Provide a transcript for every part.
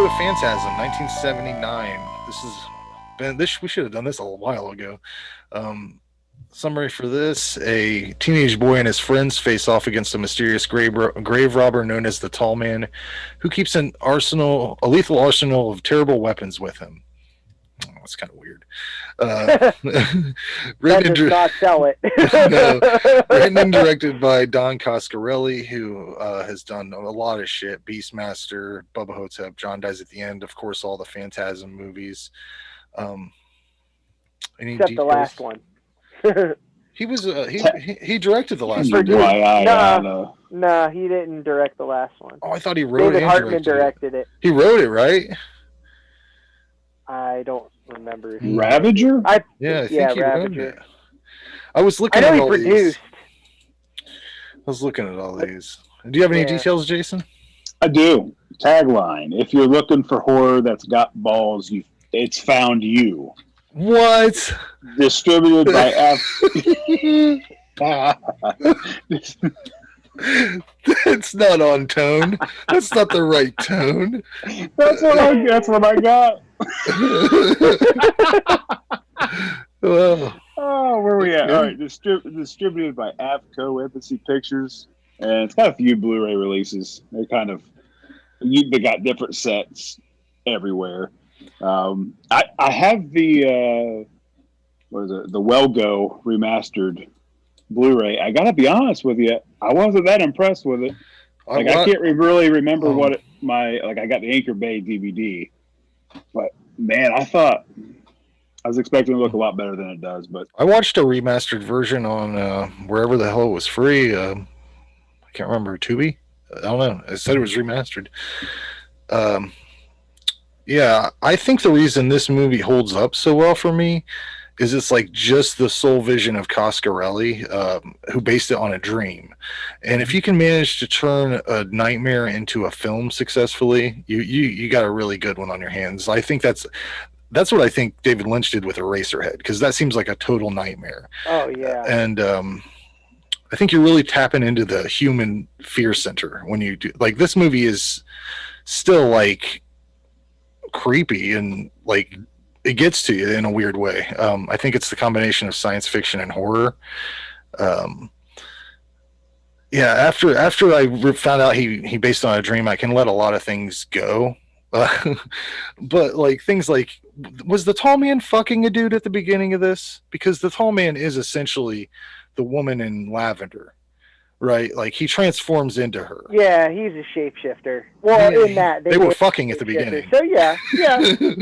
with Phantasm, 1979. We should have done this a while ago. Um, Summary for this: a teenage boy and his friends face off against a mysterious grave robber known as the Tall Man, who keeps a lethal arsenal of terrible weapons with him. Oh, that's kind of weird. Uh, That written, does not sell it. no, written and directed by Don Coscarelli, who has done a lot of shit: Beastmaster, Bubba Hotep, John Dies at the End, of course, all the Phantasm movies. Um, any Except the details? last one. He was he directed the last one. Produced. Nah. Nah, he didn't direct the last one. Oh, I thought he wrote David and Hartman directed it. He wrote it, right? I don't remember. Ravager? I think he wrote Ravager. it. I was looking I know at he all produced. these. I was looking at all these. Do you have any details, Jason? I do. Tagline: if you're looking for horror that's got balls, it's found you. What? Distributed by That's not on tone. That's not the right tone. That's what I got. Well, where we at? All right, distributed by AFCO Embassy Pictures, and it's got a few Blu-ray releases. They got different sets everywhere. I have the the Well-Go remastered Blu-ray. I gotta be honest with you, I wasn't that impressed with it. I can't really remember I got the Anchor Bay DVD, but man, I was expecting it to look a lot better than it does. But I watched a remastered version on wherever the hell it was free. I can't remember, Tubi. I don't know. It said it was remastered. Yeah, I think the reason this movie holds up so well for me is it's like just the sole vision of Coscarelli, who based it on a dream. And if you can manage to turn a nightmare into a film successfully, you got a really good one on your hands. I think that's what I think David Lynch did with Eraserhead, because that seems like a total nightmare. Oh yeah. And I think you're really tapping into the human fear center when you do. Like, this movie is still like creepy and like it gets to you in a weird way. I think it's the combination of science fiction and horror. After I found out he based on a dream, I can let a lot of things go. But like things like, was the Tall Man fucking a dude at the beginning of this? Because the Tall Man is essentially the woman in lavender, right? Like, he transforms into her. Yeah, he's a shapeshifter. Well, Yeah, in that they were fucking at the beginning. So yeah,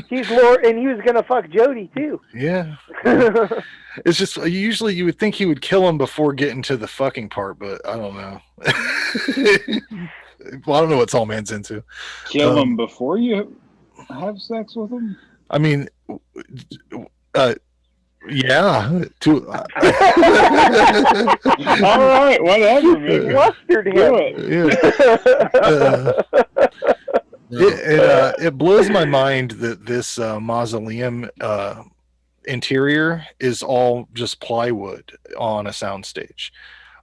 he's Lord, and he was gonna fuck Jody too. Yeah. It's just, usually you would think he would kill him before getting to the fucking part, but I don't know. Well, I don't know what Tall Man's into. Kill him before you have sex with him? I mean, yeah. All right, whatever, man. Flustered him. It blows my mind that this mausoleum interior is all just plywood on a soundstage.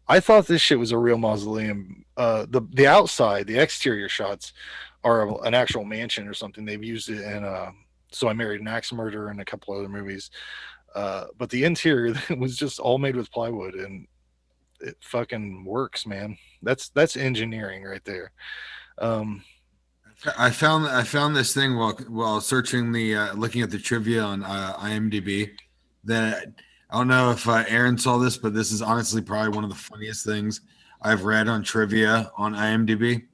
I thought this shit was a real mausoleum. The outside, the exterior shots are an actual mansion or something. They've used it in So I Married an Axe Murderer and a couple other movies. But the interior was just all made with plywood, and it fucking works, man. That's engineering right there. I found this thing while searching looking at the trivia on IMDb. That I don't know if Aaron saw this, but this is honestly probably one of the funniest things I've read on trivia on IMDb.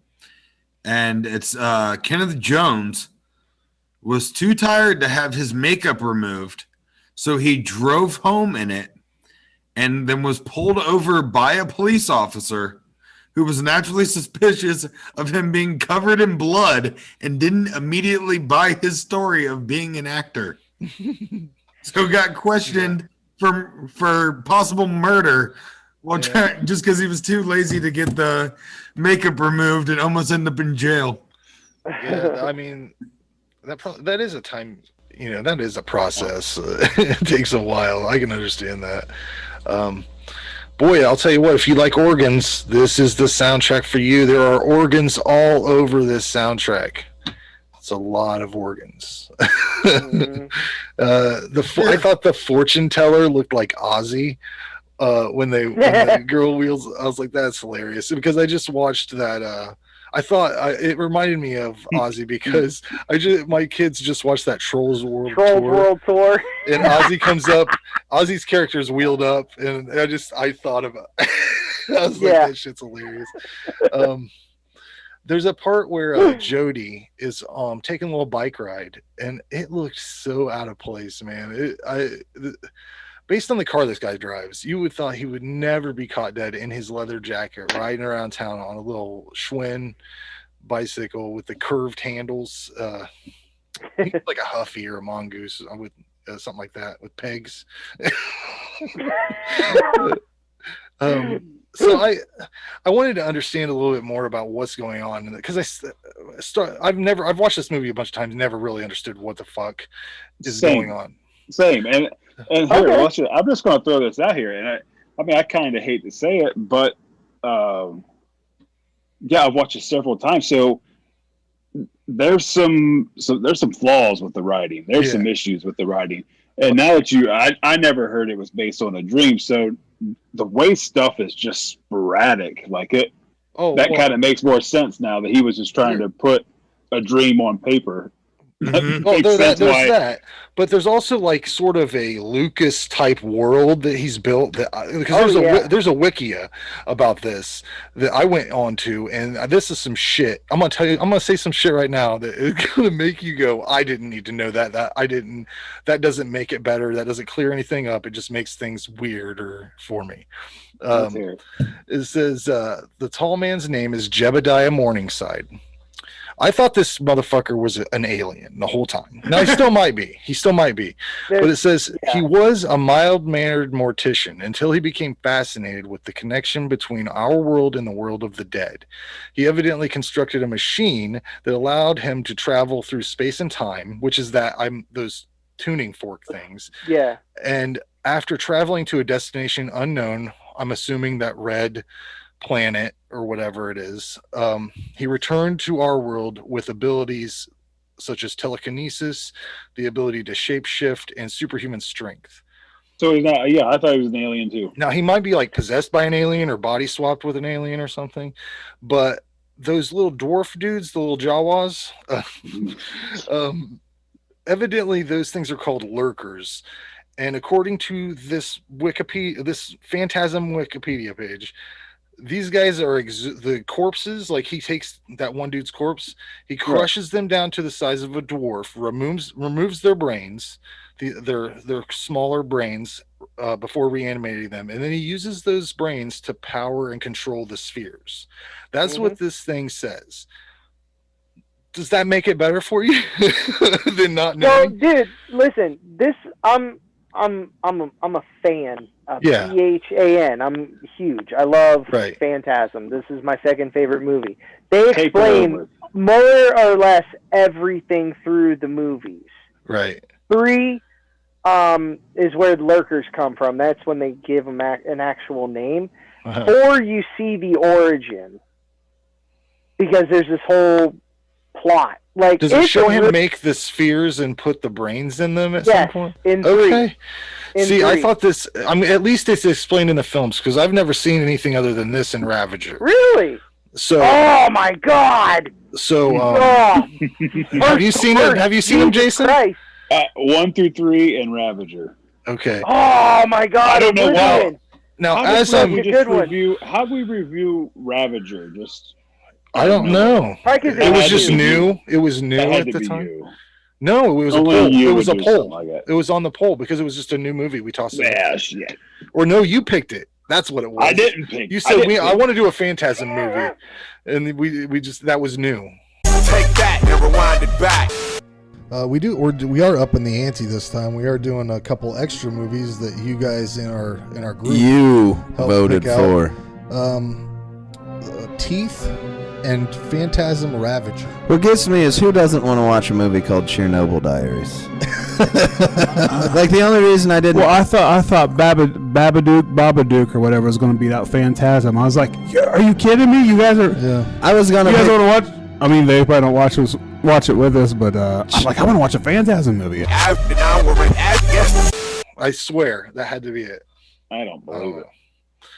And it's Kenneth Jones was too tired to have his makeup removed, so he drove home in it and then was pulled over by a police officer who was naturally suspicious of him being covered in blood and didn't immediately buy his story of being an actor. So got questioned for possible murder just because he was too lazy to get the makeup removed and almost ended up in jail. Yeah, I mean, that is a time, that is a process. It takes a while. I can understand that. Boy, I'll tell you what, if you like organs, this is the soundtrack for you. There are organs all over this soundtrack. It's a lot of organs. Mhm. I thought the fortune teller looked like Ozzy when the girl wheels. I was like, that's hilarious because I just watched that. I thought it reminded me of Ozzy because my kids just watched that Trolls World Tour, Tour. and Ozzy comes up. Ozzy's character's wheeled up, and I thought about. I was like, that shit's hilarious. There's a part where Jody is taking a little bike ride, and it looked so out of place, man. Based on the car this guy drives, you would thought he would never be caught dead in his leather jacket riding around town on a little Schwinn bicycle with the curved handles. Like a Huffy or a Mongoose with something like that with pegs. So I wanted to understand a little bit more about what's going on because I've watched this movie a bunch of times, never really understood what the fuck is going on. Same, and here, watch it. I'm just going to throw this out here, and I kind of hate to say it, but I've watched it several times. So there's some flaws with the writing. There's some issues with the writing, and now that I never heard it was based on a dream. So the way stuff is just sporadic, like it. That kind of makes more sense now that he was just trying to put a dream on paper. There's that, but there's also like sort of a Lucas type world that he's built because there's a wikia about this that I went on to, and this is some shit. I'm gonna say some shit right now that is gonna make you go, I didn't need to know that that doesn't make it better, that doesn't clear anything up, it just makes things weirder for me. It says the tall man's name is Jebediah Morningside. I thought this motherfucker was an alien the whole time. Now he still might be. But it says he was a mild-mannered mortician until he became fascinated with the connection between our world and the world of the dead. He constructed a machine that allowed him to travel through space and time, which is those tuning fork things. Yeah. And after traveling to a destination unknown, I'm assuming that red planet or whatever it is, he returned to our world with abilities such as telekinesis, the ability to shapeshift, and superhuman strength. So he's not. Yeah, I thought he was an alien too. Now he might be like possessed by an alien or body swapped with an alien or something, but those little dwarf dudes, the little Jawas, evidently those things are called lurkers. And according to this Phantasm Wikipedia page, these guys are the corpses. Like he takes that one dude's corpse, he crushes them down to the size of a dwarf, removes their brains, their smaller brains, before reanimating them, and then he uses those brains to power and control the spheres. That's what this thing says. Does that make it better for you than not knowing? No, dude, listen. I'm a fan of PHAN. I'm huge. I love Phantasm. This is my second favorite movie. They explain more or less everything through the movies. Right. 3 is where the lurkers come from. That's when they give them an actual name. 4, you see the origin. Because there's this whole plot. Like, does it show him make the spheres and put the brains in them at some point? In 3. See, I thought this. I mean, at least it's explained in the films because I've never seen anything other than this in Ravager. Really? So. Oh my God. So. Have you seen it? Have you seen them, Jason? 1 through 3 and Ravager. Okay. Oh my God! I don't know why. Now, how do we review Ravager? I don't know. It was just new. It was new at the time. You. No, it was a poll. It was a poll. Like it was on the poll because it was just a new movie. We tossed it. Yeah, shit. Or no, you picked it. That's what it was. I didn't pick. You said I want to do a Phantasm movie, and we just that was new. Take that and rewind it back. We are up in the ante this time. We are doing a couple extra movies that you guys in our group voted for. Teeth and Phantasm Ravager. What gets me is who doesn't want to watch a movie called Chernobyl Diaries? Like the only reason I didn't. Well, I thought Babadook or whatever was going to beat out Phantasm. I was like, are you kidding me? You guys are. Yeah. I was gonna. You guys want to watch? I mean, they probably don't watch those watch it with us, but I'm like, I want to watch a Phantasm movie. I swear that had to be it. I don't believe it.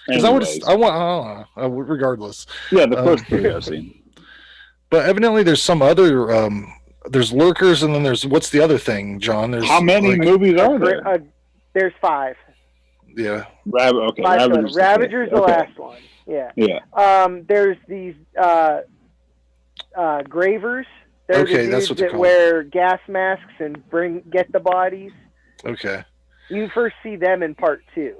Because I don't know, regardless. Yeah, the first three I've seen. But evidently there's some other, there's lurkers, and then there's, what's the other thing, John? There's how many movies are there? There's 5. Yeah. Ravager's the last one. Yeah. Yeah. There's these gravers. They're the dudes that's what they're that called. wear gas masks and get the bodies. Okay. You first see them in part 2.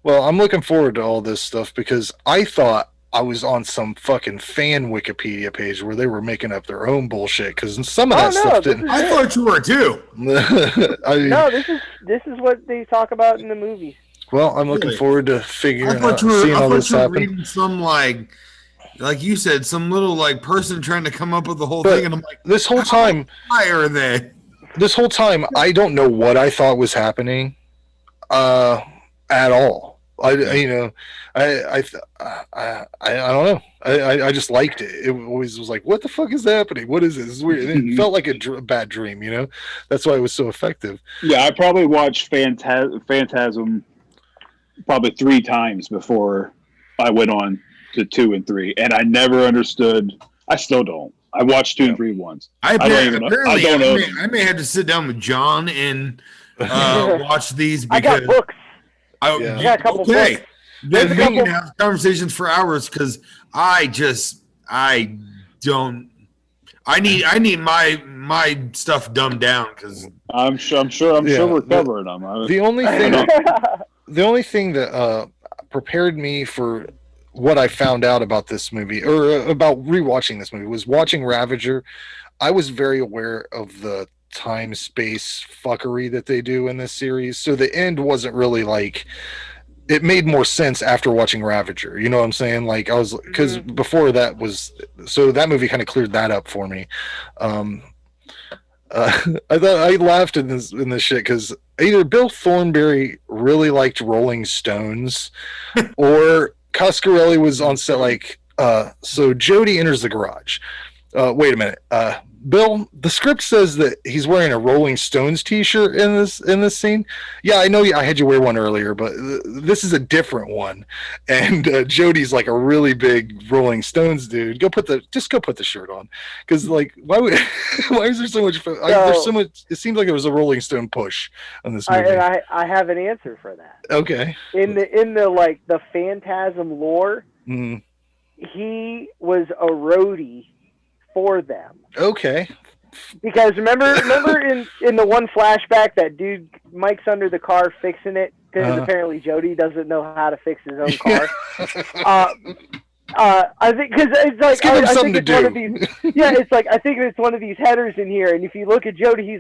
Well, I'm looking forward to all this stuff because I thought I was on some fucking fan Wikipedia page where they were making up their own bullshit because some of that stuff didn't. I thought you were too. No, this is what they talk about in the movie. Well, I'm looking forward to figuring out, seeing all this happen. Reading some like you said, some little like person trying to come up with the whole thing, and I'm like, this whole time, why are they? This whole time, I don't know what I thought was happening, at all. I don't know. I just liked it. It always was like, what the fuck is happening? What is this? This is weird. And it felt like a bad dream, you know? That's why it was so effective. Yeah, I probably watched Phantasm probably 3 times before I went on to 2 and 3. And I never understood. I still don't. I watched 2 and 3 once. I may have to sit down with John and watch these because I got books. I got a couple books. Then we can have conversations for hours because I need my stuff dumbed down because I'm sure we're covering them. The only thing that prepared me for what I found out about this movie or about rewatching this movie was watching Ravager. I was very aware of the time space fuckery that they do in this series, so the end wasn't really like. It made more sense after watching Ravager. You know what I'm saying? Like I was, because before that was, so that movie kind of cleared that up for me. I thought I laughed in this shit because either Bill Thornberry really liked Rolling Stones, or Coscarelli was on set. Like, so Jody enters the garage. Wait a minute, Bill. The script says that he's wearing a Rolling Stones T-shirt in this scene. Yeah, I know. I had you wear one earlier, but this is a different one. And Jody's like a really big Rolling Stones dude. Go put the shirt on, because like why is there so much? There's so much. It seems like it was a Rolling Stone push on this movie. I have an answer for that. Okay. In the like the Phantasm lore, he was a roadie for them. Okay. Because remember in the one flashback, that dude Mike's under the car fixing it because apparently Jody doesn't know how to fix his own car. I think because it's like I think it's one of these. Yeah, it's like I think it's one of these headers in here, and if you look at Jody, he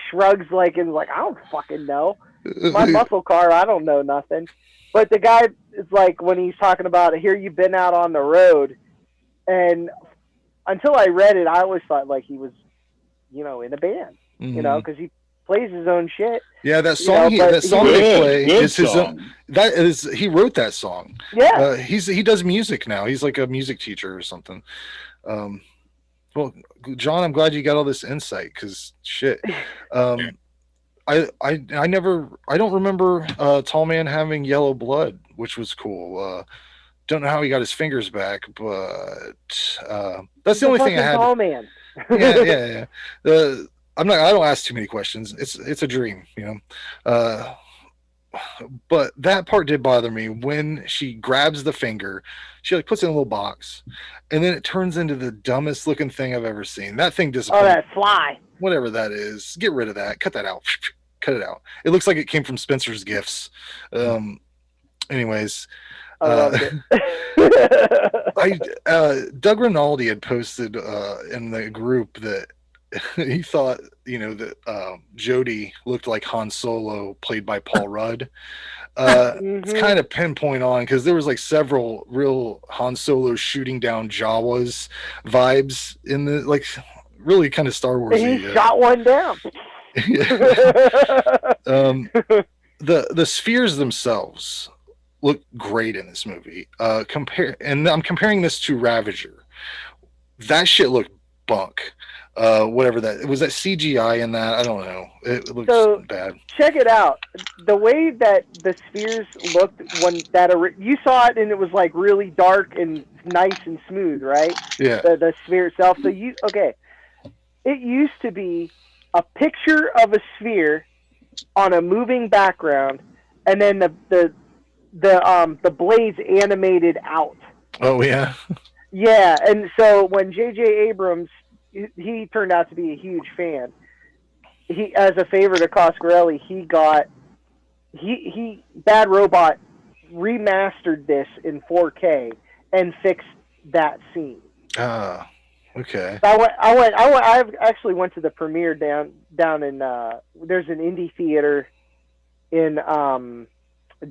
shrugs like and like I don't fucking know. My muscle car, I don't know nothing. But the guy is like when he's talking about here, you've been out on the road. And until I read it, I always thought like he was, in a band, because he plays his own shit. Yeah, that song they play is his own. He wrote that song. Yeah, he does music now. He's like a music teacher or something. Well, John, I'm glad you got all this insight because shit. I don't remember Tall Man having yellow blood, which was cool. Don't know how he got his fingers back, but that's the only thing I had. Tall Man. yeah. I don't ask too many questions. It's a dream, But that part did bother me when she grabs the finger. She like puts it in a little box, and then it turns into the dumbest looking thing I've ever seen. That thing disappointed. Oh, that fly. Whatever that is, get rid of that. Cut that out. Cut it out. It looks like it came from Spencer's Gifts. Anyways. Doug Rinaldi had posted in the group that he thought that Jody looked like Han Solo played by Paul Rudd. It's kind of pinpoint on because there was like several real Han Solo shooting down Jawas vibes in the like really kind of Star Wars. He shot one down. The spheres themselves look great in this movie. I'm comparing this to Ravager. that shit looked bunk. Whatever that was, that CGI in that, I don't know. It looks bad. Check it out. The way that the spheres looked when you saw it, and it was like really dark and nice and smooth, right? Yeah. The sphere itself. So it used to be a picture of a sphere on a moving background, and then the blades animated out. Oh yeah. Yeah, and so when J.J. Abrams, he turned out to be a huge fan. He, as a favor to Coscarelli, Bad Robot remastered this in 4K and fixed that scene. Ah, okay. I actually went to the premiere down in there's an indie theater in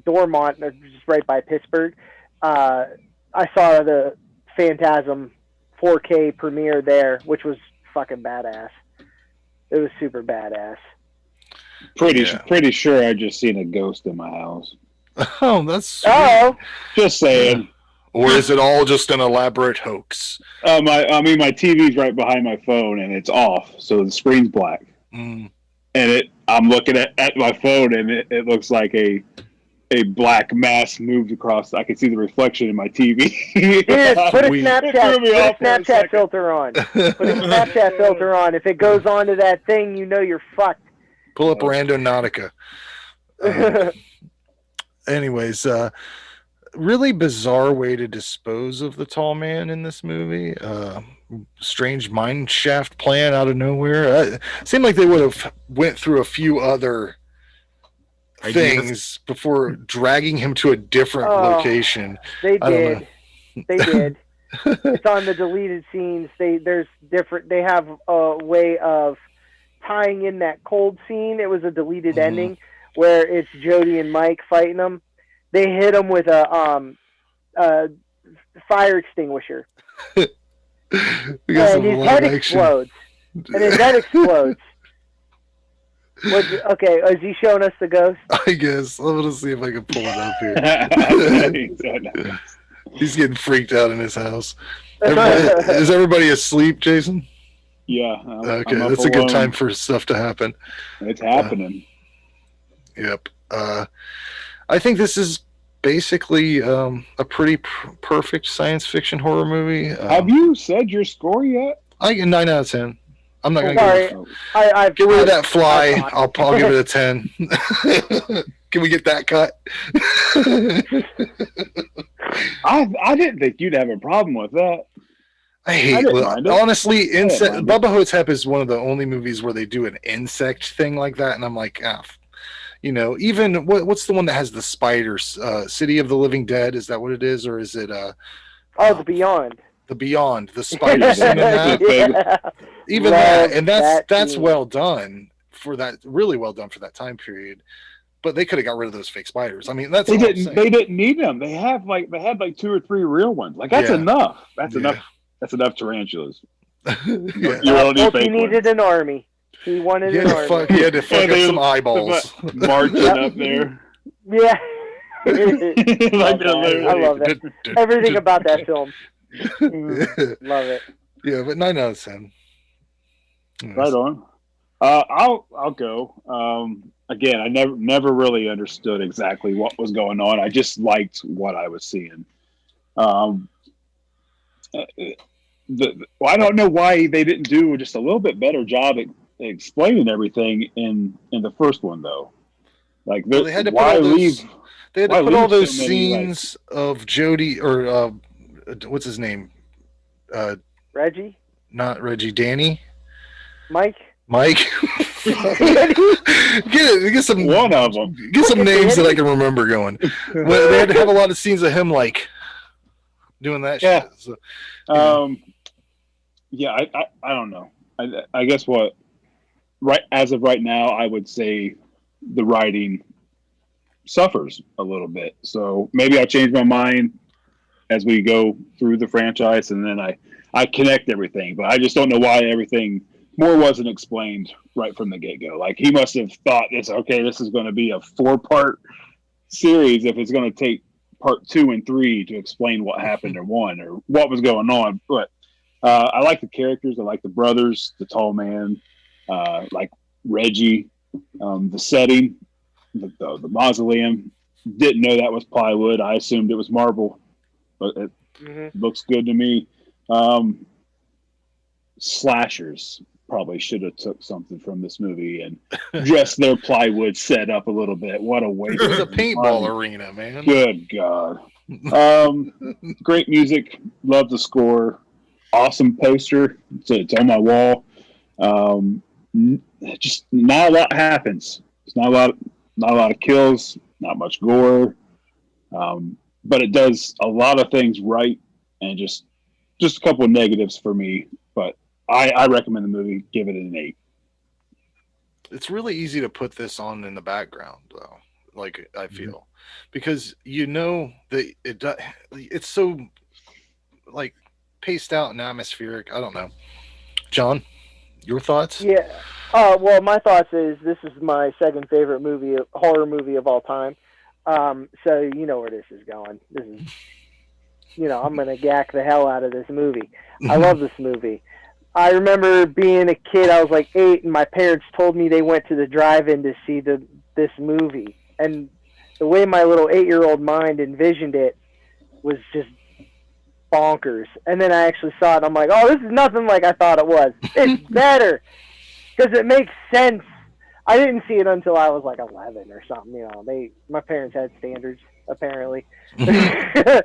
Dormont, just right by Pittsburgh. I saw the Phantasm 4K premiere there, which was fucking badass. It was super badass. Pretty sure I just seen a ghost in my house. Oh, that's sweet. Oh, just saying. Or is it all just an elaborate hoax? My TV's right behind my phone and it's off, so the screen's black. Mm. And I'm looking at my phone and it looks like a black mass moved across. I can see the reflection in my TV. Dude, put a Snapchat filter on. Put a Snapchat filter on. If it goes onto that thing, you know you're fucked. Pull up Randonautica. Anyways, really bizarre way to dispose of the tall man in this movie. Strange mine shaft plan out of nowhere. Seemed like they would have went through a few other things before dragging him to a different location. They did. It's on the deleted scenes. They have a way of tying in that cold scene. It was a deleted ending where it's Jody and Mike fighting them. They hit him with a fire extinguisher. And his head explodes. Okay, is he showing us the ghost? I guess. I'm going to see if I can pull it up here. He's getting freaked out in his house. Is everybody asleep, Jason? Yeah. Okay, that's a good time for stuff to happen. It's happening. Yep. I think this is basically a pretty perfect science fiction horror movie. Have you said your score yet? I get 9 out of 10. I'm not going to get rid of that fly. I'll give it a 10. Can we get that cut? I didn't think you'd have a problem with that. Honestly, Bubba Hotep is one of the only movies where they do an insect thing like that, and I'm like, even what's the one that has the spiders? City of the Living Dead, is that what it is, or is it? The Beyond. The Beyond, the spiders in that. Yeah. Even that, and that's well done for that. Really well done for that time period. But they could have got rid of those fake spiders. I mean, they didn't need them. They had like 2 or 3 real ones. Like that's enough. That's enough. That's enough tarantulas. He needed an army. He wanted an army. He had to fuck up some eyeballs. Marching up there. Yeah. I love that. Everything about that film. Love it. Yeah, but 9 out of 10. Right on. I'll go. Again, I never really understood exactly what was going on. I just liked what I was seeing. I don't know why they didn't do just a little bit better job at explaining everything in the first one, though. Like, they had to put all those scenes of Jody or what's his name? Reggie? Not Reggie. Danny? Mike? Get some one of them. Get some names that I can remember going. They had to have a lot of scenes of him like doing that shit. So, I don't know. I guess as of right now, I would say the writing suffers a little bit. So maybe I'll change my mind as we go through the franchise, and then I connect everything. But I just don't know why everything more wasn't explained right from the get-go. Like, he must have thought this is going to be a 4-part series if it's going to take part 2 and 3 to explain what happened or 1 or what was going on. But I like the characters. I like the brothers, the tall man, like Reggie, the setting, the mausoleum. Didn't know that was plywood. I assumed it was marble, but it looks good to me. Slashers probably should have took something from this movie and dressed their plywood set up a little bit. What a waste! It was a paintball arena, man. Good God. Great music. Love the score. Awesome poster. It's on my wall. Just not a lot happens. It's not a lot of kills. Not much gore. But it does a lot of things right, and just a couple of negatives for me. But I recommend the movie. Give it an 8. It's really easy to put this on in the background, though. Like, I feel, because that it's so like paced out and atmospheric. I don't know, John, your thoughts? Yeah. Well, my thoughts is this is my second favorite horror movie of all time. So you know where this is going. This is, I'm gonna gack the hell out of this movie. I love this movie. I remember being a kid. I was like 8, and my parents told me they went to the drive-in to see this movie. And the way my little 8-year-old mind envisioned it was just bonkers. And then I actually saw it, and I'm like, oh, this is nothing like I thought it was. It's better because it makes sense. I didn't see it until I was like 11 or something. My parents had standards, apparently. I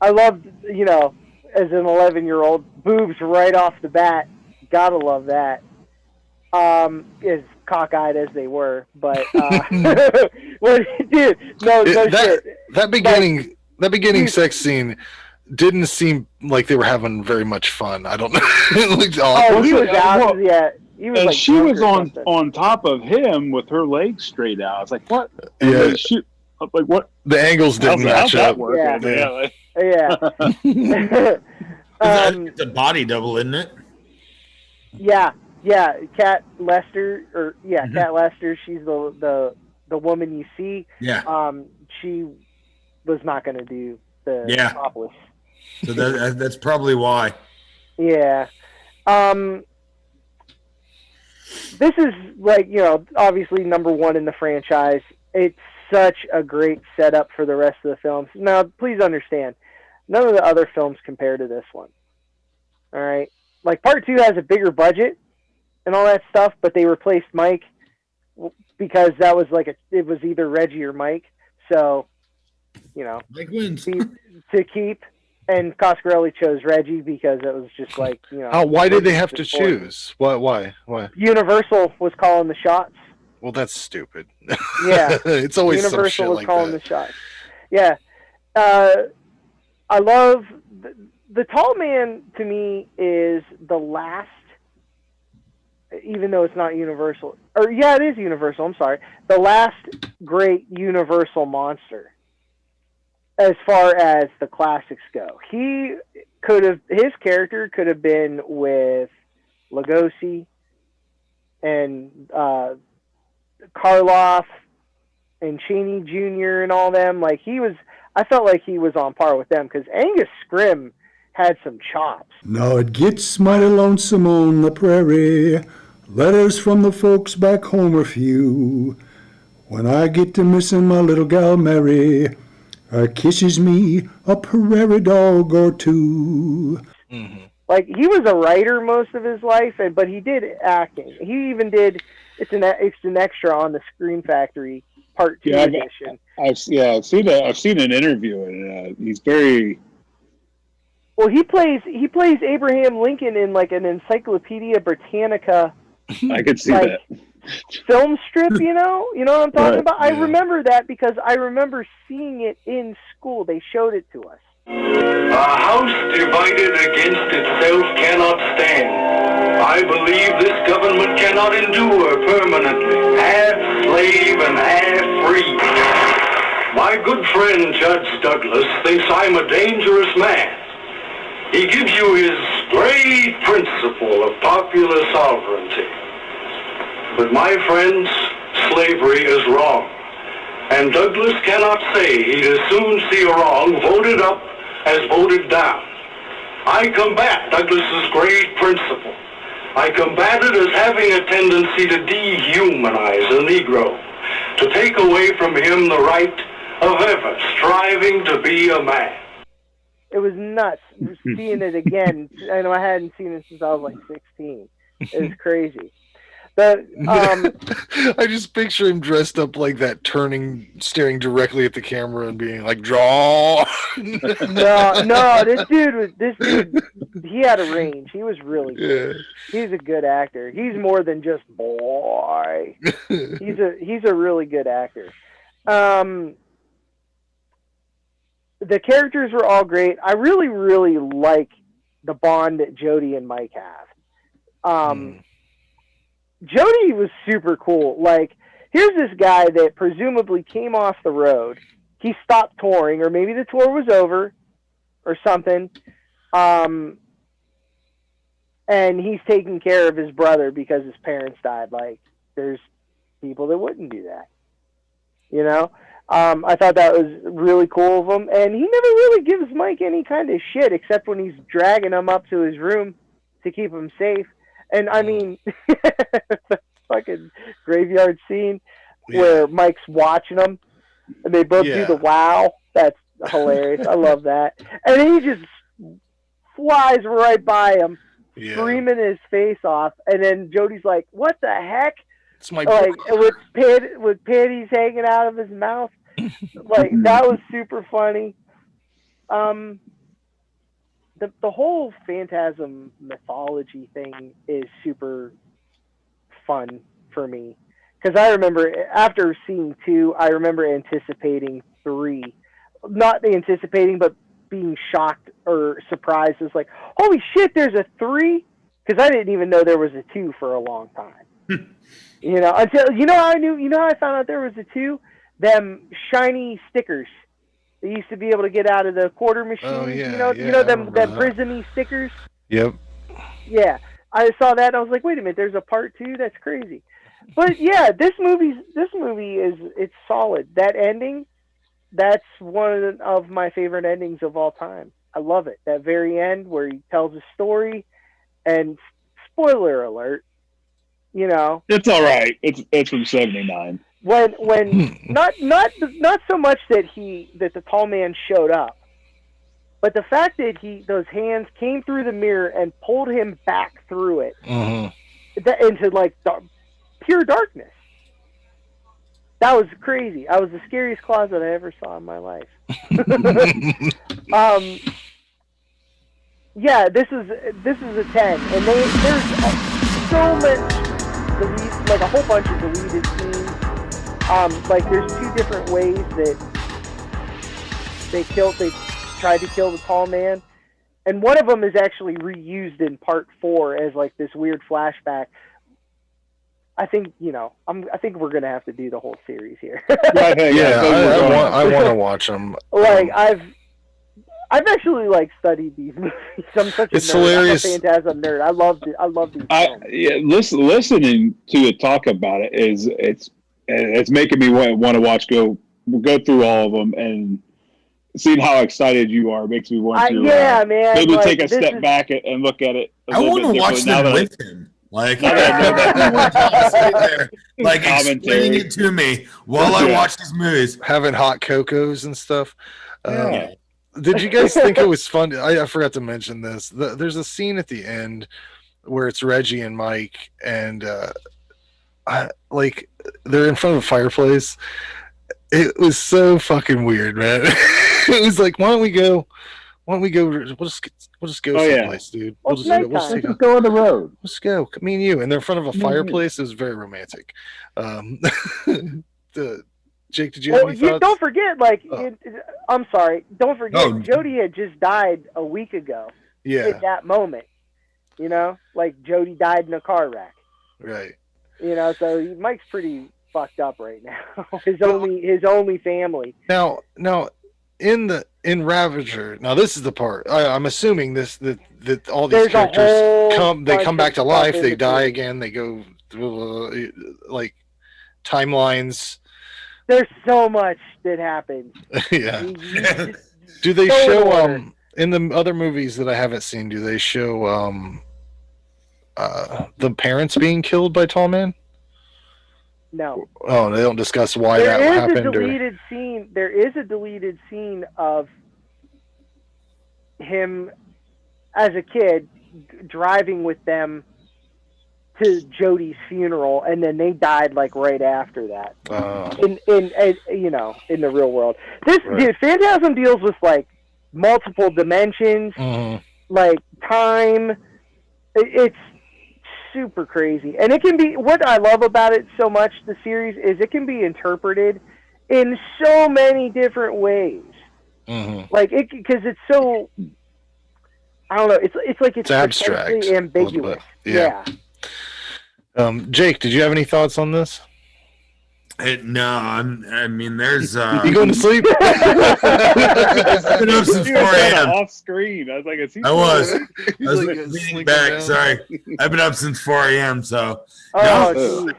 loved, as an 11-year-old, boobs right off the bat. Gotta love that. As cockeyed as they were, but dude, no shit. That beginning sex scene didn't seem like they were having very much fun. I don't know. He was out. Yeah, he was. And like she was something. on top of him with her legs straight out. I was like, what? Yeah. Like what? The angles didn't match up. Work? Yeah. It's a body double, isn't it? Yeah. Kat Lester, Kat Lester. She's the woman you see. Yeah. She was not going to do the topless. So that's probably why. Yeah. This is obviously number 1 in the franchise. It's such a great setup for the rest of the films. Now, please understand, none of the other films compare to this one. All right? Like, Part 2 has a bigger budget and all that stuff, but they replaced Mike because that was it was either Reggie or Mike. So, Mike wins. To keep. And Coscarelli chose Reggie because it was just why did they have to choose? Why? Universal was calling the shots. Well, that's stupid. Yeah. It's always Universal some shit was like calling that. the shots. Yeah. I love the tall man. To me, is the last, even though it's not Universal, or it is Universal. I'm sorry, the last great Universal monster. As far as the classics go, his character could have been with Lugosi and Karloff and Cheney Jr. and all them. I felt like he was on par with them because Angus Scrimm had some chops. Now it gets mighty lonesome on the prairie. Letters from the folks back home are few. When I get to missing my little gal Mary, kisses me a prairie dog or two. Mm-hmm. He was a writer most of his life, but he did acting. He even did. It's an extra on the Screen Factory Part 2 edition. I've seen an interview, and he's very. Well, he plays Abraham Lincoln in an Encyclopedia Britannica. I could see that. Film strip, you know what I'm talking about? Yeah. I remember that because I remember seeing it in school. They showed it to us. A house divided against itself cannot stand. I believe this government cannot endure permanently, half slave and half free. My good friend Judge Douglas thinks I'm a dangerous man. He gives you his great principle of popular sovereignty. But my friends, slavery is wrong. And Douglas cannot say he'd as soon see a wrong voted up as voted down. I combat Douglas's great principle. I combat it as having a tendency to dehumanize a Negro, to take away from him the right of ever striving to be a man. It was nuts seeing it again. I know I hadn't seen it since I was like 16. It was crazy. I just picture him dressed up like that, staring directly at the camera and being like, "Draw." No, this dude, he had a range. He was really good. Yeah. He's a good actor. He's more than just boy. He's a really good actor. The characters were all great. I really, really like the bond that Jody and Mike have. Jody was super cool. Like, here's this guy that presumably came off the road. He stopped touring, or maybe the tour was over or something. And he's taking care of his brother because his parents died. Like, there's people that wouldn't do that. You know? I thought that was really cool of him. And he never really gives Mike any kind of shit except when he's dragging him up to his room to keep him safe. And I mean, the fucking graveyard scene where Mike's watching them and they both do the wow. That's hilarious. I love that. And he just flies right by him, screaming his face off. And then Jody's like, "What the heck?" It's my like with panties hanging out of his mouth. Like, that was super funny. The whole Phantasm mythology thing is super fun for me. Because I remember, after seeing 2, I remember anticipating 3. Not anticipating, but being shocked or surprised. It's like, holy shit, there's a 3? Because I didn't even know there was a 2 for a long time. Until, how I found out there was a 2? Them shiny stickers. They used to be able to get out of the quarter machine. Oh, them prison-y stickers. Yep. Yeah, I saw that. And I was like, wait a minute, there's a part 2. That's crazy. But yeah, this movie it's solid. That ending, that's one of my favorite endings of all time. I love it. That very end where he tells a story, and spoiler alert, it's all right. It's from '79. When not so much that the tall man showed up, but the fact that those hands came through the mirror and pulled him back through it into like pure darkness. That was crazy. I was the scariest closet I ever saw in my life. Yeah, this is a 10, and there's so much like a whole bunch of deleted scenes. Like, there's 2 different ways that they tried to kill the tall man, and one of them is actually reused in part 4 as like this weird flashback. I think I think we're gonna have to do the whole series here. I want to watch them. Like, I've actually like studied these movies. I'm such a nerd. Hilarious. I'm a Phantasm nerd. I love these films. Listening to it talk about it it's making me want to go through all of them, and seeing how excited you are makes me want to man, maybe take a step back and look at it. I want to watch them with him. Like, like explaining it to me while I watch these movies, having hot cocos and stuff. Did you guys think it was fun? I forgot to mention this. There's a scene at the end where it's Reggie and Mike, and like, they're in front of a fireplace. It was so fucking weird, man. It was like, why don't we go? We'll just go someplace, dude. We'll just go on the road. Let's go. Me and you. And they're in front of a fireplace. It was very romantic. Jake, did you have any thoughts? Don't forget, I'm sorry. Don't forget, Jody had just died a week ago. Yeah. At that moment. Like, Jody died in a car wreck. Right. So Mike's pretty fucked up right now. His only family. Now in Ravager, now this is the part I'm assuming that all these characters come back to life, they die again, they go like timelines. There's so much that happens. Yeah. Do they show In the other movies that I haven't seen, do they show the parents being killed by Tall Man? No. Oh, they don't discuss why that happened. There is a deleted scene of him as a kid driving with them to Jodie's funeral, and then they died like right after that. In the real world, dude, Phantasm deals with like multiple dimensions, like time. It's super crazy, and it can be. What I love about it so much, the series, is it can be interpreted in so many different ways. Like it, because it's so. I don't know. It's abstract, ambiguous. Yeah. Jake, did you have any thoughts on this? No, I mean, there's. You going to sleep? I've been up since 4 a.m. Off screen. I was like, is he? I was like, leaning back. Down. Sorry, I've been up since 4 a.m. So. Oh,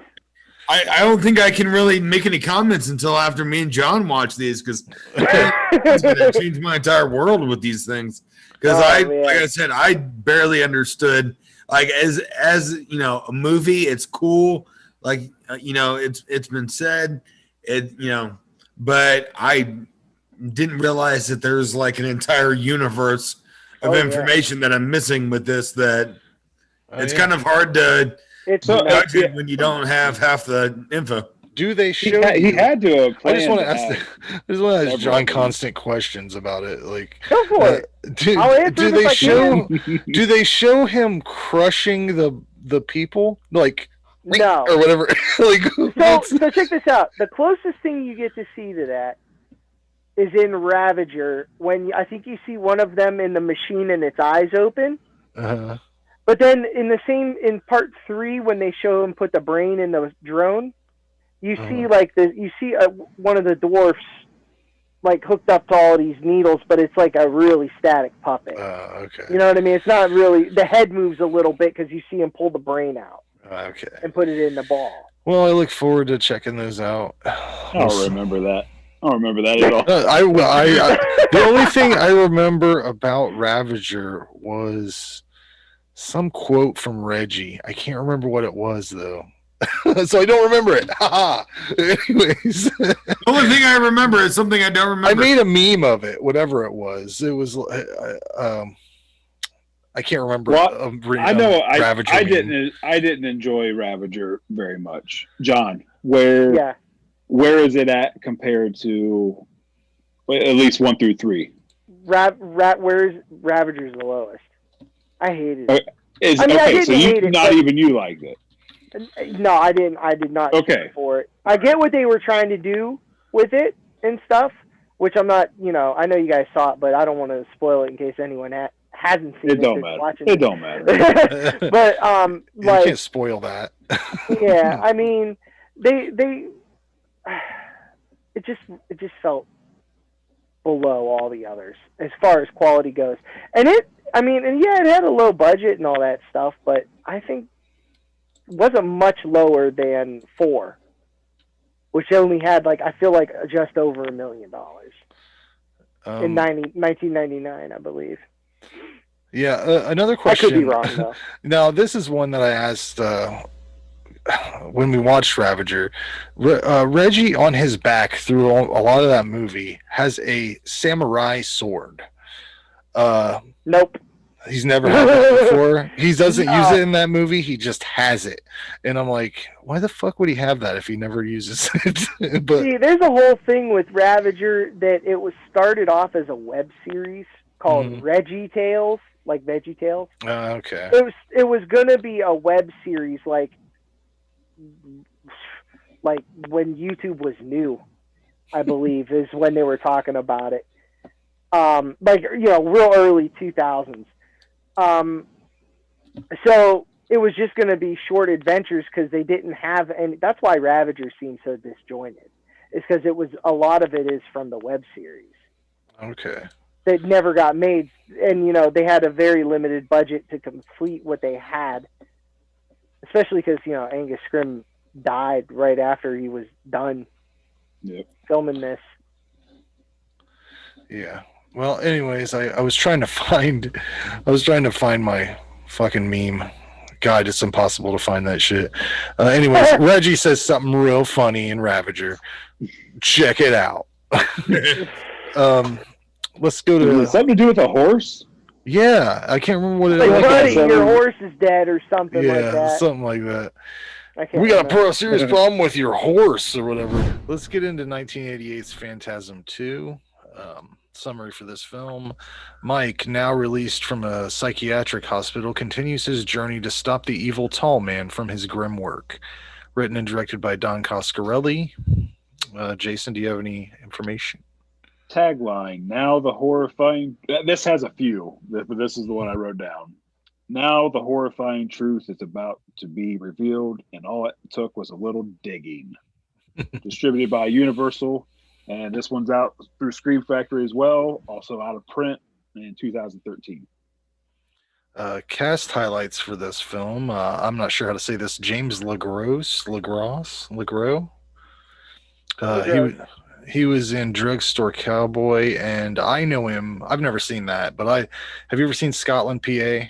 I don't think I can really make any comments until after me and John watch these, because it's going to change my entire world with these things. Because like I said, I barely understood. Like as you know, a movie, it's cool. Like it's been said, but I didn't realize that there's like an entire universe of information that I'm missing with this. That it's kind of hard to judge it when you don't have half the info. Do they show? He had to. I just want to ask John constant questions about it. Like, go for it. Do they show him crushing the people? Like, no, or whatever. Like, so check this out. The closest thing you get to see to that is in Ravager, when I think you see one of them in the machine and its eyes open. But then in part 3, when they show him put the brain in the drone. You see one of the dwarfs like hooked up to all these needles, but it's like a really static puppet. Okay. You know what I mean? It's not really, the head moves a little bit because you see him pull the brain out. Okay. And put it in the ball. Well, I look forward to checking those out. I don't remember that. I don't remember that at all. The only thing I remember about Ravager was some quote from Reggie. I can't remember what it was though. So I don't remember it. Anyways, the only thing I remember is something I don't remember. I made a meme of it, whatever it was. It was I can't remember. Well, I know Ravager. I didn't enjoy Ravager very much. John, where is it at compared to at least 1 through 3? Where's Ravager's the lowest? I hated it. Even you liked it. No, I didn't. I did not care for it. I get what they were trying to do with it and stuff, which I'm not. I know you guys saw it, but I don't want to spoil it in case anyone hasn't seen it. It don't matter. It don't matter. But you can't spoil that. Yeah, I mean, it just felt below all the others as far as quality goes, and it had a low budget and all that stuff, but I think. Wasn't much lower than 4, which only had I feel like just over $1 million in 1999, I believe. Yeah, another question. I could be wrong though. Now this is one that I asked when we watched Ravager. Reggie on his back through a lot of that movie has a samurai sword. Nope. He's never had that before. He doesn't use it in that movie. He just has it. And I'm like, why the fuck would he have that if he never uses it? But see, there's a whole thing with Ravager that it was started off as a web series called Reggie Tales, like Veggie Tales. Okay. It was gonna be a web series like when YouTube was new, I believe, is when they were talking about it. Real early 2000s. So it was just going to be short adventures because they didn't have any. That's why Ravager seemed so disjointed. It's because a lot of it is from the web series. Okay. That never got made, and they had a very limited budget to complete what they had. Especially because Angus Scrimm died right after he was done filming this. Yeah. Well, anyways, I was trying to find my fucking meme. God, it's impossible to find that shit. Anyways, Reggie says something real funny in Ravager. Check it out. Let's go to something to do with a horse. Yeah, I can't remember what it like, was. buddy, your horse is dead or something like that. Something like that. We got a serious problem with your horse or whatever. Let's get into 1988's Phantasm 2. Summary for this film. Mike, now released from a psychiatric hospital, continues his journey to stop the evil tall man from his grim work. Written and directed by Don Coscarelli. Jason, do you have any information? Tagline, now the horrifying... This has a few, but this is the one I wrote down. Now the horrifying truth is about to be revealed, and all it took was a little digging. Distributed by Universal, and this one's out through Scream Factory as well, also out of print in 2013. Cast highlights for this film. I'm not sure how to say this. James LeGros. He was in Drugstore Cowboy, and I know him. I've never seen that, but have you ever seen Scotland, PA?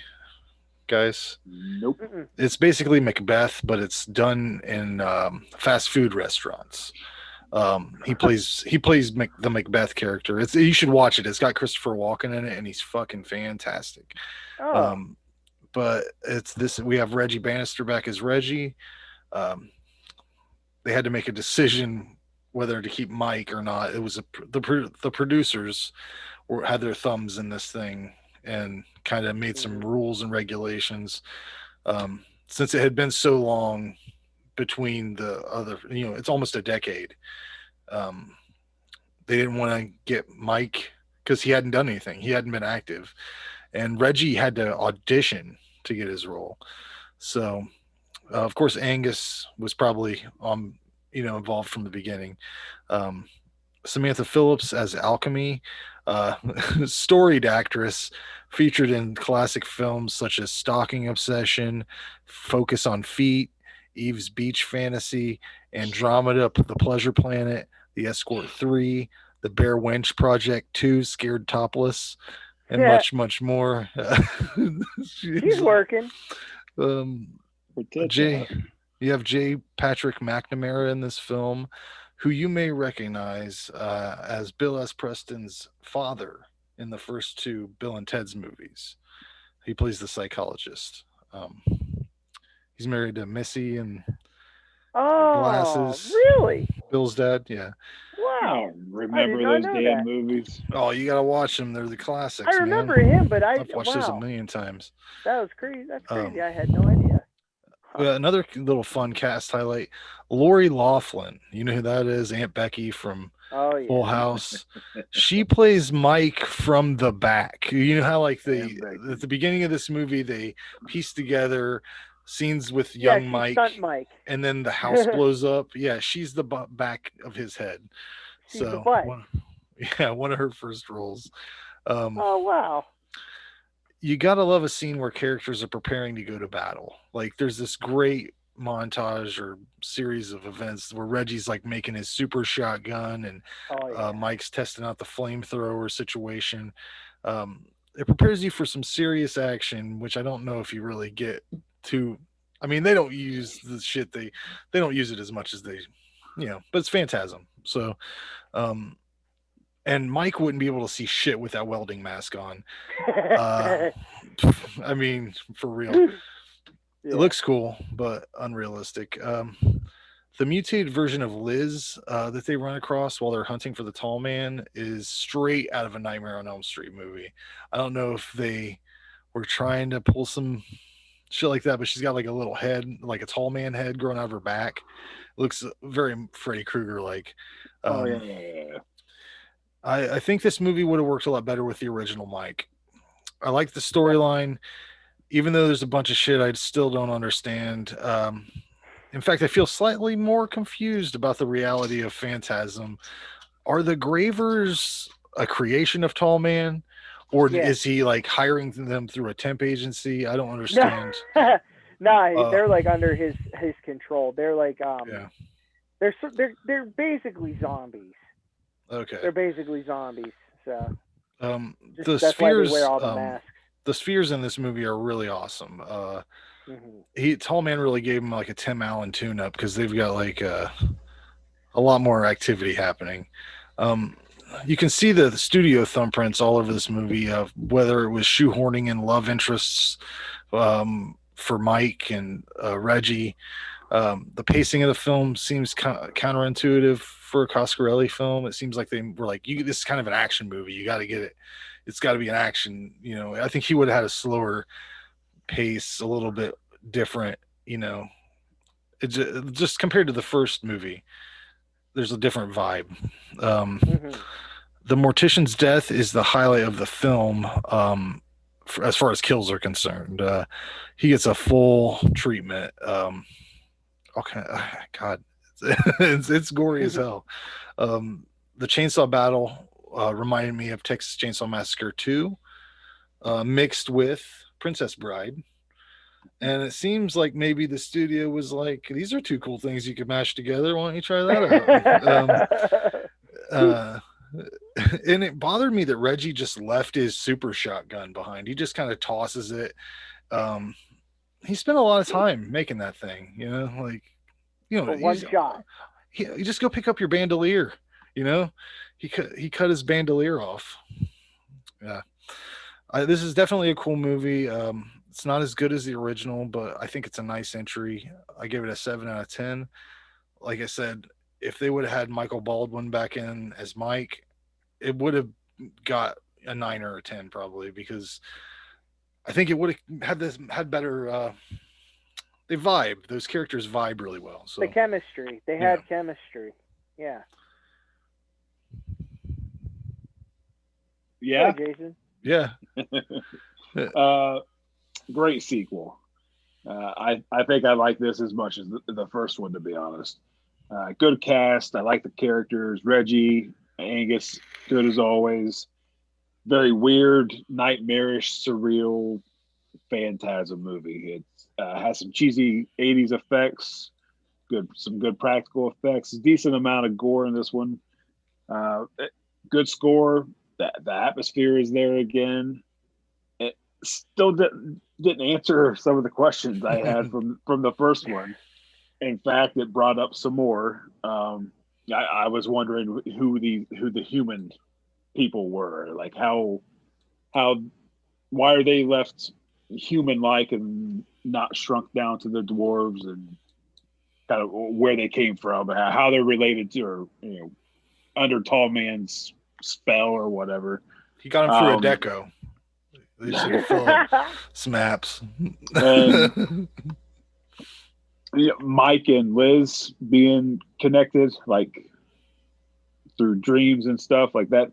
Guys? Nope. It's basically Macbeth, but it's done in fast food restaurants. He plays the Macbeth character. You should watch it. It's got Christopher Walken in it, and he's fucking fantastic. But it's this. We have Reggie Bannister back as Reggie. They had to make a decision whether to keep Mike or not. It was the producers had their thumbs in this thing and kind of made some rules and regulations. Since it had been so long between the other, it's almost a decade. They didn't want to get Mike because he hadn't done anything. He hadn't been active, and Reggie had to audition to get his role. So, of course, Angus was probably involved from the beginning. Samantha Phillips as Alchemy, storied actress, featured in classic films such as Stalking Obsession, Focus on Feet, Eve's Beach Fantasy, Andromeda, The Pleasure Planet, The Escort 3, The Bear Wench Project 2, Scared Topless, and much, much more. She's working. You have J. Patrick McNamara in this film, who you may recognize as Bill S. Preston's father in the first two Bill and Ted's movies. He plays the psychologist. He's married to Missy and Glasses. Really? Bill's dad, yeah. Wow. Remember those damn movies? Oh, you gotta watch them. They're the classics. I remember him, but I've watched those a million times. That was crazy. That's crazy. I had no idea. Another little fun cast highlight: Lori Loughlin. You know who that is? Aunt Becky from Full House. She plays Mike from the back. You know how at the beginning of this movie they piece together scenes with young Mike, and then the house blows up. Yeah, she's the back of his head. She's the butt. One of her first roles. Oh wow. You gotta love a scene where characters are preparing to go to battle. Like there's this great montage or series of events where Reggie's like making his super shotgun and Mike's testing out the flamethrower situation. It prepares you for some serious action, which I don't know if you really get to. I mean, they don't use the shit they don't use it as much as they, but it's Phantasm. So, and Mike wouldn't be able to see shit with that welding mask on. I mean, for real. It looks cool, but unrealistic. The mutated version of Liz that they run across while they're hunting for the tall man is straight out of a Nightmare on Elm Street movie. I don't know if they were trying to pull some shit like that, but she's got like a little head, like a tall man head growing out of her back. It looks very Freddy Krueger like. I think this movie would have worked a lot better with the original Mike. I like the storyline, even though there's a bunch of shit I still don't understand. In fact, I feel slightly more confused about the reality of Phantasm. Are the Gravers a creation of Tall Man? Or is he like hiring them through a temp agency? I don't understand. No, they're like under his control. They're like they're basically zombies. Okay. They're basically zombies. So The that's why they spheres, wear all the masks. the spheres in this movie are really awesome. Mm-hmm. Tall Man really gave him like a Tim Allen tune-up because they've got like a lot more activity happening. You can see the studio thumbprints all over this movie, whether it was shoehorning in love interests for Mike and Reggie. The pacing of the film seems counterintuitive for a Coscarelli film. It seems like they were like, this is kind of an action movie. You got to get it. It's got to be an action. I think he would have had a slower pace, a little bit different. It just compared to the first movie, there's a different vibe. The Mortician's death is the highlight of the film. As far as kills are concerned, he gets a full treatment. Okay, God, it's gory as hell. The chainsaw battle reminded me of Texas Chainsaw Massacre 2, mixed with Princess Bride. And it seems like maybe the studio was like, these are two cool things you could mash together. Why don't you try that out? And it bothered me that Reggie just left his super shotgun behind. He just kind of tosses it. He spent a lot of time making that thing, for one shot. You just go pick up your bandolier, he cut his bandolier off. Yeah. This is definitely a cool movie. It's not as good as the original, but I think it's a nice entry. I give it a 7 out of 10. Like I said, if they would have had Michael Baldwin back in as Mike, it would have got a 9 or a 10 probably, because I think it would have had better. They vibe. Those characters vibe really well. So the chemistry, they had chemistry. Yeah. Yeah. Hi, Jason. Yeah. Great sequel. I think I like this as much as the first one, to be honest. Good cast. I like the characters. Reggie, Angus, good as always. Very weird, nightmarish, surreal Phantasm movie. It has some cheesy 80s effects, some good practical effects, decent amount of gore in this one. Good score. The atmosphere is there again. It still didn't answer some of the questions I had from the first one. In fact, it brought up some more. I was wondering who the human people were, like why are they left human-like and not shrunk down to the dwarves, and kind of where they came from, how they're related to, or under Tall Man's spell or whatever. He got him through a deco. They should fill up snaps. And Mike and Liz being connected, like through dreams and stuff like that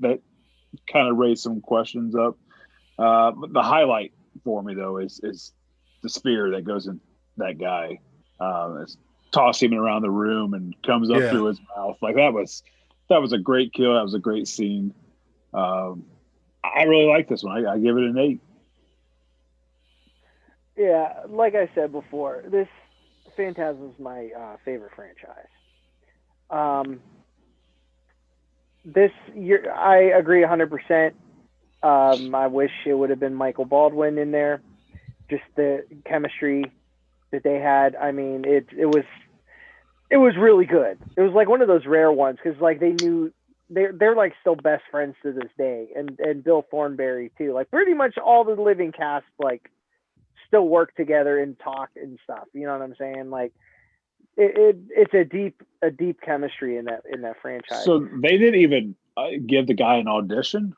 kind of raised some questions up. The highlight for me though is the spear that goes in that guy. It's tossing him around the room and comes up through his mouth. Like that was a great kill. That was a great scene. I really like this one. I give it an 8. Yeah, like I said before, this Phantasm is my favorite franchise. This year, I agree 100%. I wish it would have been Michael Baldwin in there. Just the chemistry that they had. I mean, it was really good. It was like one of those rare ones, because like they knew they're like still best friends to this day, and Bill Thornberry too. Like pretty much all the living cast like still work together and talk and stuff. You know what I'm saying? Like it's a deep chemistry in that franchise. So they didn't even give the guy an audition?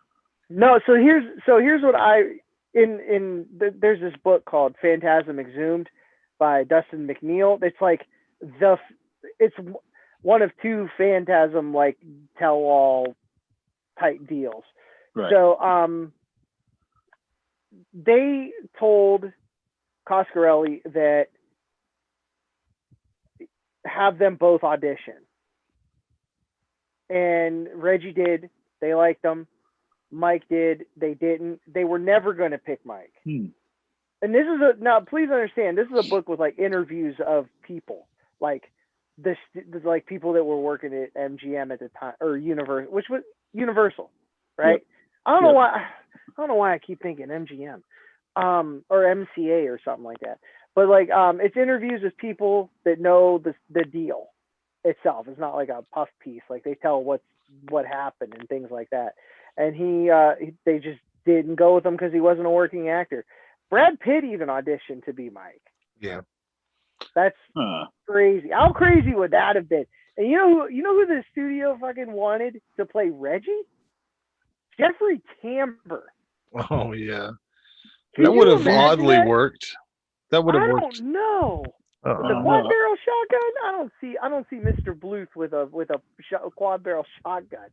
No. So here's what there's this book called Phantasm Exhumed by Dustin McNeil. It's like it's one of 2 Phantasm like tell-all type deals. Right. So they told Coscarelli that have them both audition, and Reggie did. They liked them. Mike did. They didn't. They were never going to pick Mike. And this is now please understand, this is a book with like interviews of people, like this, like people that were working at MGM at the time, or Universal, which was Universal, right? I don't know why. I don't know why I keep thinking MGM, or MCA or something like that. But like, it's interviews with people that know the deal itself. It's not like a puff piece. Like they tell what happened and things like that. And they just didn't go with him because he wasn't a working actor. Brad Pitt even auditioned to be Mike. Yeah, that's crazy. How crazy would that have been? And you know who the studio fucking wanted to play Reggie? Jeffrey Tambor. Oh yeah, that would have oddly worked. That would have worked. I don't know. With the quad barrel shotgun, I don't see Mr. Bluth with a quad barrel shotgun.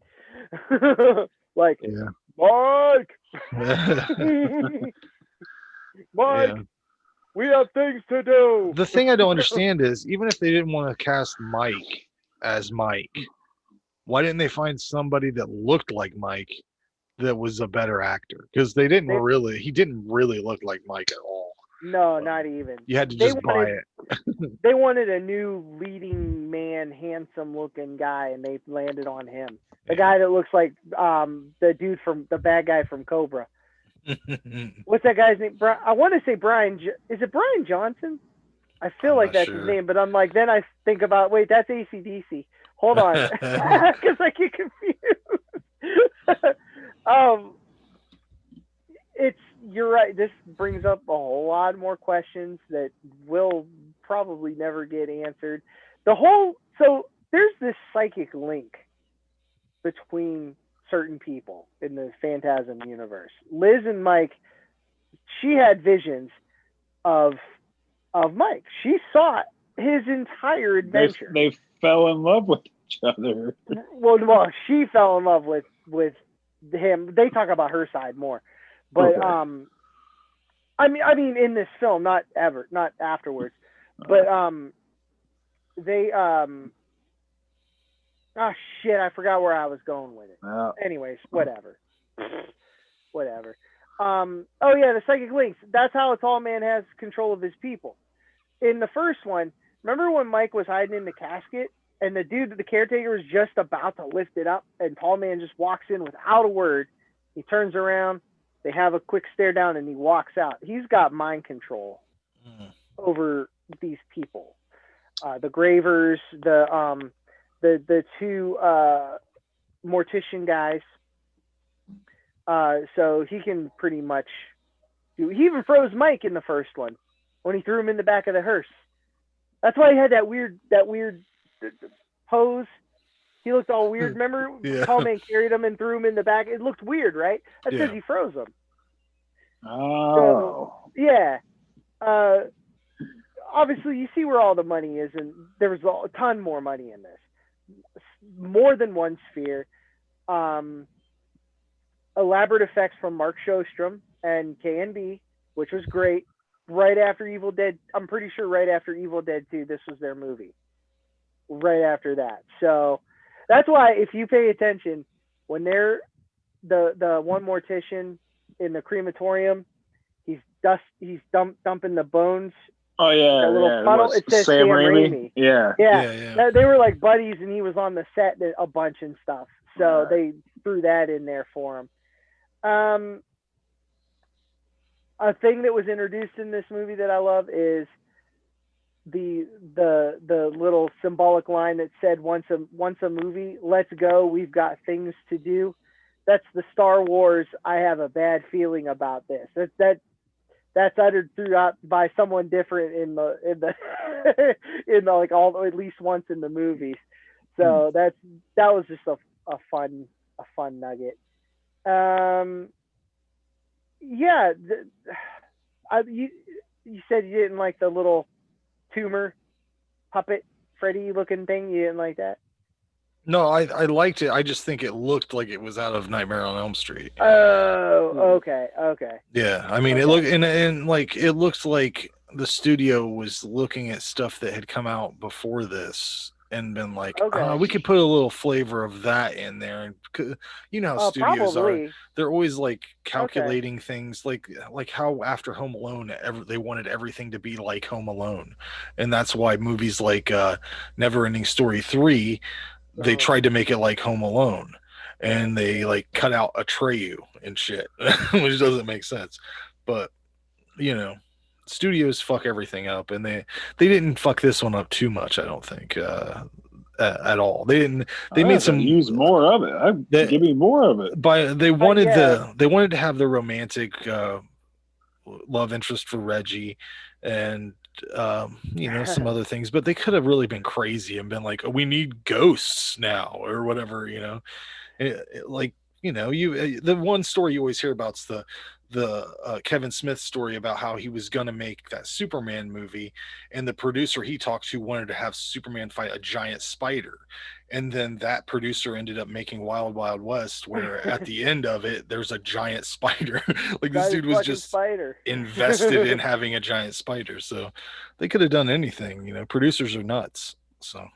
Like, yeah. Mike, Mike, yeah. We have things to do. The thing I don't understand is, even if they didn't want to cast Mike as Mike, why didn't they find somebody that looked like Mike that was a better actor? Because he didn't really look like Mike at all. No, not even. You had to just buy it. They wanted a new leading man, handsome-looking guy, and they landed on him. The guy that looks like the bad guy from Cobra. What's that guy's name? I want to say Brian. Is it Brian Johnson? I feel like that's his name, but I'm like, then I think about, wait, that's AC/DC. Hold on, because I get confused. You're right. This brings up a whole lot more questions that will probably never get answered. So there's this psychic link between certain people in the Phantasm universe. Liz and Mike, she had visions of Mike. She saw his entire adventure. They fell in love with each other. Well, she fell in love with him. They talk about her side more. But okay. I mean, in this film, not afterwards. But they oh shit, I forgot where I was going with it. Anyways, whatever. Oh yeah, the psychic links. That's how a tall man has control of his people. In the first one, remember when Mike was hiding in the casket and the caretaker was just about to lift it up, and tall man just walks in without a word. He turns around. They have a quick stare down, and he walks out. He's got mind control over these people. The Gravers, the two mortician guys. So he can pretty much do. He even froze Mike in the first one when he threw him in the back of the hearse. That's why he had that weird pose. He looked all weird. Remember, Tall Man carried him and threw him in the back. It looked weird, right? That's because he froze him. Oh, so, yeah. Obviously, you see where all the money is, and there was a ton more money in this. More than one sphere. Elaborate effects from Mark Shostrom and K&B, which was great. Right after Evil Dead, I'm pretty sure right after Evil Dead 2, this was their movie. Right after that. So that's why, if you pay attention, when they're the one mortician in the crematorium, he's dumping the bones. Oh yeah, that little puddle. It says Sam Raimi. Yeah. They were like buddies, and he was on the set a bunch and stuff. So they threw that in there for him. A thing that was introduced in this movie that I love is the little symbolic line that said, once a movie, let's go, we've got things to do. That's the Star Wars, I have a bad feeling about this. That's uttered throughout by someone different in the like all, at least once in the movies. So that was just a fun nugget. You said you didn't like the little tumor puppet Freddy looking thing. You didn't like that? No, I liked it. I just think it looked like it was out of Nightmare on Elm Street. Oh, okay. Yeah, I mean, it looked and like it looks like the studio was looking at stuff that had come out before this and been like, we could put a little flavor of that in there. And you know how studios are; they're always like calculating things, like how after Home Alone, they wanted everything to be like Home Alone, and that's why movies like Neverending Story 3. They tried to make it like Home Alone, and they like cut out Atreyu and shit, which doesn't make sense. But you know, studios fuck everything up, and they didn't fuck this one up too much. I don't think at all. They didn't. They made some use more of it. Give me more of it. They wanted they wanted to have the romantic love interest for Reggie, and you know, some other things, but they could have really been crazy and been like, oh, we need ghosts now or whatever, you know. Like, you know, the one story you always hear about is the Kevin Smith story about how he was gonna make that Superman movie, and the producer he talked to wanted to have Superman fight a giant spider, and then that producer ended up making Wild Wild West, where at the end of it there's a giant spider. Like, this dude was just invested in having a giant spider, so they could have done anything. You know, producers are nuts. So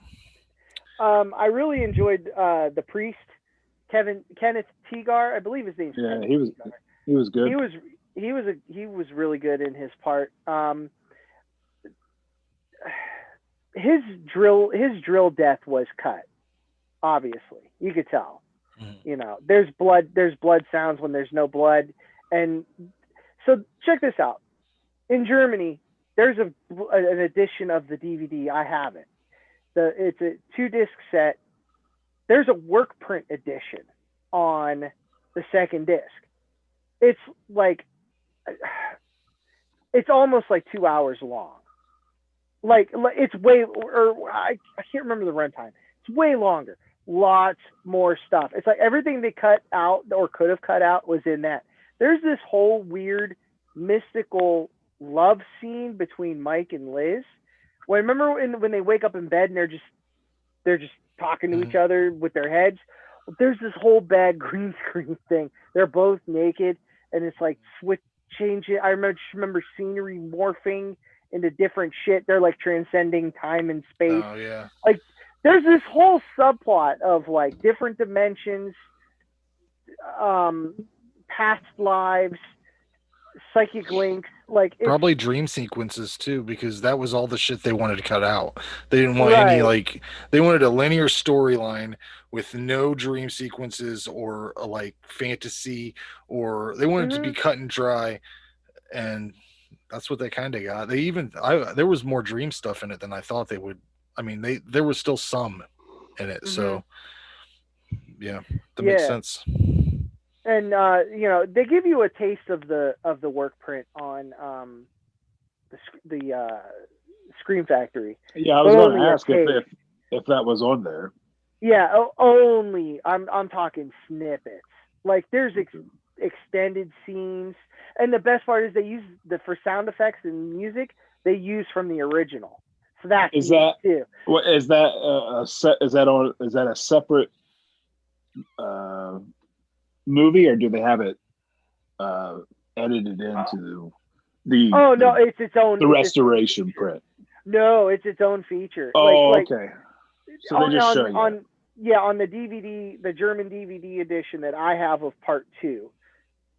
I really enjoyed the priest, Kenneth Teagar, I believe his name's Kenneth Teagar. He was good. He was really good in his part. His drill death was cut. Obviously, you could tell. You know, there's blood sounds when there's no blood, and so check this out. In Germany, there's an edition of the DVD. I have it. It's a 2-disc set. There's a work print edition on the second disc. It's like, it's almost like 2 hours long. Like it's way, or I can't remember the runtime. It's way longer. Lots more stuff. It's like everything they cut out or could have cut out was in that. There's this whole weird mystical love scene between Mike and Liz. Well, remember when they wake up in bed and they're just talking to each other with their heads. There's this whole bad green screen thing. They're both naked, and it's like changing. I remember scenery morphing into different shit. They're like transcending time and space. Oh yeah. Like there's this whole subplot of like different dimensions, past lives, psychic links, like probably dream sequences too, because that was all the shit they wanted to cut out. They didn't want any, like, they wanted a linear storyline with no dream sequences or like fantasy, or they wanted to be cut and dry, and that's what they kind of got. There was more dream stuff in it than I thought they would. I mean, there was still some in it, so yeah, that makes sense. And you know, they give you a taste of the work print on the Scream Factory. Yeah, I was going to ask if that was on there. Yeah, only I'm talking snippets. Like there's extended scenes, and the best part is they use for sound effects and music they use from the original. So that's is that too. What is that? Is that a separate movie, or do they have it edited into the? Oh no, it's its own. The restoration print. No, it's its own feature. Oh, okay. So they just show you. On the DVD, the German DVD edition that I have of Part 2,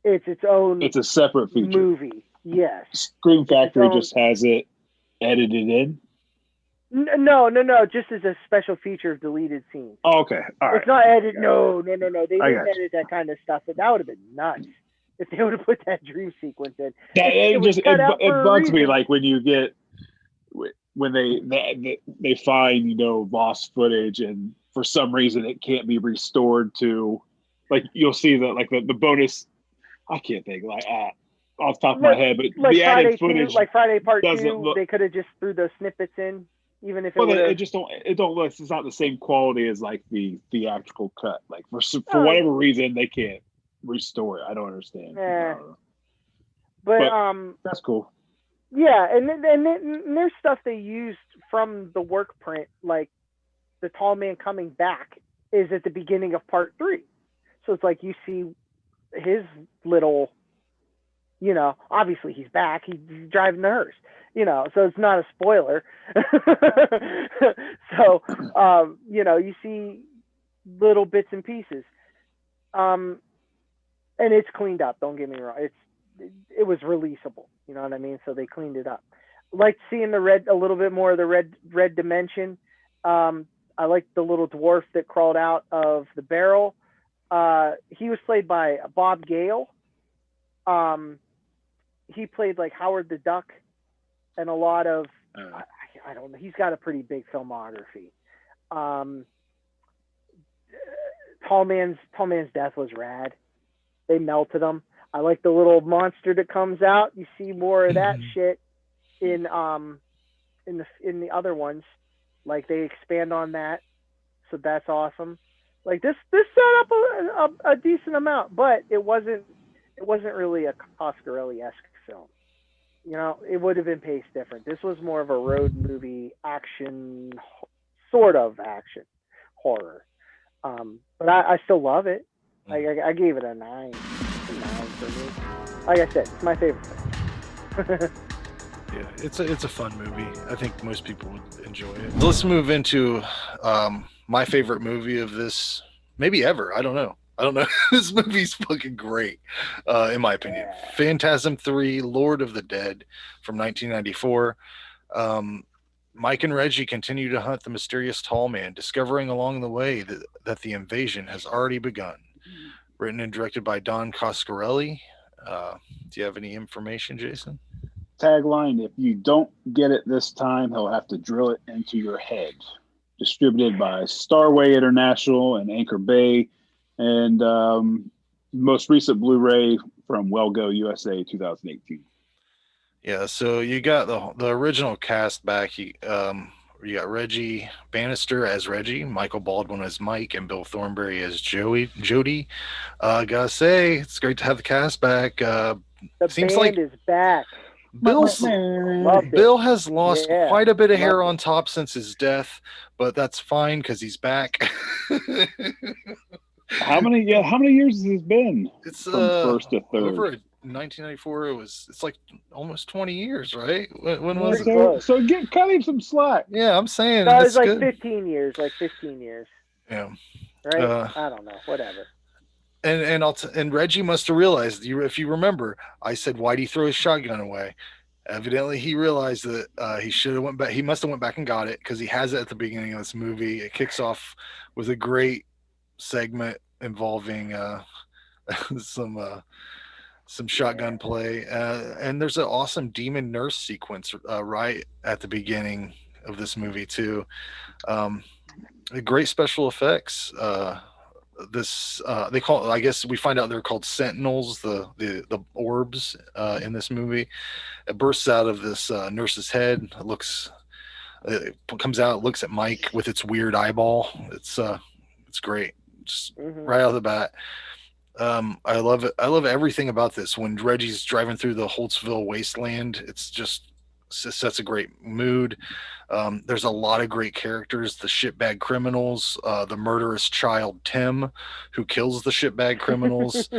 it's its own. It's a separate feature movie. Yes. Scream Factory just has it edited in. No. Just as a special feature of deleted scenes. Oh, okay. All right. It's not edited. No. They didn't edit that kind of stuff. But that would have been nuts if they would have put that dream sequence in. It bugs me, like when you get when they find, you know, lost footage, and for some reason it can't be restored to, like, you'll see the bonus. I can't think off the top of my head, but like the added footage, like Friday Part 2, they could have just threw those snippets in. Even if it don't look, it's not the same quality as like the theatrical cut. Like for whatever reason they can't restore it. I don't understand. But that's cool. Yeah, and then there's stuff they used from the work print, like the tall man coming back is at the beginning of Part 3. So it's like you see his little, you know, obviously he's back. He's driving the hearse. You know, so it's not a spoiler. So, you know, you see little bits and pieces. And it's cleaned up. Don't get me wrong. It was releasable. You know what I mean? So they cleaned it up. Like seeing a little bit more of the red dimension. I liked the little dwarf that crawled out of the barrel. he was played by Bob Gale. He played like Howard the Duck, and a lot of I don't know. He's got a pretty big filmography. Tall Man's death was rad. They melted him. I like the little monster that comes out. You see more of that shit in the other ones. Like they expand on that, so that's awesome. Like this set up a decent amount, but it wasn't really a Coscarelli-esque film. You know, it would have been paced different. This was more of a road movie action, sort of action horror. But I still love it. I gave it a 9. It's a 9 for me. Like I said, it's my favorite film. Yeah, it's a fun movie. I think most people would enjoy it. Let's move into my favorite movie of this, maybe ever. I don't know. This movie's fucking great, in my opinion. Phantasm 3, Lord of the Dead from 1994. Mike and Reggie continue to hunt the mysterious tall man, discovering along the way that the invasion has already begun. Written and directed by Don Coscarelli. Do you have any information, Jason? Tagline: if you don't get it this time, he'll have to drill it into your head. Distributed by Starway International and Anchor Bay, and most recent Blu-ray from Wellgo USA 2018. Yeah, so you got the original cast back. You got Reggie Bannister as Reggie, Michael Baldwin as Mike, and Bill Thornberry as Jody. Gotta say, it's great to have the cast back. The band is back. Bill has lost quite a bit of hair on top since his death, but that's fine because he's back. How many years has it been? It's from first to third. Over 1994. It's like almost 20 years, right? When was it? So cut him some slack. Yeah, I'm saying no, it's like good. 15 years. Like 15 years. Yeah. Right. I don't know. Whatever. And Reggie must have realized, if you remember, I said, why'd he throw his shotgun away? Evidently, he realized that he should have went back. He must have went back and got it because he has it at the beginning of this movie. It kicks off with a great segment involving some shotgun play, and there's an awesome demon nurse sequence right at the beginning of this movie too. Great special effects. They call, I guess we find out they're called sentinels, the orbs in this movie. It bursts out of this nurse's head. It comes out, looks at Mike with its weird eyeball. It's great, just right out of the bat. I love it. I love everything about this. When Reggie's driving through the Holtzville wasteland, it sets a great mood. There's a lot of great characters. The shitbag criminals, the murderous child Tim, who kills the shitbag criminals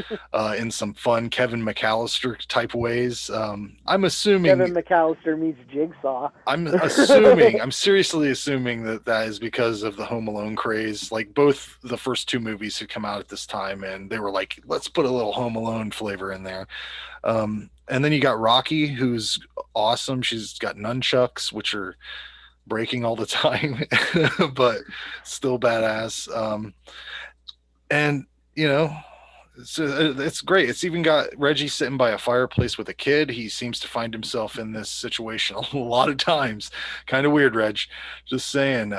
in some fun Kevin McAllister type ways. I'm assuming Kevin McAllister meets Jigsaw. I'm seriously assuming that is because of the Home Alone craze. Like both the first two movies had come out at this time, and they were like, let's put a little Home Alone flavor in there. And then you got Rocky, who's awesome. She's got nunchucks, which are breaking all the time, but still badass. And you know, it's great. It's even got Reggie sitting by a fireplace with a kid. He seems to find himself in this situation a lot of times. Kind of weird, Reg. Just saying.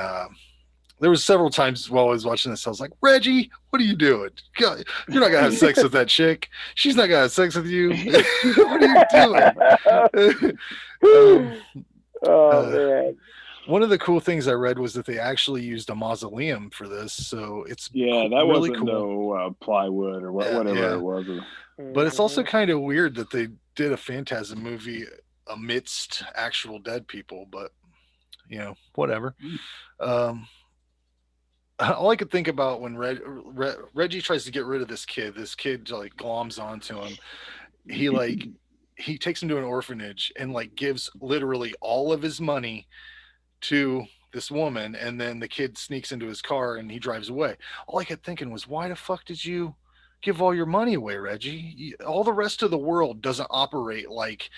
There was several times while I was watching this, I was like, Reggie, what are you doing? God, you're not gonna have sex with that chick. She's not gonna have sex with you. What are you doing? Man. One of the cool things I read was that they actually used a mausoleum for this, so it's that really wasn't cool. No plywood or whatever it was. But it's also kind of weird that they did a Phantasm movie amidst actual dead people. But you know, whatever. All I could think about when Reggie tries to get rid of this kid like gloms onto him. He takes him to an orphanage and like gives literally all of his money to this woman, and then the kid sneaks into his car and he drives away. All I kept thinking was, why the fuck did you give all your money away, Reggie? All the rest of the world doesn't operate like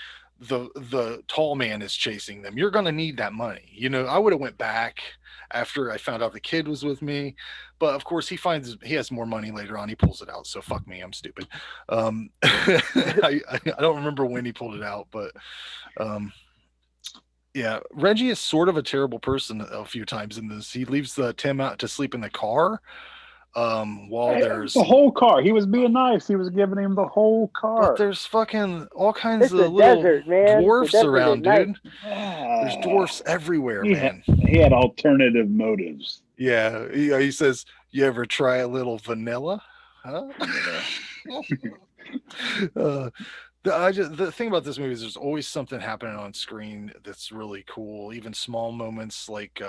the tall man is chasing them. You're going to need that money. You know, I would have went back after I found out the kid was with me, but of course he has more money later on. He pulls it out. So fuck me. I'm stupid. I don't remember when he pulled it out, but yeah, Reggie is sort of a terrible person a few times in this. He leaves Tim out to sleep in the car. While there's the whole car, he was being nice. He was giving him the whole car. But there's fucking all kinds It's of the little desert, man. dwarfs The desert around, at dude. There's dwarfs everywhere, man. He had alternative motives. Yeah, he says, "You ever try a little vanilla?" Huh? The thing about this movie is there's always something happening on screen that's really cool. Even small moments like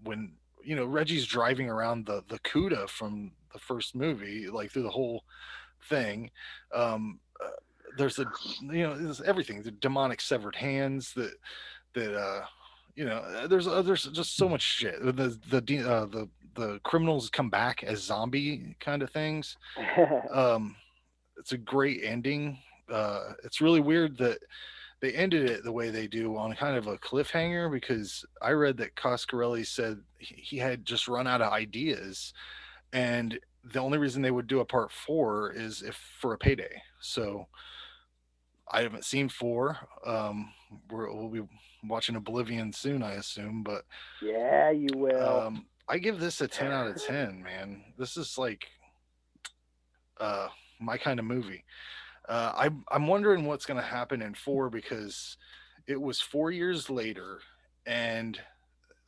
when Reggie's driving around the Cuda from the first movie, like through the whole thing. There's there's everything. The demonic severed hands that there's just so much shit. The criminals come back as zombie kind of things. It's a great ending. It's really weird that they ended it the way they do on kind of a cliffhanger, because I read that Coscarelli said he had just run out of ideas, and the only reason they would do a part 4 is if for a payday. So I haven't seen 4. We'll be watching Oblivion soon, I assume, but yeah, you will. I give this a 10 out of 10, man. This is like my kind of movie. I'm wondering what's going to happen in 4, because it was 4 years later and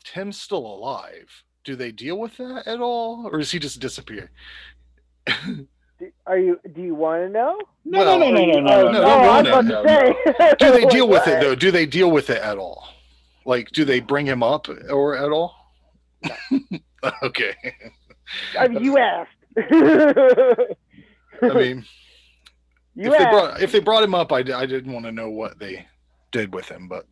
Tim's still alive. Do they deal with that at all, or does he just disappear? Do you want to know? No. I was about to say. Do they deal with it though? Do they deal with it at all? Like, do they bring him up or at all? No. Okay. I mean, you asked. I mean, if they brought him up, I didn't want to know what they did with him, but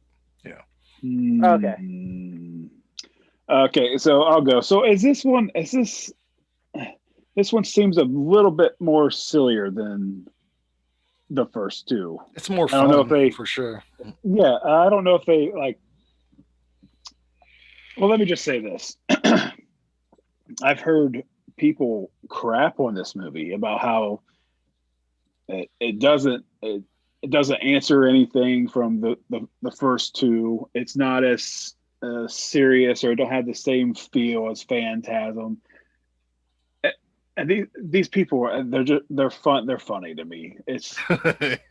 Okay, so I'll go. So this one seems a little bit more sillier than the first two. It's more fun, I don't know if for sure. Yeah, I don't know if they like. Well, let me just say this. I've heard people crap on this movie about how it doesn't answer anything from the first two. It's not as serious, or it don't have the same feel as Phantasm. And these people they're fun. They're funny to me. It's like,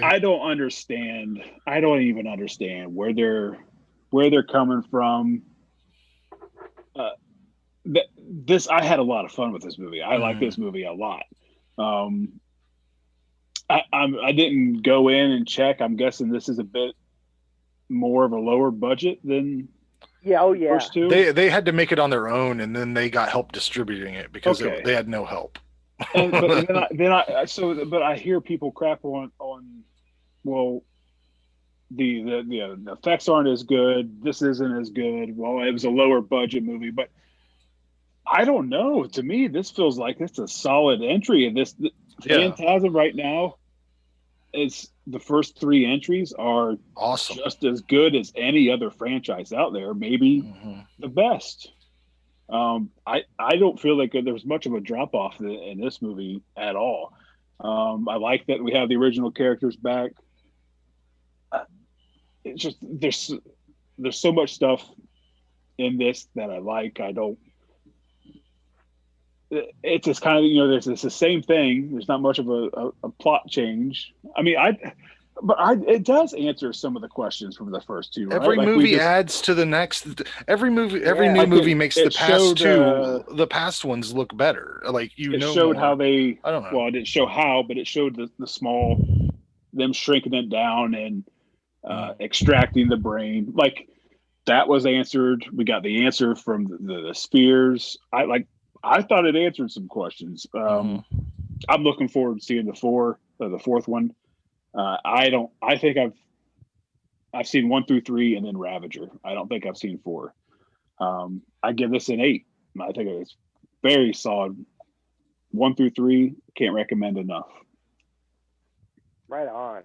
I don't even understand where they're coming from. I had a lot of fun with this movie. I like this movie a lot. I didn't go in and check. I'm guessing this is a bit more of a lower budget than first two. They had to make it on their own, and then they got help distributing it because they had no help. But I hear people crap on well, the effects aren't as good. This isn't as good. Well, it was a lower budget movie, but I don't know. To me, this feels like it's a solid entry. Phantasm right now is the first 3 entries are awesome, just as good as any other franchise out there. Maybe the best. I don't feel like there's much of a drop off in this movie at all. I like that we have the original characters back. It's just there's so much stuff in this that I like. It's just kind of it's the same thing. There's not much of a plot change. I mean, it does answer some of the questions from the first two. Right? Every movie adds to the next. Every new movie makes the past ones look better. Like it showed more. How they. I don't know. Well, it didn't show how, but it showed the small, them shrinking it down and extracting the brain. Like that was answered. We got the answer from the spheres. I thought it answered some questions. I'm looking forward to seeing the fourth one. I think I've seen 1 through 3 and then Ravager. I don't think I've seen 4. I give this an 8. I think it's very solid. 1 through 3, can't recommend enough. Right on.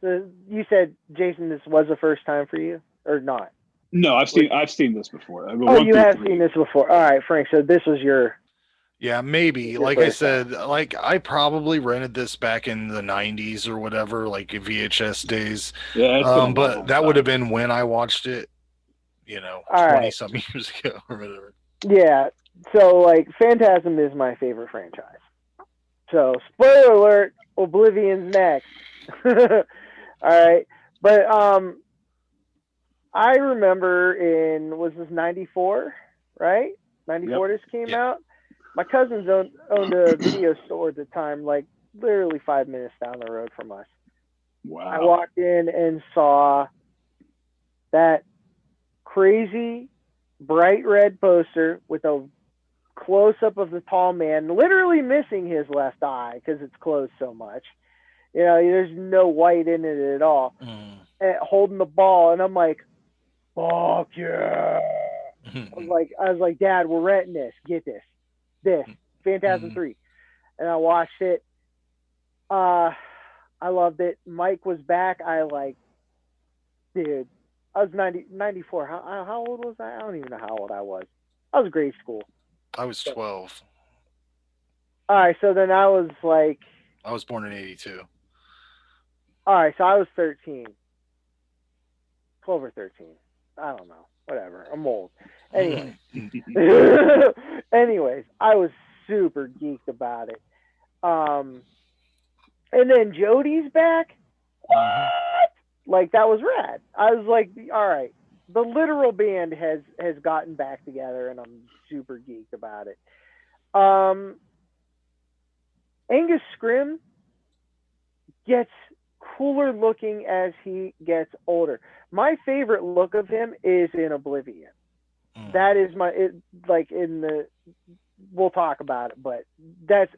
So you said, Jason, this was the first time for you, or not? No, I've seen this before. You have seen this before. All right, Frank. So this was your. Yeah, maybe. Like I said, like I probably rented this back in the 90s or whatever, like VHS days. Yeah, but that would have been when I watched it, 20 some years ago or whatever. Yeah. So like Phantasm is my favorite franchise. So spoiler alert, Oblivion's next. All right. But I remember was this 94, right? 94 this came out. My cousins owned a video store at the time, like literally 5 minutes down the road from us. Wow. I walked in and saw that crazy bright red poster with a close-up of the tall man, literally missing his left eye because it's closed so much. There's no white in it at all. Holding the ball, and I'm like, fuck yeah. I was like, Dad, we're renting this. Get this. Phantasm 3. And I watched it. I loved it. Mike was back. Dude, I was 94. How old was I? I don't even know how old I was. I was grade school. I was 12. All right, so then I was like... I was born in 82. All right, so I was 13. 12 or 13. I don't know. Whatever. I'm old. Anyways, I was super geeked about it. And then Jody's back. What? Like, that was rad. I was like, all right, the literal band has gotten back together, and I'm super geeked about it. Angus Scrimm gets cooler looking as he gets older. My favorite look of him is in Oblivion. That is we'll talk about it, but it's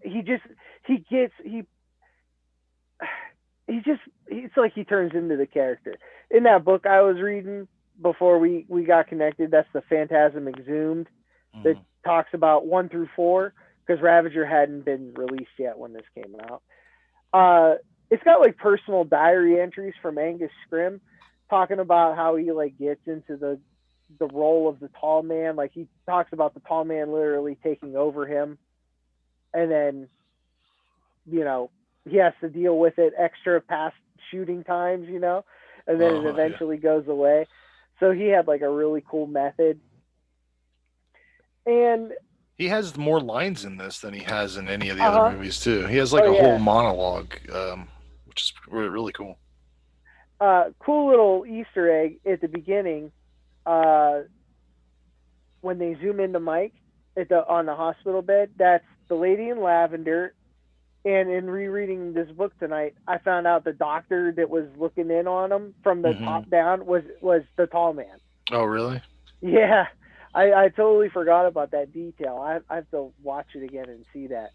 like he turns into the character. In that book I was reading before we got connected, that's the Phantasm Exhumed, that talks about 1 through 4, because Ravager hadn't been released yet when this came out. It's got like personal diary entries from Angus Scrimm talking about how he like gets into the role of the tall man. Like he talks about the tall man literally taking over him, and then he has to deal with it extra past shooting times, and then it eventually goes away. So he had like a really cool method. And he has more lines in this than he has in any of the other movies too. He has like a whole monologue, which is really cool. Cool little Easter egg at the beginning, when they zoom into Mike on the hospital bed. That's the lady in lavender. And in rereading this book tonight, I found out the doctor that was looking in on him from the top down was the tall man. Oh, really? Yeah. I totally forgot about that detail. I have to watch it again and see that.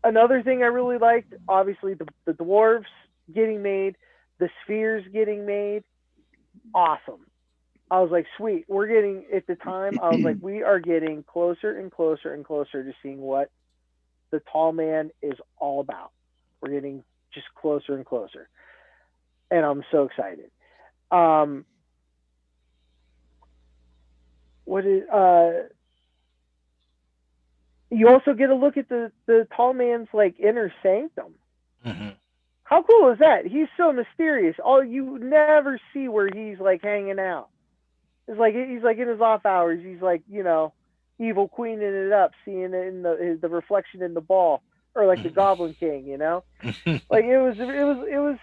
Another thing I really liked, obviously, the dwarves getting made, the spheres getting made. Awesome. I was like, sweet. We're getting, at the time, I was like, we are getting closer and closer and closer to seeing what the tall man is all about. We're getting just closer and closer. And I'm so excited. You also get a look at the tall man's like inner sanctum. How cool is that? He's so mysterious. You never see where he's like hanging out. It's like he's like in his off hours. He's like evil queening it up, seeing it in the reflection in the ball, or like the Goblin King. Like it was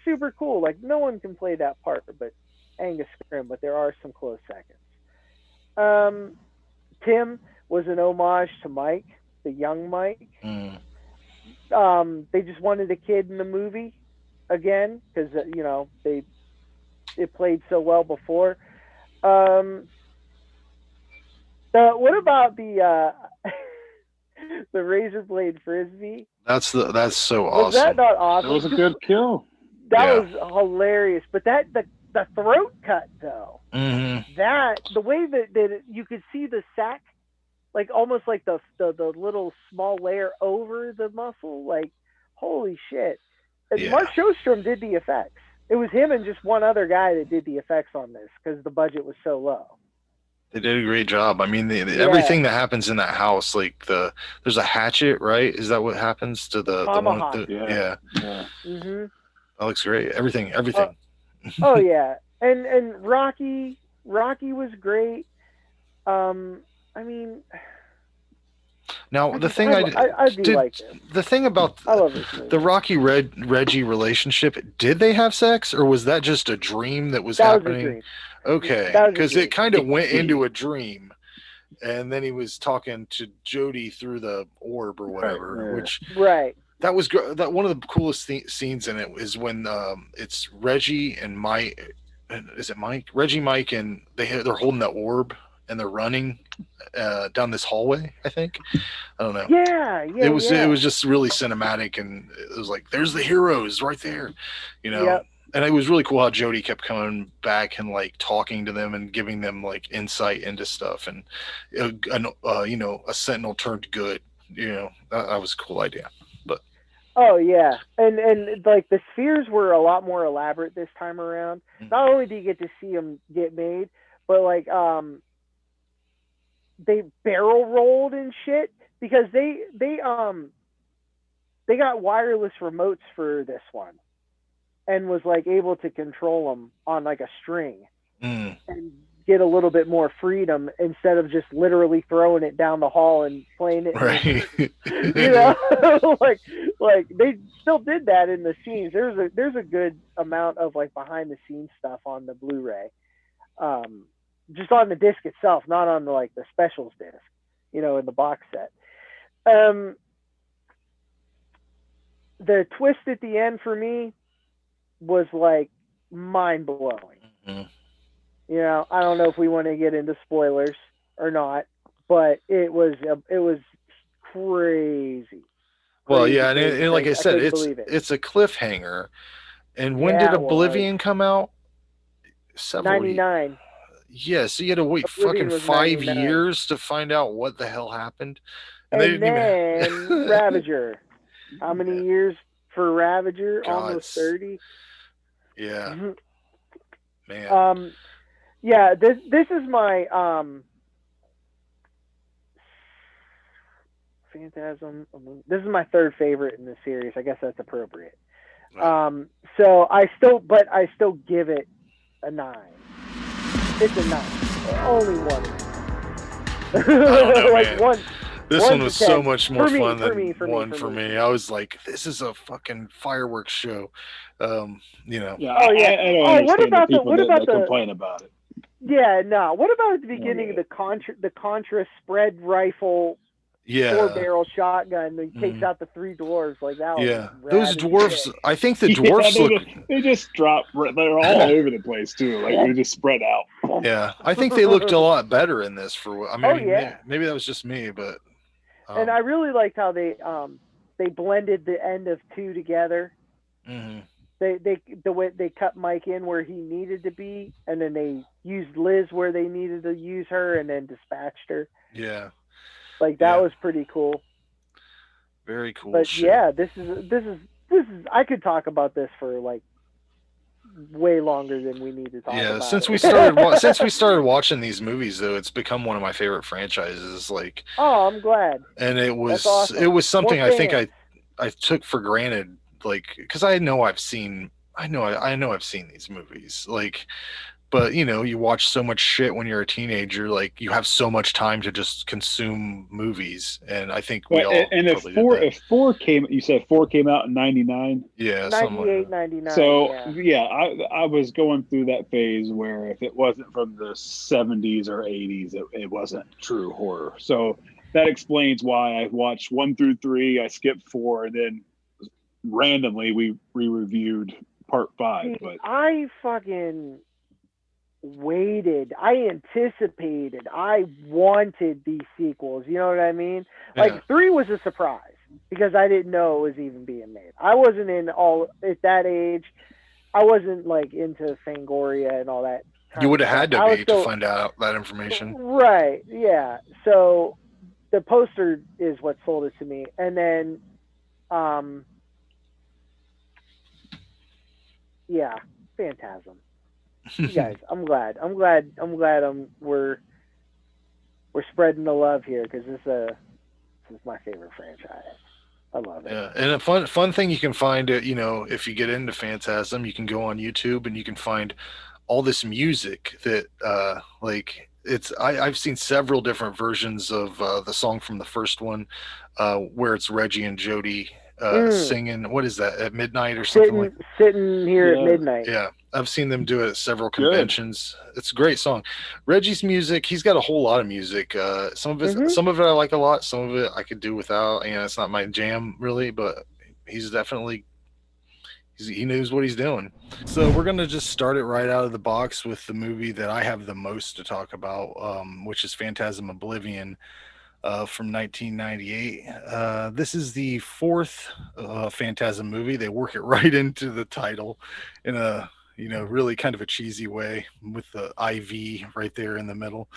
super cool. Like no one can play that part, but Angus Scrimm. But there are some close seconds. Tim was an homage to Mike, the young Mike. They just wanted a kid in the movie again because it played so well before. What about the the razor blade frisbee? That's so awesome. Was that not awesome? That was a good kill. That was hilarious. But the throat cut though, that the way that you could see the sack, like almost like the little small layer over the muscle, like holy shit, Mark Shostrom did the effects. It was him and just one other guy that did the effects on this because the budget was so low. They did a great job. I mean, everything that happens in that house, like there's a hatchet, right? Is that what happens to the tomahawk? The one? Yeah. Mm-hmm. That looks great. Everything. Oh yeah, and Rocky was great. I mean, now the thing the thing about the Rocky Reggie relationship, did they have sex or was that just a dream that was happening? Was a dream. Okay, because it kind of went into a dream, and then he was talking to Jody through the orb or whatever, which that was that one of the coolest scenes in it is when it's Reggie and Mike. Is it Mike? Reggie, Mike, and they're holding that orb and they're running down this hallway. I think. I don't know. Yeah. It was just really cinematic, and it was like, "There's the heroes right there," you know. Yep. And it was really cool how Jody kept coming back and like talking to them and giving them like insight into stuff, and a sentinel turned good. You know, that was a cool idea. But oh yeah, and like the spheres were a lot more elaborate this time around. Mm-hmm. Not only do you get to see them get made, but like they barrel rolled and shit because they got wireless remotes for this one. And was like able to control them on like a string and get a little bit more freedom instead of just literally throwing it down the hall and playing it. Right. You know, like they still did that in the scenes. There's a good amount of like behind the scenes stuff on the Blu-ray, just on the disc itself, not on the specials disc, you know, in the box set. The twist at the end for me was like mind blowing. Mm-hmm. You know, I don't know if we want to get into spoilers or not, but it was crazy. Well, yeah, and like I said, it's a cliffhanger. And when did Oblivion come out? 99. Yeah, so you had to wait fucking 5 years to find out what the hell happened. And then Ravager. How many years for Ravager? God, almost 30. Yeah. Man. Yeah, this is my Phantasm. This is my third favorite in the series. I guess that's appropriate. Right. So I still give it a 9. It's a 9. Only one. I don't know, like man. one. This one was so much more fun than one for me. I was like, this is a fucking fireworks show. You know. Yeah, I don't understand the complain about it. Yeah, no. What about at the beginning of the Contra spread rifle? Yeah. 4-barrel shotgun that takes out the 3 dwarves like that. Yeah, those dwarves. I think the dwarves they just drop. They're all over the place too. Like they just spread out. Yeah, I think they looked a lot better in this. Maybe that was just me, but. And I really liked how they blended the end of 2 together. Mm-hmm. The way they cut Mike in where he needed to be, and then they used Liz where they needed to use her, and then dispatched her. Yeah. Like that was pretty cool. Very cool. But shit. yeah, this is. I could talk about this for like way longer than we need to talk about. Yeah, since we started watching these movies, though, it's become one of my favorite franchises. Like, oh, I'm glad. And it was awesome. It was something I think I took for granted, like because I know I've seen these movies, like. But, you know, you watch so much shit when you're a teenager, like you have so much time to just consume movies. And I think we all if 4 came, you said 4 came out in 99? Yeah. 98, 99. So, I was going through that phase where if it wasn't from the 70s or 80s, it wasn't true horror. So that explains why I watched 1 through 3, I skipped 4, and then randomly we reviewed part 5. But I fucking waited. I anticipated. I wanted these sequels. You know what I mean? Like 3 was a surprise because I didn't know it was even being made. I wasn't at that age. I wasn't like into Fangoria and all that. You would have had to be to find out that information. Right. Yeah. So the poster is what sold it to me. And then Yeah, Phantasm. You guys, I'm glad we're spreading the love here because this is my favorite franchise. I love it. Yeah, and a fun thing you can find, if you get into Phantasm, you can go on YouTube and you can find all this music that like I've seen several different versions of the song from the first one, where it's Reggie and Jody singing. What is that, at midnight or something? Sitting here at midnight. Yeah, I've seen them do it at several conventions. Good. It's a great song. Reggie's music, he's got a whole lot of music. Some of it I like a lot. Some of it I could do without. It's not my jam really, but he's definitely he knows what he's doing. So we're gonna just start it right out of the box with the movie that I have the most to talk about, which is Phantasm Oblivion. From 1998. This is the fourth Phantasm movie. They work it right into the title in a really kind of a cheesy way with the IV right there in the middle.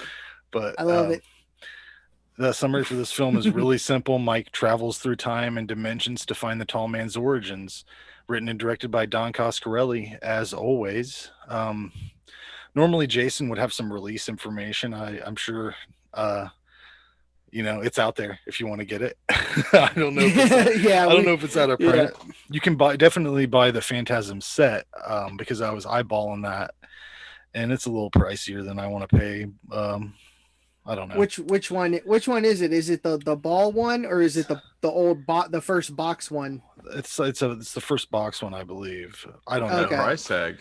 But I love it. The summary for this film is really simple. Mike travels through time and dimensions to find the tall man's origins. Written and directed by Don Coscarelli, as always. Normally Jason would have some release information. I'm sure it's out there if you want to get it. I don't know. I don't know if it's out of print. Yeah. You can definitely buy the Phantasm set, because I was eyeballing that, and it's a little pricier than I want to pay. I don't know. Which one is it? Is it the ball one, or is it the first box one? It's the first box one, I believe. I don't know. Price tag.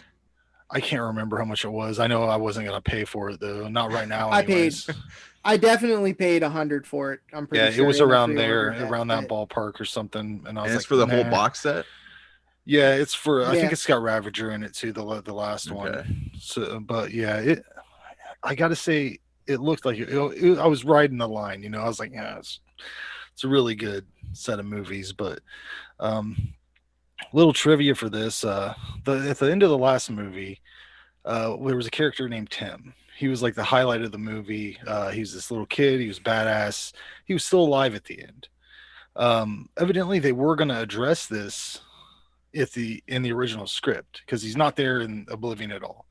I can't remember how much it was. I know I wasn't going to pay for it though. Not right now. I definitely paid $100 for it. I'm pretty sure. It was around there, around that ballpark or something. And I was it's for the whole box set. Yeah, it's for. I think it's got Ravager in it too. The last one. So, but yeah, I got to say, it looked like I was riding the line. I was like, yeah, it's a really good set of movies. But little trivia for this: at the end of the last movie, there was a character named Tim. He was like the highlight of the movie. He was this little kid. He was badass. He was still alive at the end. Evidently, they were going to address this in the original script, because he's not there in Oblivion at all.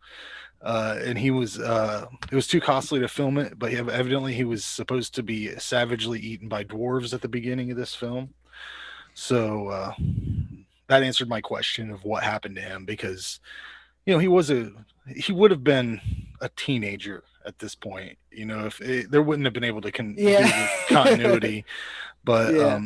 And he was it was too costly to film it, but evidently he was supposed to be savagely eaten by dwarves at the beginning of this film. So that answered my question of what happened to him, because he would have been a teenager at this point, if there wouldn't have been able to do the continuity. But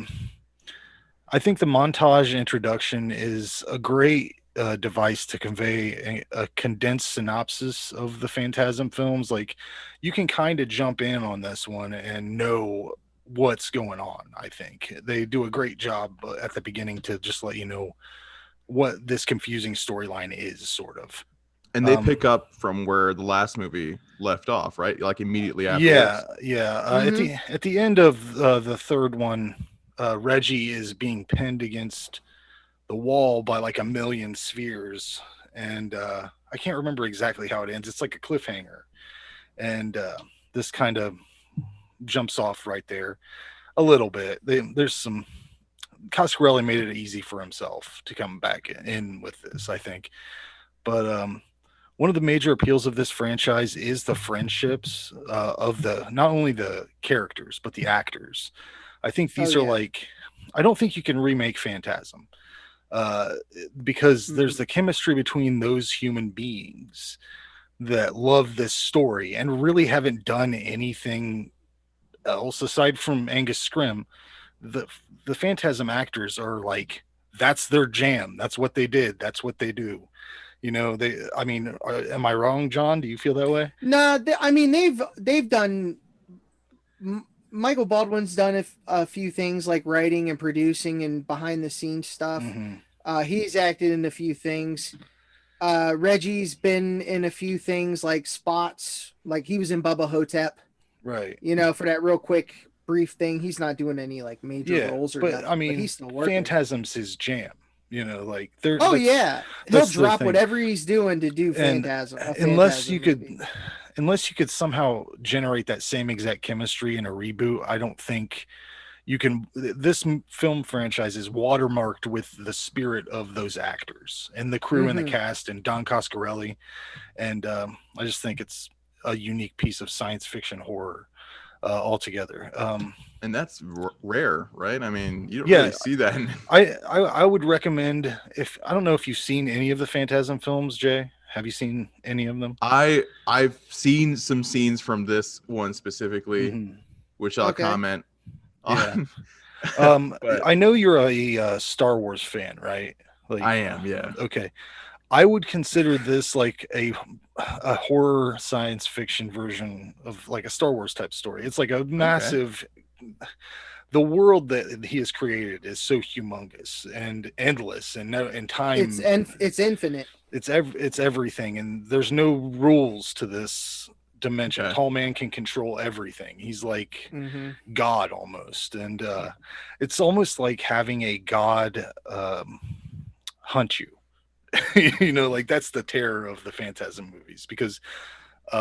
I think the montage introduction is a great device to convey a condensed synopsis of the Phantasm films. Like, you can kind of jump in on this one and know what's going on. I think they do a great job at the beginning to just let you know what this confusing storyline is, sort of. And they pick up from where the last movie left off, right? Like immediately after. Yeah. At the end of the third one, Reggie is being pinned against the wall by like 1 million spheres, and I can't remember exactly how it ends. It's like a cliffhanger, and this kind of jumps off right there a little bit. There's some. Coscarelli made it easy for himself to come back in with this, I think. But one of the major appeals of this franchise is the friendships of not only the characters but the actors. I think these are like, I don't think you can remake Phantasm, because there's the chemistry between those human beings that love this story and really haven't done anything else aside from Angus Scrimm. The Phantasm actors are like, that's their jam. That's what they did. That's what they do. Am I wrong, John? Do you feel that way? No, they've done. Michael Baldwin's done a few things like writing and producing and behind the scenes stuff. Mm-hmm. He's acted in a few things. Reggie's been in a few things like spots, like he was in Bubba Hotep, right? For that real quick brief thing. He's not doing any like major roles or nothing, but he's still working. Phantasm's his jam. Like they're. He'll drop whatever he's doing to do Phantasm. Unless you could somehow generate that same exact chemistry in a reboot, I don't think film franchise is watermarked with the spirit of those actors and the crew and the cast and Don Coscarelli. And I just think it's a unique piece of science fiction horror altogether. And that's rare, right? I mean, you don't really see that. I would recommend, if I don't know if you've seen any of the Phantasm films, Jay. Have you seen any of them? I've seen some scenes from this one specifically, which I'll comment on. I know you're a Star Wars fan, right? Like, I am, yeah. Okay. I would consider this like a horror science fiction version of like a Star Wars type story. It's like a massive the world that he has created is so humongous and endless and time. It's infinite. It's everything, and there's no rules to this dimension. Tall Man can control everything. He's like God almost, and it's almost like having a god hunt you. You know, like that's the terror of the Phantasm movies, because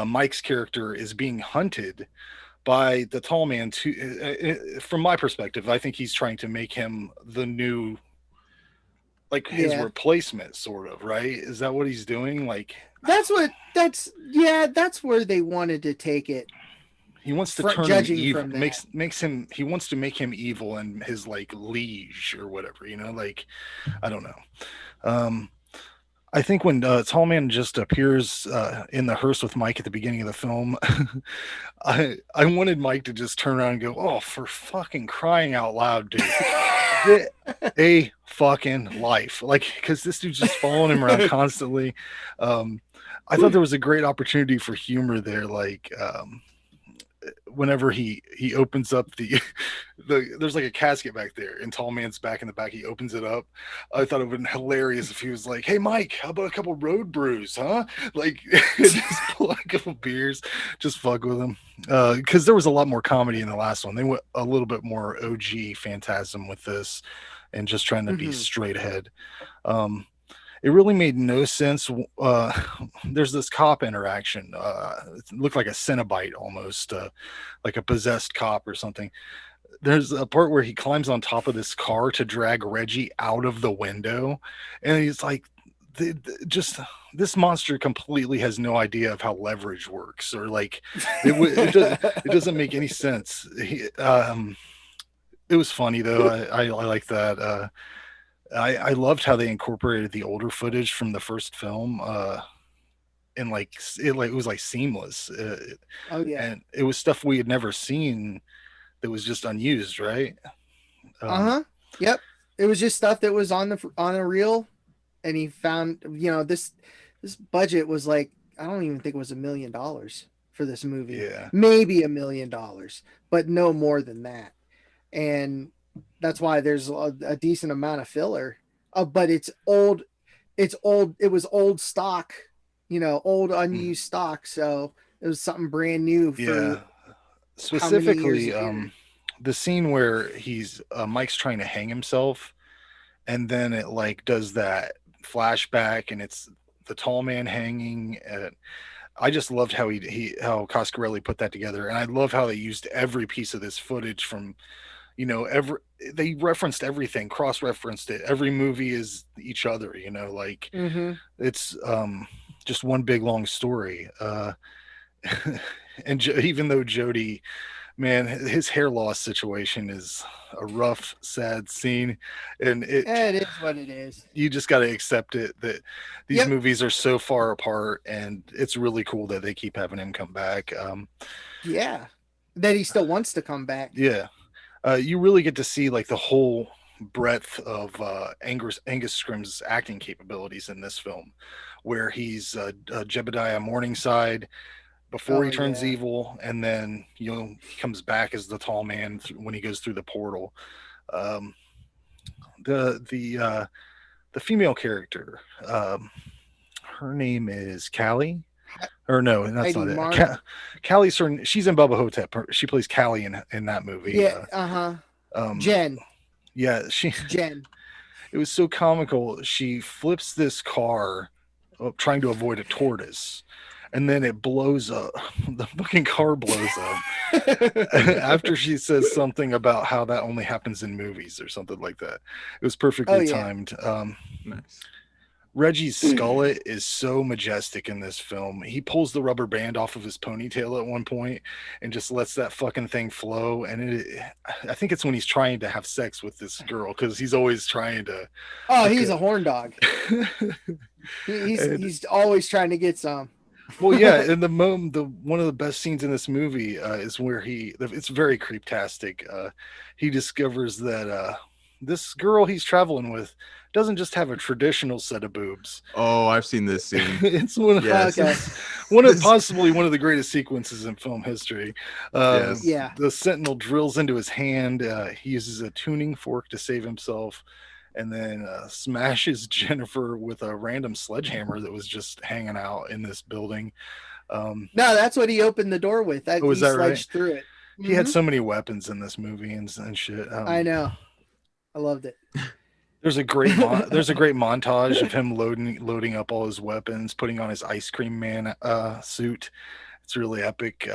Mike's character is being hunted by the Tall Man. From my perspective, I think he's trying to make him the new, like his replacement, sort of, right? Is that what he's doing? Like that's where they wanted to take it. He wants to turn him evil. He wants to make him evil and his like liege or whatever, you know, like I don't know. I think when Tall Man just appears in the hearse with Mike at the beginning of the film, I wanted Mike to just turn around and go, "Oh, for fucking crying out loud, dude. Get a fucking life." Like, because this dude's just following him around constantly. I thought there was a great opportunity for humor there. Like, whenever he opens up there's like a casket back there and Tall Man's back in the back, he opens it up. I thought it would have been hilarious if he was like, "Hey Mike, how about a couple road brews, huh?" Like just pull a couple beers, just fuck with him. Because there was a lot more comedy in the last one. They went a little bit more OG Phantasm with this and just trying to be straight ahead. It really made no sense. There's this cop interaction. It looked like a Cenobite almost, like a possessed cop or something. There's a part where he climbs on top of this car to drag Reggie out of the window. And he's like, this monster completely has no idea of how leverage works, or like, it doesn't make any sense. It was funny though. I like that. I loved how they incorporated the older footage from the first film, and like it was like seamless. And it was stuff we had never seen that was just unused, right? Yep. It was just stuff that was on a reel, and he found, you know, this budget was like, I don't even think it was $1 million for this movie. Yeah, maybe $1 million, but no more than that. And that's why there's a decent amount of filler. But it's old. It was old stock, you know, old unused stock. So it was something brand new. For specifically, the scene where Mike's trying to hang himself, and then it like does that flashback, and it's the Tall Man hanging. I just loved how how Coscarelli put that together, and I love how they used every piece of this footage from. You know, they referenced everything, cross-referenced it. Every movie is each other, you know, like it's just one big long story. And even though Jody, man, his hair loss situation is a rough, sad scene, and it is what it is. You just got to accept it that these movies are so far apart, and it's really cool that they keep having him come back. That he still wants to come back. Yeah. You really get to see like the whole breadth of Angus Scrimm's acting capabilities in this film, where he's Jebediah Morningside before he turns evil, and then he comes back as the Tall Man when he goes through the portal. The female character, her name is Callie. Or no, that's not it. Callie's her. She's in Bubba Hotep. She plays Callie in that movie. Yeah. Jen. Yeah, Jen. It was so comical. She flips this car trying to avoid a tortoise, and then it blows up. The fucking car blows up after she says something about how that only happens in movies or something like that. It was perfectly timed. Nice. Reggie's skullet is so majestic in this film. He pulls the rubber band off of his ponytail at one point and just lets that fucking thing flow. And I think it's when he's trying to have sex with this girl, because he's always trying to. Oh, he's a horn dog. He's always trying to get some. Well, yeah, and one of the best scenes in this movie is where it's very creeptastic. He discovers that this girl he's traveling with doesn't just have a traditional set of boobs. Oh, I've seen this scene. It's one of possibly one of the greatest sequences in film history. The Sentinel drills into his hand. He uses a tuning fork to save himself, and then smashes Jennifer with a random sledgehammer that was just hanging out in this building. No, that's what he opened the door with. He sledged through it. He had so many weapons in this movie and shit. I know. I loved it. There's a great montage of him loading up all his weapons, putting on his ice cream man suit. It's really epic.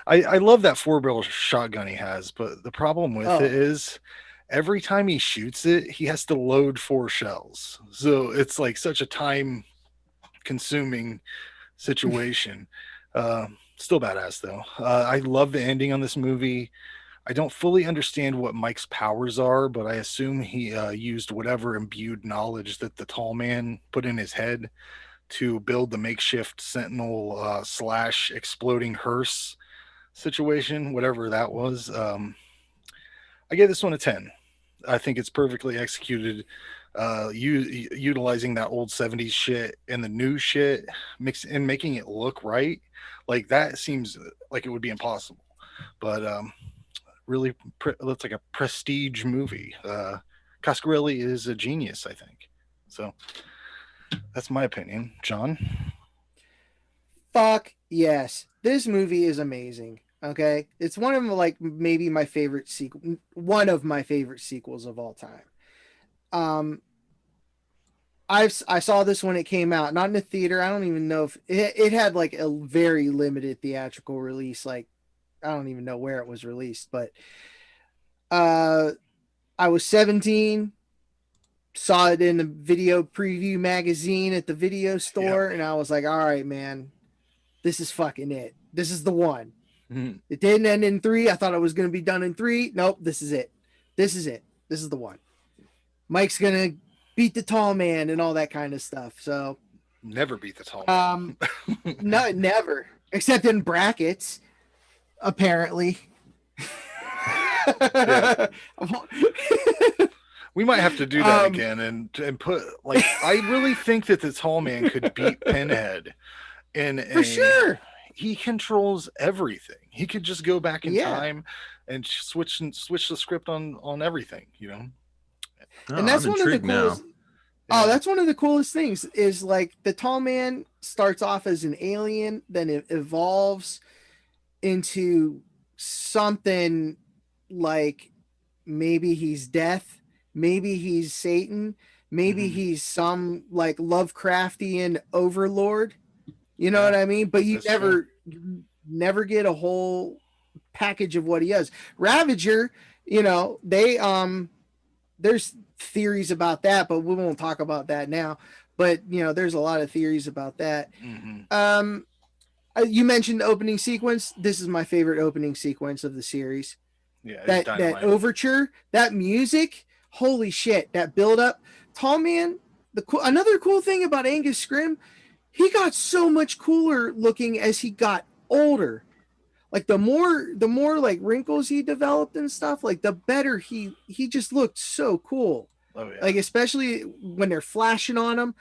I love that 4-barrel shotgun he has, but the problem with it is every time he shoots it, he has to load 4 shells. So it's like such a time consuming situation. Still badass though. I love the ending on this movie. I don't fully understand what Mike's powers are, but I assume he used whatever imbued knowledge that the tall man put in his head to build the makeshift Sentinel / exploding hearse situation, whatever that was. I gave this one a 10. I think it's perfectly executed, utilizing that old 70s shit and the new shit, making it look right. Like that seems like it would be impossible, but really looks like a prestige movie. Coscarelli is a genius, I think. So that's my opinion. John? Fuck yes. This movie is amazing. Okay. It's one of maybe my favorite one of my favorite sequels of all time. I saw this when it came out, not in the theater. I don't even know if it had like a very limited theatrical release. Like, I don't even know where it was released, but I was 17, saw it in the video preview magazine at the video store, and I was like, all right, man, this is fucking it. This is the one. Mm-hmm. It didn't end in 3. I thought it was going to be done in 3. Nope, this is it. This is it. This is the one. Mike's going to beat the tall man and all that kind of stuff. So never beat the tall man. No, never, except in brackets. Apparently. We might have to do that again and put like I really think that the tall man could beat Pinhead for sure. He controls everything. He could just go back in time and switch the script on everything, you know. And that's one of the coolest. Oh, that's one of the coolest things is like the tall man starts off as an alien, then it evolves into something like maybe he's death, maybe he's Satan, maybe he's some like Lovecraftian overlord. You know what I mean? But you never get a whole package of what he is. Ravager, you know, they there's theories about that, but we won't talk about that now. But you know, there's a lot of theories about that. You mentioned the opening sequence. This is my favorite opening sequence of the series. Yeah, that overture, that music, holy shit, that build up. Tall man, another cool thing about Angus Scrimm, he got so much cooler looking as he got older. Like the more like wrinkles he developed and stuff, like the better he just looked so cool. Oh yeah. Like especially when they're flashing on him,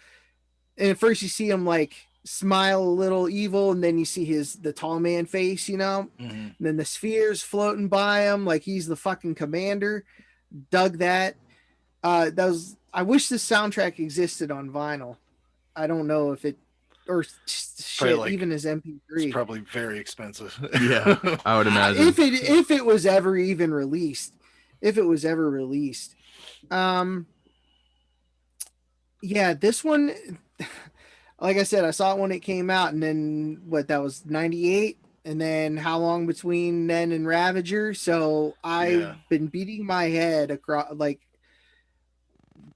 and at first you see him like smile a little evil, and then you see the tall man face, you know, and then the spheres floating by him like he's the fucking commander. Dug that. I wish this soundtrack existed on vinyl. I don't know if it or shit even as MP3. It's probably very expensive. Yeah, I would imagine if it was ever even released. If it was ever released. Yeah, this one. like I said, I saw it when it came out, and then that was 98, and then how long between then and Ravager? So I've been beating my head across, like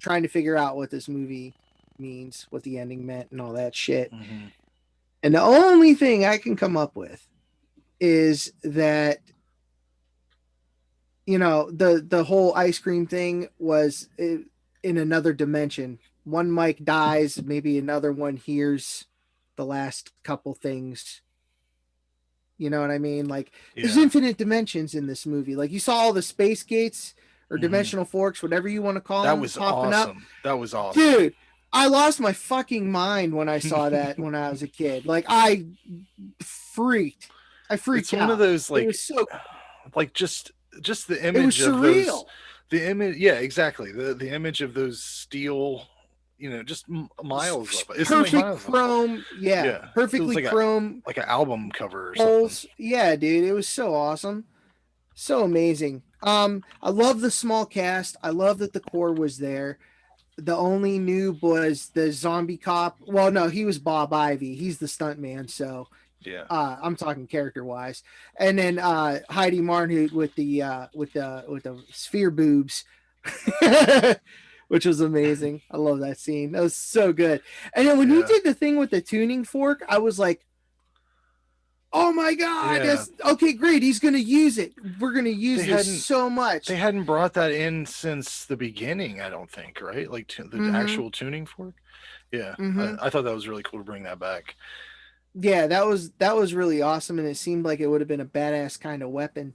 trying to figure out what this movie means, what the ending meant, and all that shit. Mm-hmm. And the only thing I can come up with is that, you know, the whole ice cream thing was in another dimension. One Mike dies, maybe another one hears the last couple things. You know what I mean? Like, there's infinite dimensions in this movie. Like, you saw all the space gates or dimensional forks, whatever you want to call them. That was awesome. That was awesome. Dude, I lost my fucking mind when I saw that when I was a kid. Like, I freaked it's out. One of those, like, it was so, like just the image it was of surreal. those, the image, yeah, exactly. The image of those steel, you know, just miles up. Perfect chrome, perfectly like chrome, like an album cover or holes. something. Yeah, dude, it was so awesome, so amazing. I love the small cast. I love that the core was there. The only noob was the zombie cop. Well, no, he was Bob Ivy. He's the stunt man. So yeah, I'm talking character wise. And then Heidi Martin with the sphere boobs, which was amazing. I love that scene. That was so good. And then when he did the thing with the tuning fork, I was like, oh my god, that's okay, great. He's gonna use it. We're gonna use this so much. They hadn't brought that in since the beginning, I don't think, right? Like the actual tuning fork. Yeah, I thought that was really cool to bring that back. Yeah, that was really awesome, and it seemed like it would have been a badass kind of weapon.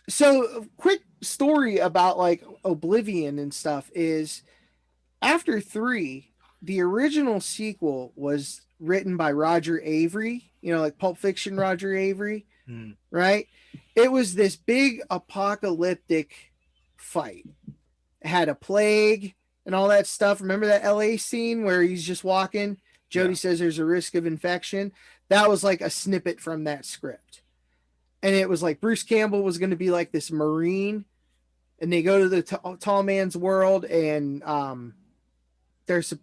So quick story about like Oblivion and stuff is after 3, the original sequel was written by Roger Avery, you know, like Pulp Fiction Roger Avery, right? It was this big apocalyptic fight. It had a plague and all that stuff. Remember that LA scene where he's just walking? Jody says there's a risk of infection. That was like a snippet from that script. And it was like Bruce Campbell was going to be like this Marine, and they go to the tall man's world, and there's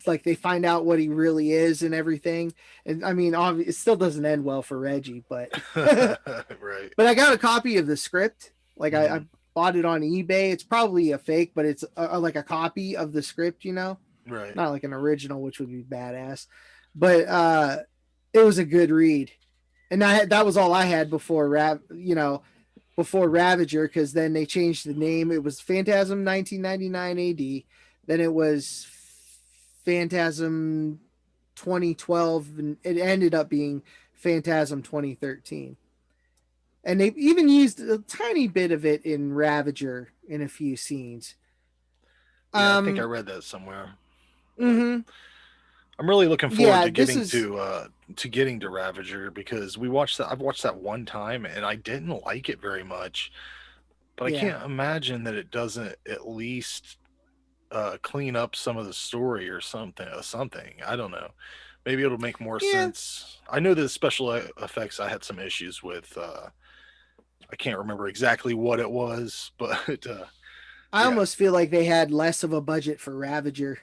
like they find out what he really is and everything. And I mean, obviously, it still doesn't end well for Reggie, but right. But I got a copy of the script. Like I bought it on eBay. It's probably a fake, but it's like a copy of the script, you know, right? Not like an original, which would be badass. But it was a good read, and that was all I had before before Ravager, because then they changed the name. It was Phantasm 1999 AD. Then it was Phantasm 2012, and it ended up being Phantasm 2013. And they even used a tiny bit of it in Ravager in a few scenes. Yeah, I think I read that somewhere. Mm-hmm. I'm really looking forward to getting to Ravager, because I've watched that one time and I didn't like it very much. But I can't imagine that it doesn't at least clean up some of the story or something. I don't know. Maybe it'll make more sense. I know the special effects I had some issues with. I can't remember exactly what it was, but I almost feel like they had less of a budget for Ravager.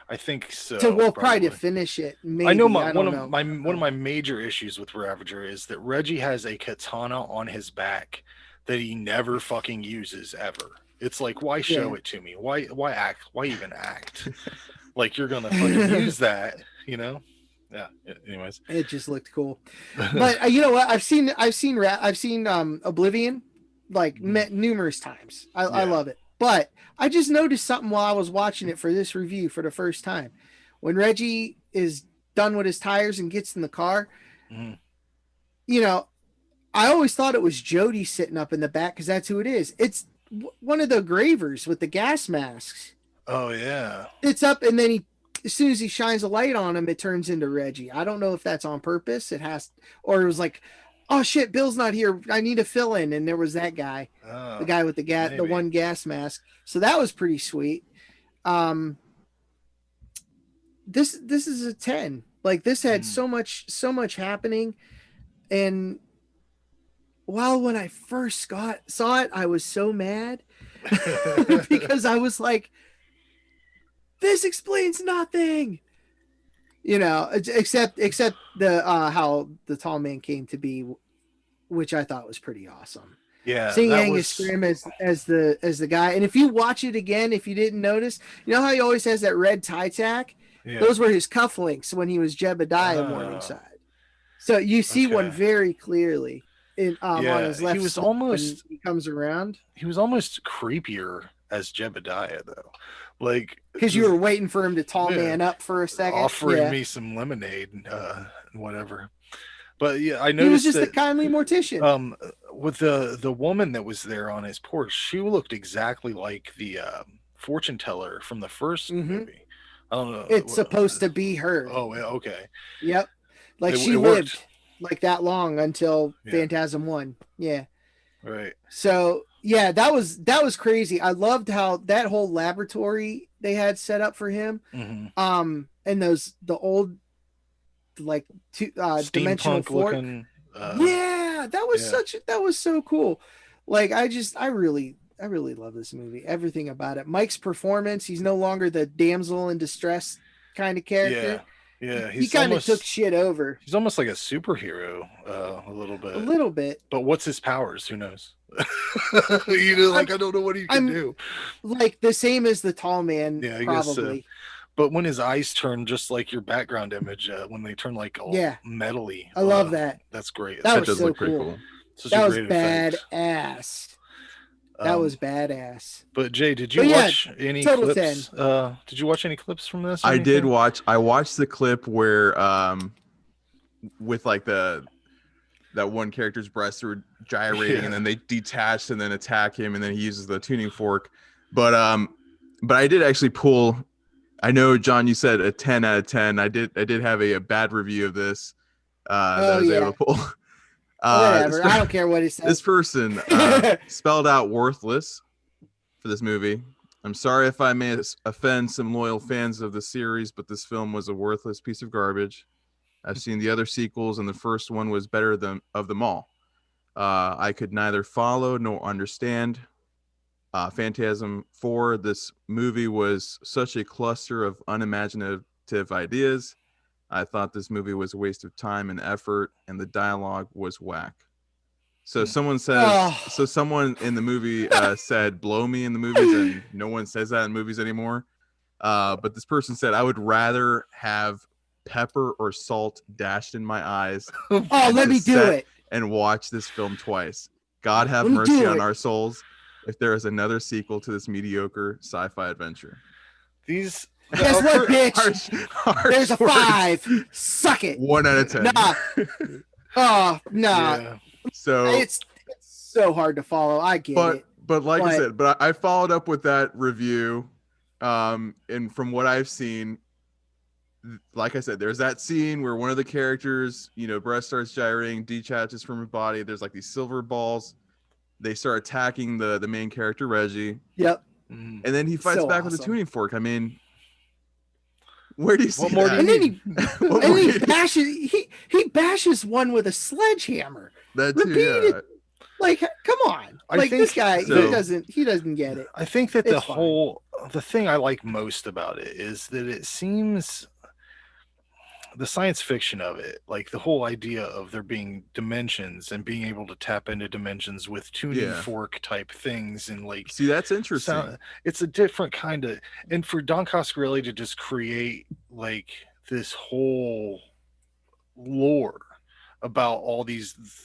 I think so. Probably to finish it. Maybe. I know one of my major issues with Ravager is that Reggie has a katana on his back that he never fucking uses ever. It's like, why show it to me? Why act? Why even act? Like you're gonna fucking use that, you know? Yeah. Anyways, it just looked cool. But you know what? I've seen Oblivion like numerous times. I love it. But I just noticed something while I was watching it for this review for the first time. When Reggie is done with his tires and gets in the car, you know, I always thought it was Jody sitting up in the back, because that's who it is. It's one of the gravers with the gas masks. Oh yeah. It's up, and then as soon as he shines a light on him, it turns into Reggie. I don't know if that's on purpose. Or it was like, oh shit, Bill's not here. I need a fill in. And there was that guy, the guy with the one gas mask. So that was pretty sweet. This is a 10. Like, this had so much happening. And while when I first saw it, I was so mad because I was like, this explains nothing. You know, except the how the tall man came to be, which I thought was pretty awesome. Yeah, seeing Angus Scrimm as the guy, and if you watch it again, if you didn't notice, you know how he always has that red tie tack. Yeah. Those were his cufflinks when he was Jebediah Morningside. So you see one very clearly in on his left. He was almost he comes around. He was almost creepier as Jebediah though, like because you were waiting for him to tall man up for a second, offering me some lemonade and whatever. But yeah, I noticed he was just a kindly mortician. With the woman that was there on his porch, she looked exactly like the fortune teller from the first movie. I don't know. It's supposed to be her. Oh, okay. Yep. Like she lived like that long until Phantasm 1. Yeah. Right. So yeah, that was crazy. I loved how that whole laboratory they had set up for him. Mm-hmm. And the old like dimensional fork. Looking, that was so cool. Like I really love this movie. Everything about it. Mike's performance. He's no longer the damsel in distress kind of character. Yeah. He kind of took shit over. He's almost like a superhero, a little bit. A little bit. But what's his powers? Who knows? You know, like I don't know what he can do. Like the same as the tall man. Yeah, I probably. guess. But when his eyes turn just like your background image, when they turn like all metally, I love that. That's great. That was so cool. That was badass. That was badass. But Jay, did you watch any clips? Did you watch any clips from this? I did watch. I watched the clip where, with like that one character's breasts were gyrating, and then they detached and then attack him, and then he uses the tuning fork. But I did actually pull. I know, John, you said a 10 out of 10. I did have a bad review of this that I was able to pull. Whatever. I don't care what he says. This person spelled out worthless for this movie. I'm sorry if I may offend some loyal fans of the series, but this film was a worthless piece of garbage. I've seen the other sequels, and the first one was better of them all. I could neither follow nor understand Phantasm 4. This movie was such a cluster of unimaginative ideas. I thought this movie was a waste of time and effort, and the dialogue was whack. So someone says, so someone in the movie said, blow me in the movies, and no one says that in movies anymore. But this person said, I would rather have pepper or salt dashed in my eyes. Let me do it. And watch this film twice. God have mercy on our souls if there is another sequel to this mediocre sci-fi adventure. Guess what, bitch? There's a 5. Suck it. 1 out of 10. Nah. Yeah. So it's so hard to follow. I get it. But like I said, I followed up with that review. And from what I've seen, like I said, there's that scene where one of the characters, breast starts gyrating, detaches from her body. There's like these silver balls. They start attacking the main character, Reggie. Yep. And then he fights back with a tuning fork. I mean, where do you see what more that? do you And he bashes one with a sledgehammer. That too, yeah. Like, come on. This guy, he doesn't get it. I think that the thing I like most about it is that it seems the science fiction of it, like the whole idea of there being dimensions and being able to tap into dimensions with tuning fork type things, and like, see, that's interesting. It's a different kind of, and for Don Coscarelli to just create like this whole lore about all the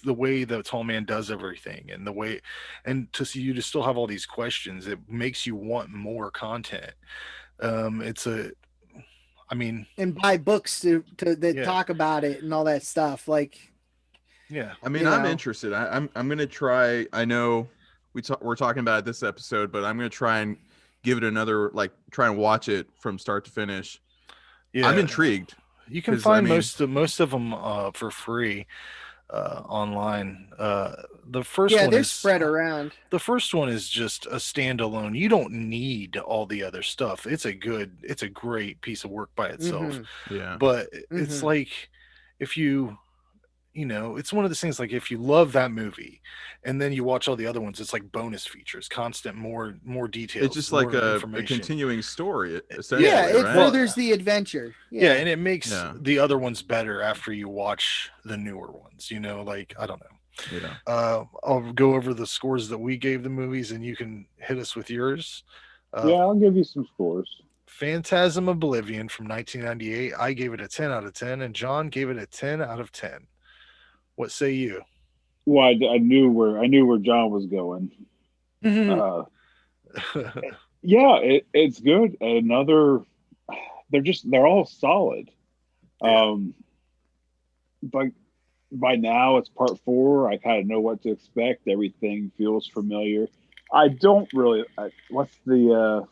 way the tall man does everything, and the way, and to see you to still have all these questions, it makes you want more content. And buy books that talk about it and all that stuff. Like, yeah, I mean, I'm interested. I'm gonna try. I know we're talking about it this episode, but I'm gonna try and give it another, try and watch it from start to finish. Yeah, I'm intrigued. You can find most of them for free online. The first one they're is spread around. The first one is just a standalone. You don't need all the other stuff. It's a great piece of work by itself. Yeah, but it's like if you you know, it's one of those things like if you love that movie and then you watch all the other ones, it's like bonus features, constant more details. It's just like a continuing story, essentially. Yeah, it right? furthers the adventure. Yeah, and it makes the other ones better after you watch the newer ones. You know, like I don't know. Yeah. I'll go over the scores that we gave the movies, and you can hit us with yours. Yeah, I'll give you some scores. Phantasm Oblivion from 1998. I gave it a 10 out of 10, and John gave it a 10 out of 10. What say you? Well, I knew where John was going. Yeah, it's good. They're all solid. But by now it's part 4. I kind of know what to expect. Everything feels familiar. I don't really. What's the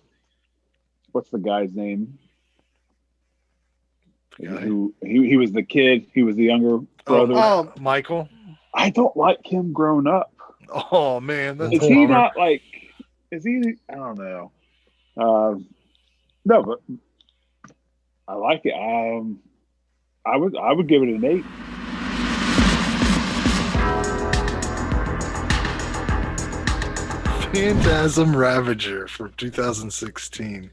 guy's name? Who he was the kid. He was the younger brother. Michael. I don't like him grown up. Oh man, that's is he not like? Is he? I don't know. No, but I like it. I would give it an 8. Phantasm Ravager from 2016.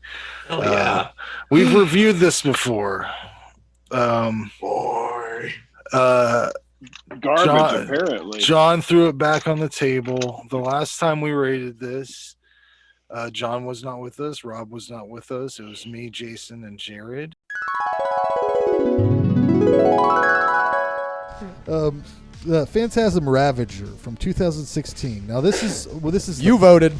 Oh yeah, we've reviewed this before. Garbage, apparently. John threw it back on the table. The last time we rated this, John was not with us. Rob was not with us. It was me, Jason, and Jared. Phantasm Ravager from 2016. Now this is you voted.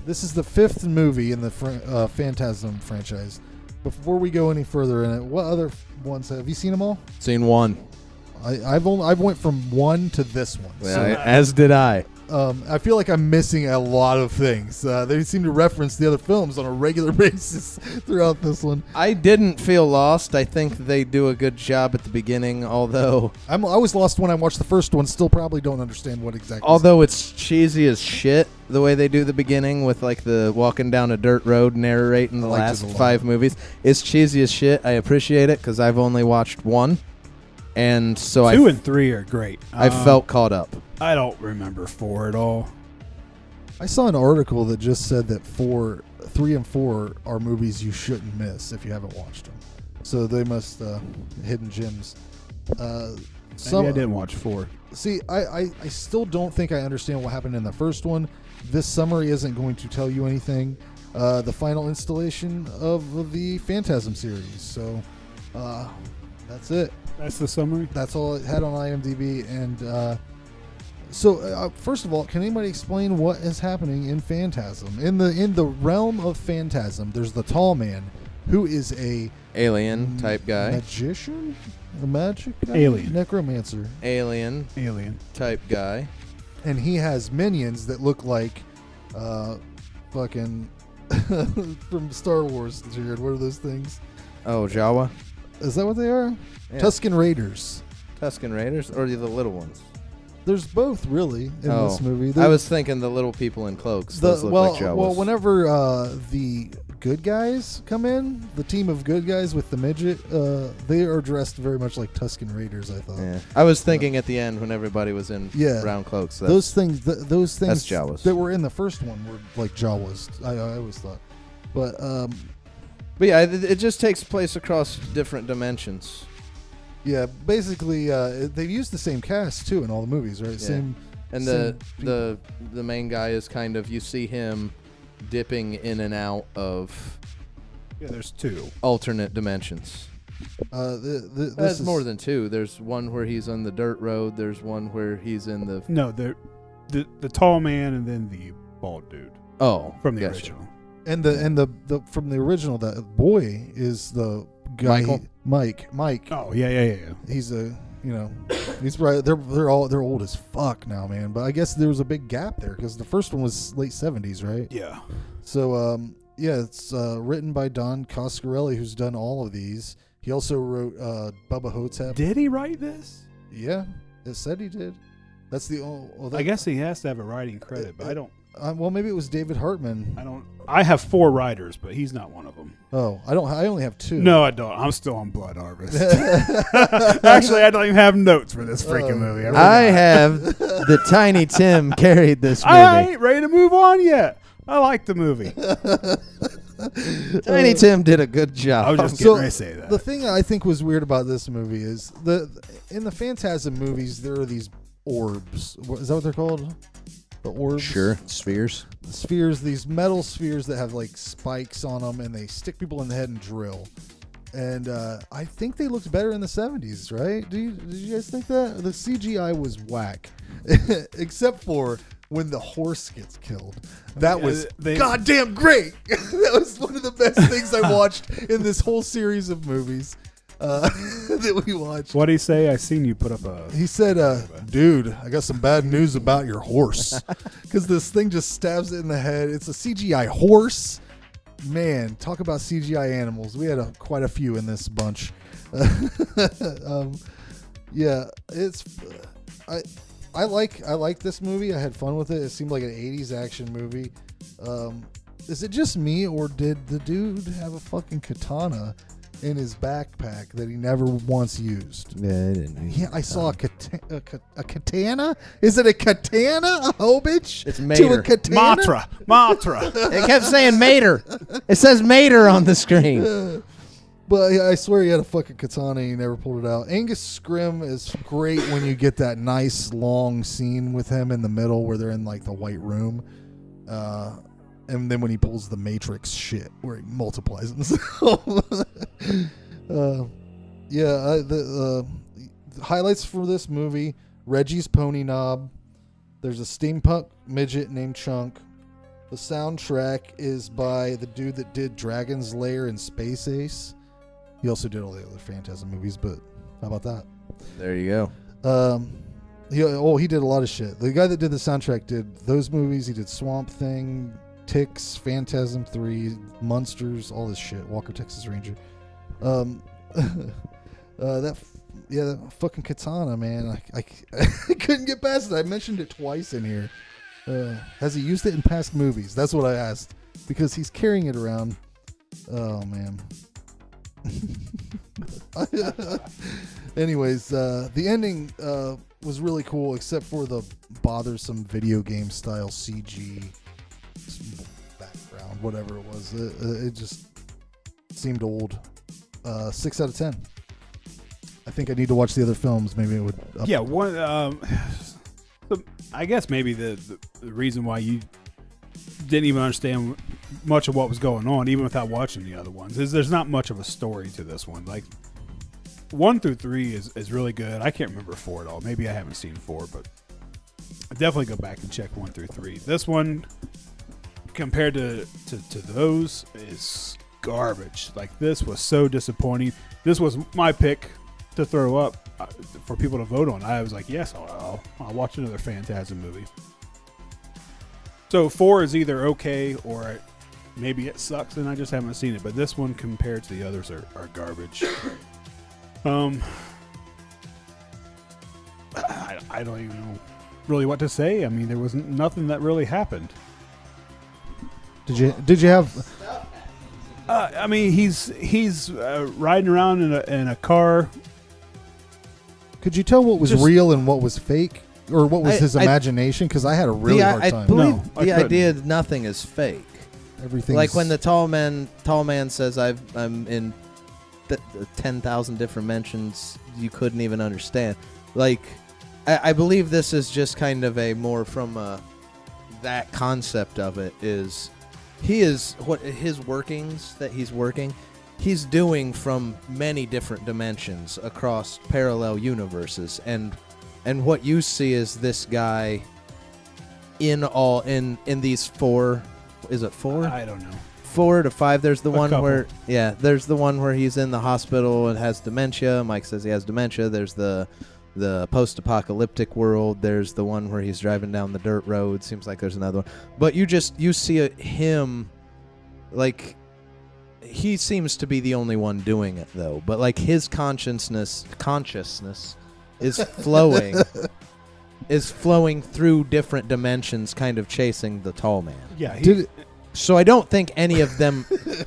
This is the 5th movie in the Phantasm franchise. Before we go any further in it, what other ones have you seen them all? Seen 1. I've went from 1 to this one. Yeah, so, as did I. I feel like I'm missing a lot of things. They seem to reference the other films on a regular basis throughout this one. I didn't feel lost. I think they do a good job at the beginning, although... I was lost when I watched the first one. Still probably don't understand what exactly... Although it's cheesy as shit, the way they do the beginning with like the walking down a dirt road narrating the last 5 movies. It's cheesy as shit. I appreciate it because I've only watched 1. And so 2 and 3 are great. I felt caught up. I don't remember 4 at all. I saw an article that just said that 3 and 4 are movies you shouldn't miss if you haven't watched them. So they must hidden gems. Maybe I didn't watch 4. See, I still don't think I understand what happened in the first one. This summary isn't going to tell you anything. The final installation of the Phantasm series. So that's it. That's the summary? That's all it had on IMDb. And so first of all, can anybody explain what is happening in Phantasm? In the realm of Phantasm, there's the tall man who is a alien type guy. Magician? A magic guy? Alien. Necromancer. Alien type guy. And he has minions that look like fucking from Star Wars, Jared. What are those things? Oh, Jawa. Is that what they are? Yeah. Tusken Raiders. Tusken Raiders, or the little ones? There's both, really, in this movie. I was thinking the little people in cloaks. Those look like Jawas. Well, whenever the good guys come in, the team of good guys with the midget, they are dressed very much like Tusken Raiders, I thought. Yeah. I was thinking at the end when everybody was in brown cloaks. Those things that's Jawas. That were in the first one were like Jawas. I always thought. But yeah, it just takes place across different dimensions. Yeah, basically, they've used the same cast too in all the movies, right? Yeah. The main guy is kind of, you see him dipping in and out of. Yeah, there's 2 alternate dimensions. There's more than 2. There's one where he's on the dirt road. There's one where he's in the. No, the tall man and then the bald dude. Oh, from the original. And the from the original, that boy is the guy. Mike. Oh yeah. He's he's right. They're old as fuck now, man. But I guess there was a big gap there because the first one was late 70s, right? Yeah. So it's written by Don Coscarelli, who's done all of these. He also wrote Bubba Hotep. Did he write this? Yeah, it said he did. That's the only. I guess he has to have a writing credit, but I don't. Well, maybe it was David Hartman. I have 4 writers, but he's not one of them. Oh, I don't. I only have 2. No, I don't. I'm still on Blood Harvest. Actually, I don't even have notes for this freaking movie. I have the Tiny Tim carried this movie. I ain't ready to move on yet. I like the movie. Tiny Tim did a good job. I was just getting ready to say that. The thing I think was weird about this movie is in the Phantasm movies there are these orbs. Is that what they're called? The orbs? Sure, spheres. Spheres, these metal spheres that have like spikes on them, and they stick people in the head and drill. And I think they looked better in the 70s, right? Did you guys think that? The CGI was whack, except for when the horse gets killed. That was goddamn great. That was one of the best things I watched in this whole series of movies that we watched. What'd he say? I seen you put up a... He said, dude, I got some bad news about your horse. Because this thing just stabs it in the head. It's a CGI horse. Man, talk about CGI animals. We had quite a few in this bunch. Yeah, it's... I like this movie. I had fun with it. It seemed like an 80s action movie. Is it just me, or did the dude have a fucking katana in his backpack that he never once used? Yeah, I didn't. Yeah, I saw a katana. Is it a katana? A hobich? It's Mater. To a katana? Matra. It kept saying Mater. It says Mater on the screen. But I swear he had a fucking katana. He never pulled it out. Angus Scrim is great when you get that nice long scene with him in the middle where they're in like the white room. And then when he pulls the Matrix shit where he multiplies himself. The highlights for this movie: Reggie's Pony Knob. There's a steampunk midget named Chunk. The soundtrack is by the dude that did Dragon's Lair and Space Ace. He also did all the other Phantasm movies, but how about that? There you go. He did a lot of shit. The guy that did the soundtrack did those movies. He did Swamp Thing, Ticks, Phantasm 3, Monsters, all this shit. Walker, Texas Ranger. That fucking katana, man. I couldn't get past it. I mentioned it twice in here. Has he used it in past movies? That's what I asked, because he's carrying it around. Oh man. Anyways, the ending was really cool, except for the bothersome video game style CG background, whatever it was. It just seemed old. 6 out of 10. I think I need to watch the other films. Maybe it would. Yeah, one. I guess maybe the reason why you didn't even understand much of what was going on, even without watching the other ones, is there's not much of a story to this one. Like 1 through 3 is really good. I can't remember 4 at all. Maybe I haven't seen 4, but I definitely go back and check 1 through 3. This one, compared to those, is garbage. Like, this was so disappointing. This was my pick to throw up for people to vote on. I was like, yes, I'll watch another Phantasm movie. So 4 is either okay or maybe it sucks and I just haven't seen it. But this one, compared to the others, are garbage. I don't even know really what to say. I mean, there was nothing that really happened. Did you have? I mean, he's riding around in a car. Could you tell what was real and what was fake, or what was his imagination? Because I had a really hard time. I believe the idea that nothing is fake. Everything, like when the tall man says, "I'm in 10,000 different dimensions," you couldn't even understand. Like, I believe this is just kind of a more from that concept of it is. He is what his workings that he's working. He's doing from many different dimensions across parallel universes, and what you see is this guy in these 4. Is it 4? I don't know. 4 to 5. There's the one couple. there's the one where he's in the hospital and has dementia. Mike says he has dementia. There's the post-apocalyptic world. There's the one where he's driving down the dirt road. Seems like there's another one. But you see him, like, he seems to be the only one doing it, though. But, like, his consciousness is flowing is flowing through different dimensions, kind of chasing the tall man. Yeah. So I don't think any of them.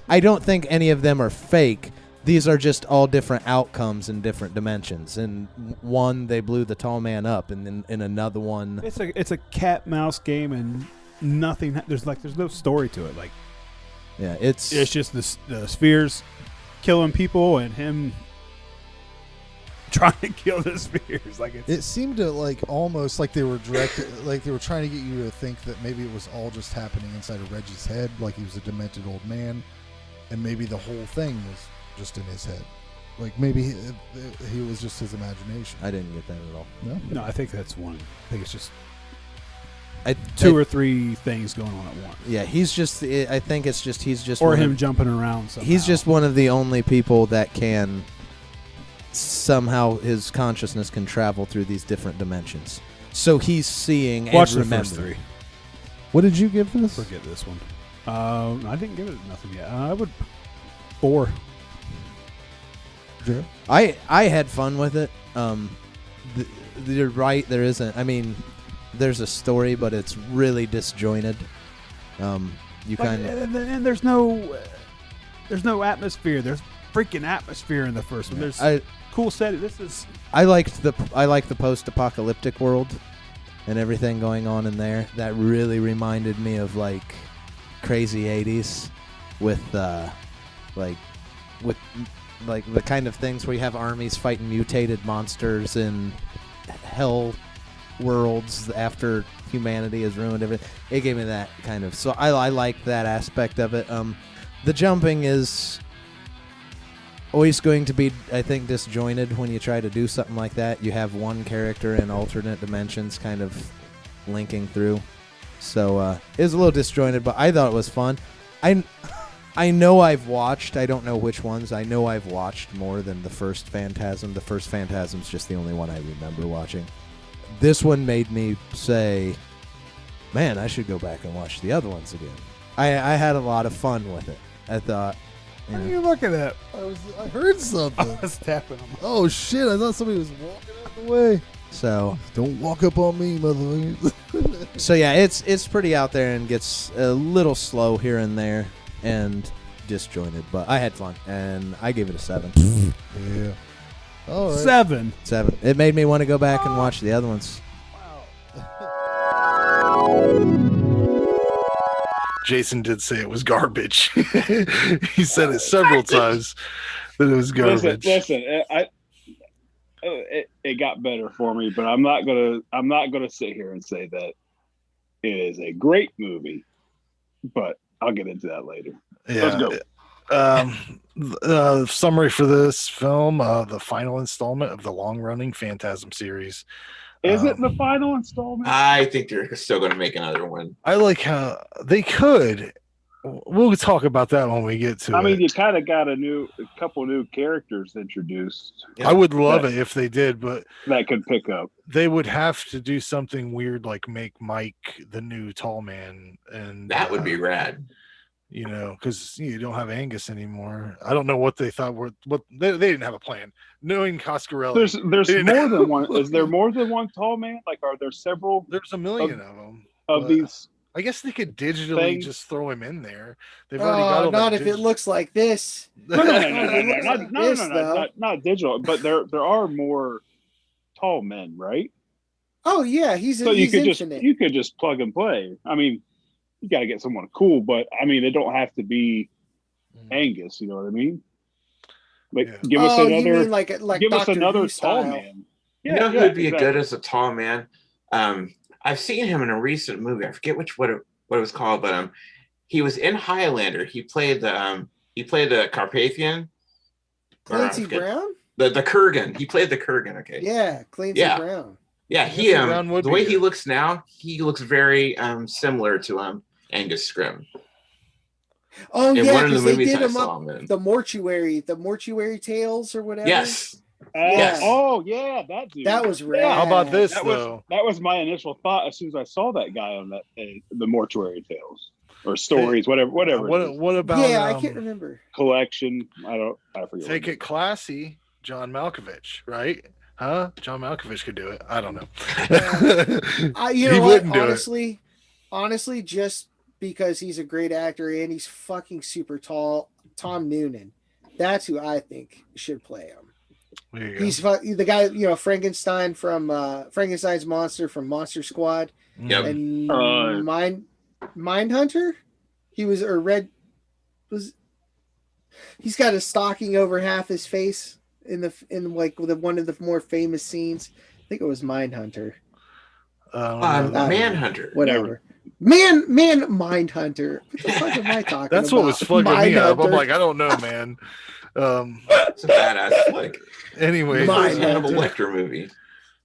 I don't think any of them are fake. These are just all different outcomes in different dimensions. In one, they blew the tall man up, and then in another one, it's a cat mouse game, and nothing. There's no story to it. Like, yeah, it's just the spheres killing people and him trying to kill the spheres. Like it seemed to almost like they were directed, like they were trying to get you to think that maybe it was all just happening inside of Reggie's head, like he was a demented old man, and maybe the whole thing was just in his head. Like maybe he was just his imagination. I didn't get that at all. No, I think that's one. I think it's just two or three things going on at once. Yeah, he's just. I think it's just he's just. Or him jumping around. Somehow. He's just one of the only people that can. Somehow his consciousness can travel through these different dimensions. So he's seeing and Watch the remembering. first three. What did you give this? Forget this one. I didn't give it nothing yet. I would 4. Sure. I had fun with it. You're right. There isn't. I mean, there's a story, but it's really disjointed. You kind of and there's no atmosphere. There's freaking atmosphere in the first one. There's cool setting. This is. I like the post-apocalyptic world and everything going on in there. That really reminded me of like crazy '80s with the kind of things where you have armies fighting mutated monsters in hell worlds after humanity has ruined everything. It gave me that kind of. So I like that aspect of it. The jumping is always going to be, I think, disjointed when you try to do something like that. You have one character in alternate dimensions kind of linking through. So it was a little disjointed, but I thought it was fun. I know I've watched, I don't know which ones, I know I've watched more than the first Phantasm. The first Phantasm's just the only one I remember watching. This one made me say, man, I should go back and watch the other ones again. I had a lot of fun with it. I thought, what are you looking at? I heard something. I was tapping him. Oh shit! I thought somebody was walking out the way. So don't walk up on me, motherfucker. So yeah, it's pretty out there and gets a little slow here and there and disjointed, but I had fun and I gave it a 7. Yeah. All right. 7. It made me want to go back and watch the other ones. Jason did say it was garbage. He said it several times that it was garbage. Listen, it got better for me, but I'm not gonna sit here and say that it is a great movie. But I'll get into that later. Yeah. Let's go. Summary for this film: the final installment of the long-running Phantasm series. Is it the final installment? I think they're still going to make another one. I like how they could. We'll talk about that when we get to it. I mean, you kind of got a couple new characters introduced. I would love it if they did, but that could pick up. They would have to do something weird, like make Mike the new tall man, and that would be rad. You know, because you don't have Angus anymore. I don't know what they thought were. What they didn't have a plan. Knowing Coscarelli, there's more than one. Is there more than one tall man? Like, are there several? There's a million of them. Of these. I guess they could digitally just throw him in there. They've already got all not if it looks like this. No, not digital. But there are more tall men, right? Oh yeah, he's infinite. You could just plug and play. I mean, you got to get someone cool, but I mean, it don't have to be Angus. You know what I mean? Like, give us another. You mean like give Dr. us another Who tall style. man. You know who would be good as a tall man? I've seen him in a recent movie. I forget what it was called, but he was in Highlander. He played the Carpathian. Clancy Brown. The Kurgan. He played the Kurgan. Okay. Yeah, Clancy Brown. Yeah, he the way he looks now, he looks very similar to Angus Scrimm. Oh in yeah, one of the because they movies did I him saw up him in. the mortuary tales or whatever. Yes. Yes. Oh yeah, that dude. That was rad. How about this that though? That was my initial thought as soon as I saw that guy on that the mortuary tales or stories, whatever. What about? Yeah, I can't remember. Collection. I forget. Take it classy, John Malkovich, right? Huh? John Malkovich could do it. I don't know. You know what? Honestly, just because he's a great actor and he's fucking super tall, Tom Noonan. That's who I think should play him. He's the guy, Frankenstein from Frankenstein's monster from Monster Squad. Yep. And Mindhunter. He's got a stocking over half his face in one of the more famous scenes. I think it was Mindhunter. Manhunter. Whatever. Mindhunter. What the fuck am I talking That's about? what was fucking me up. I'm like, I don't know, man. It's a badass flick. Anyway, Hannibal Lecter movie.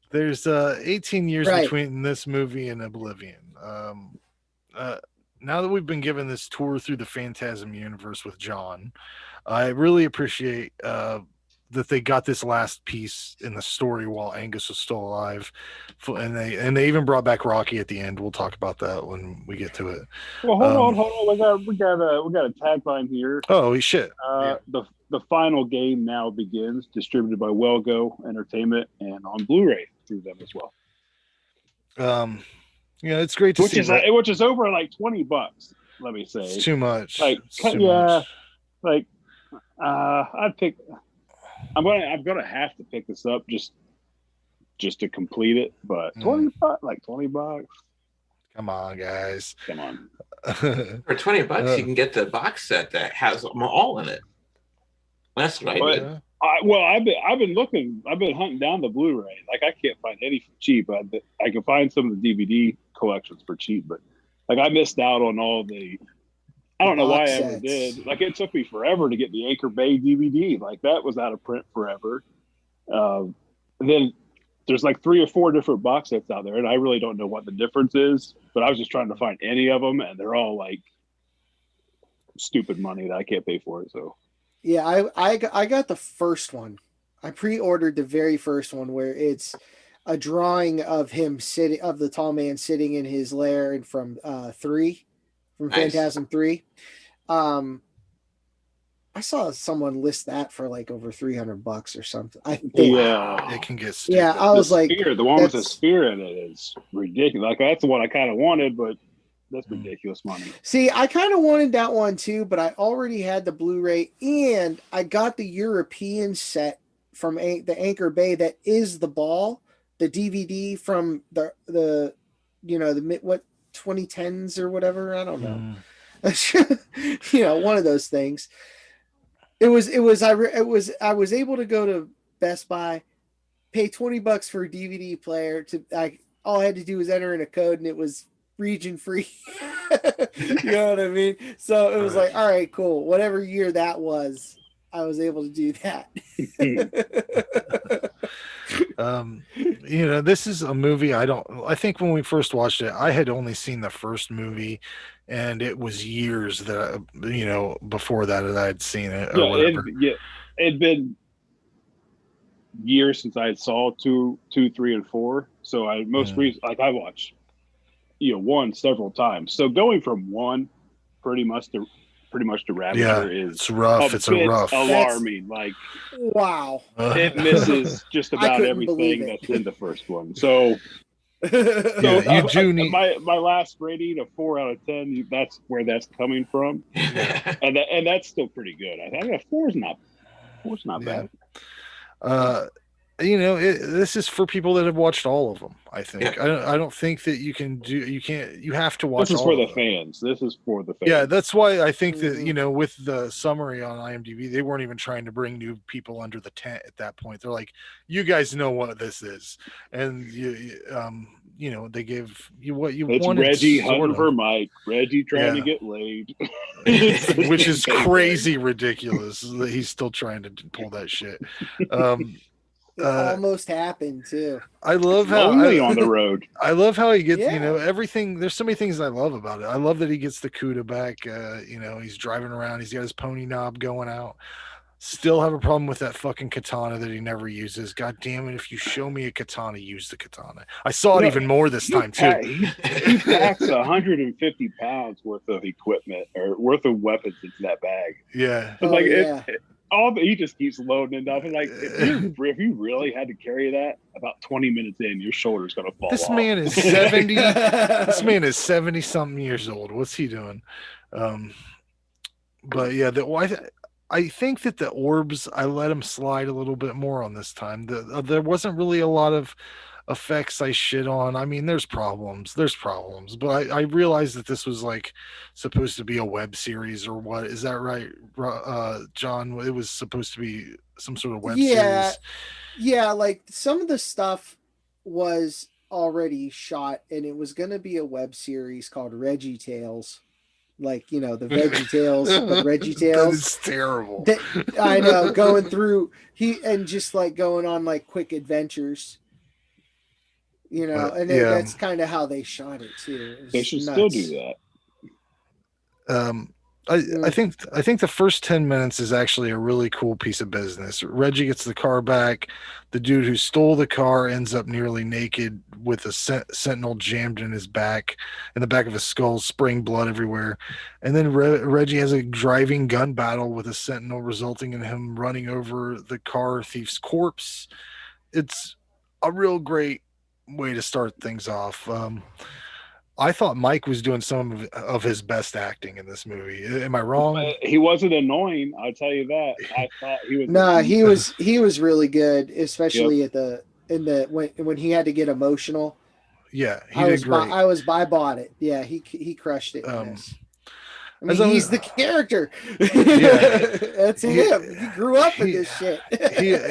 There's 18 years between this movie and Oblivion. Now that we've been given this tour through the Phantasm universe with John, I really appreciate that they got this last piece in the story while Angus was still alive, and they even brought back Rocky at the end. We'll talk about that when we get to it. Well, hold on. We got a tagline here. Oh shit! The final game now begins. Distributed by Wellgo Entertainment and on Blu-ray through them as well. Yeah, it's great to see. Which is over like $20. Let me say, it's too much. Like, much. Like, I'm gonna have to pick this up just to complete it. But $20, like $20. Come on, guys. Come on. For $20, you can get the box set that has them all in it. That's what I did. I've been looking. I've been hunting down the Blu-ray. Like I can't find any for cheap. I can find some of the DVD collections for cheap, but like I missed out on all the. I don't know why I ever did. Like it took me forever to get the Anchor Bay DVD. Like that was out of print forever. And then there's like 3 or 4 different box sets out there, and I really don't know what the difference is. But I was just trying to find any of them, and they're all like stupid money that I can't pay for it. So. Yeah, I got the first one. I pre-ordered the very first one where it's a drawing of the tall man sitting in his lair and from Phantasm 3. I saw someone list that for like over $300 or something. I think it can get stupid. Yeah, I was like, the one with the spear in it is ridiculous. Like that's the one I kind of wanted, but that's ridiculous money. See, I kind of wanted that one too, but I already had the Blu-ray and I got the European set from the Anchor Bay that is the ball, the DVD from the 2010s or whatever. I don't know. One of those things. I was able to go to Best Buy, pay $20 for a DVD player all I had to do was enter in a code and it was region free. You know what I mean? So it was like, all right, cool. Whatever year that was, I was able to do that. This is a movie I think when we first watched it, I had only seen the first movie, and it was years that before that I'd seen it or whatever. It'd been years since I saw 2, 3, and 4. So I I watched 1 several times. So going from 1 pretty much to Ravager is it's rough. It's rough. Alarming. Like wow, it misses just about everything that's in the first one. So you do need my last rating of 4 out of 10. That's where that's coming from, and that's still pretty good. I think 4's not bad. This is for people that have watched all of them. I think. I don't think that you have to watch. This is for the fans. This is for the fans. Yeah, that's why I think that with the summary on IMDb, they weren't even trying to bring new people under the tent at that point. They're like, you guys know what this is, and they give you what you wanted. It's Reggie hunting for Mike. Reggie trying to get laid, which is crazy ridiculous that he's still trying to pull that shit. It almost happened too. I love how on the road. I love how he gets, everything. There's so many things I love about it. I love that he gets the CUDA back. He's driving around. He's got his pony knob going out. Still have a problem with that fucking katana that he never uses. God damn it! If you show me a katana, use the katana. I saw it even more this time too. He packs 150 pounds worth of equipment or worth of weapons into that bag. Yeah, he just keeps loading it up. And like, if you really had to carry that, about 20 minutes in, your shoulder's gonna fall This off. man is 70. This man is 70 something years old. What's he doing? But yeah, I think that the orbs, I let him slide a little bit more on this time. There wasn't really a lot of effects I shit on. I mean, there's problems, but I realized that this was like supposed to be a web series or what. Is that right, John? It was supposed to be some sort of web series. Yeah, like some of the stuff was already shot, and it was going to be a web series called Reggie Tales. Like, you know, the Veggie Tales, but Reggie Tales. It's terrible. I know, going through just like going on like quick adventures, you know, and that's kind of how they shot it too. They should still do that. I think the first 10 minutes is actually a really cool piece of business. Reggie gets the car back. The dude who stole the car ends up nearly naked with a sentinel jammed in the back of his skull, spraying blood everywhere. And then Reggie has a driving gun battle with a sentinel, resulting in him running over the car thief's corpse. It's a real great way to start things off. I thought Mike was doing some of his best acting in this movie. Am I wrong? He wasn't annoying, I'll tell you that. I thought he was. Nah, he was really good, especially when he had to get emotional. Yeah, he did great. I bought it. Yeah, he crushed it. I mean, he's the character. Yeah, that's him. He grew up in this shit.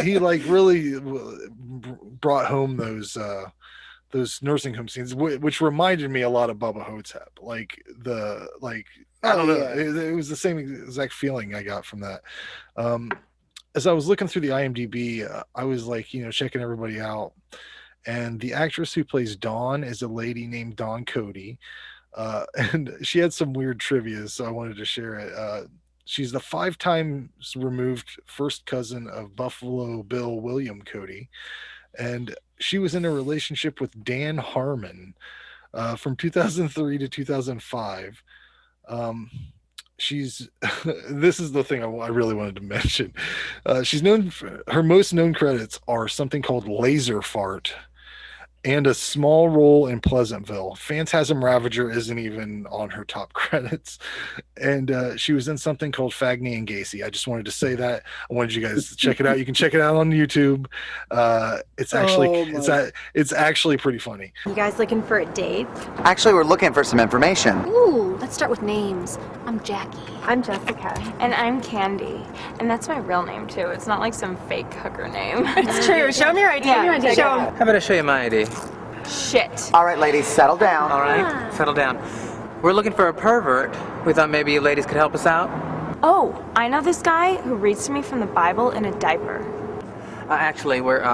he like really brought home those nursing home scenes, which reminded me a lot of Bubba Hotep. I don't know. It was the same exact feeling I got from that. As I was looking through the IMDb, I was like, checking everybody out. And the actress who plays Dawn is a lady named Dawn Cody. And she had some weird trivia, so I wanted to share it. She's the 5 times removed first cousin of Buffalo Bill William Cody. And she was in a relationship with Dan Harmon from 2003 to 2005. This is the thing I really wanted to mention. She's known for her most known credits are something called Laser Fart and a small role in Pleasantville. Phantasm Ravager isn't even on her top credits. And she was in something called Fagny and Gacy. I just wanted to say that. I wanted you guys to check it out. You can check it out on YouTube. It's actually pretty funny. You guys looking for a date? Actually, we're looking for some information. Ooh, let's start with names. I'm Jackie. I'm Jessica. And I'm Candy. And that's my real name, too. It's not like some fake hooker name. It's true. Show me your ID. Yeah, Show 'em. how about I show you my ID? Shit. All right, ladies, settle down. All right, settle down. We're looking for a pervert. We thought maybe you ladies could help us out. Oh, I know this guy who reads to me from the Bible in a diaper. Actually, we're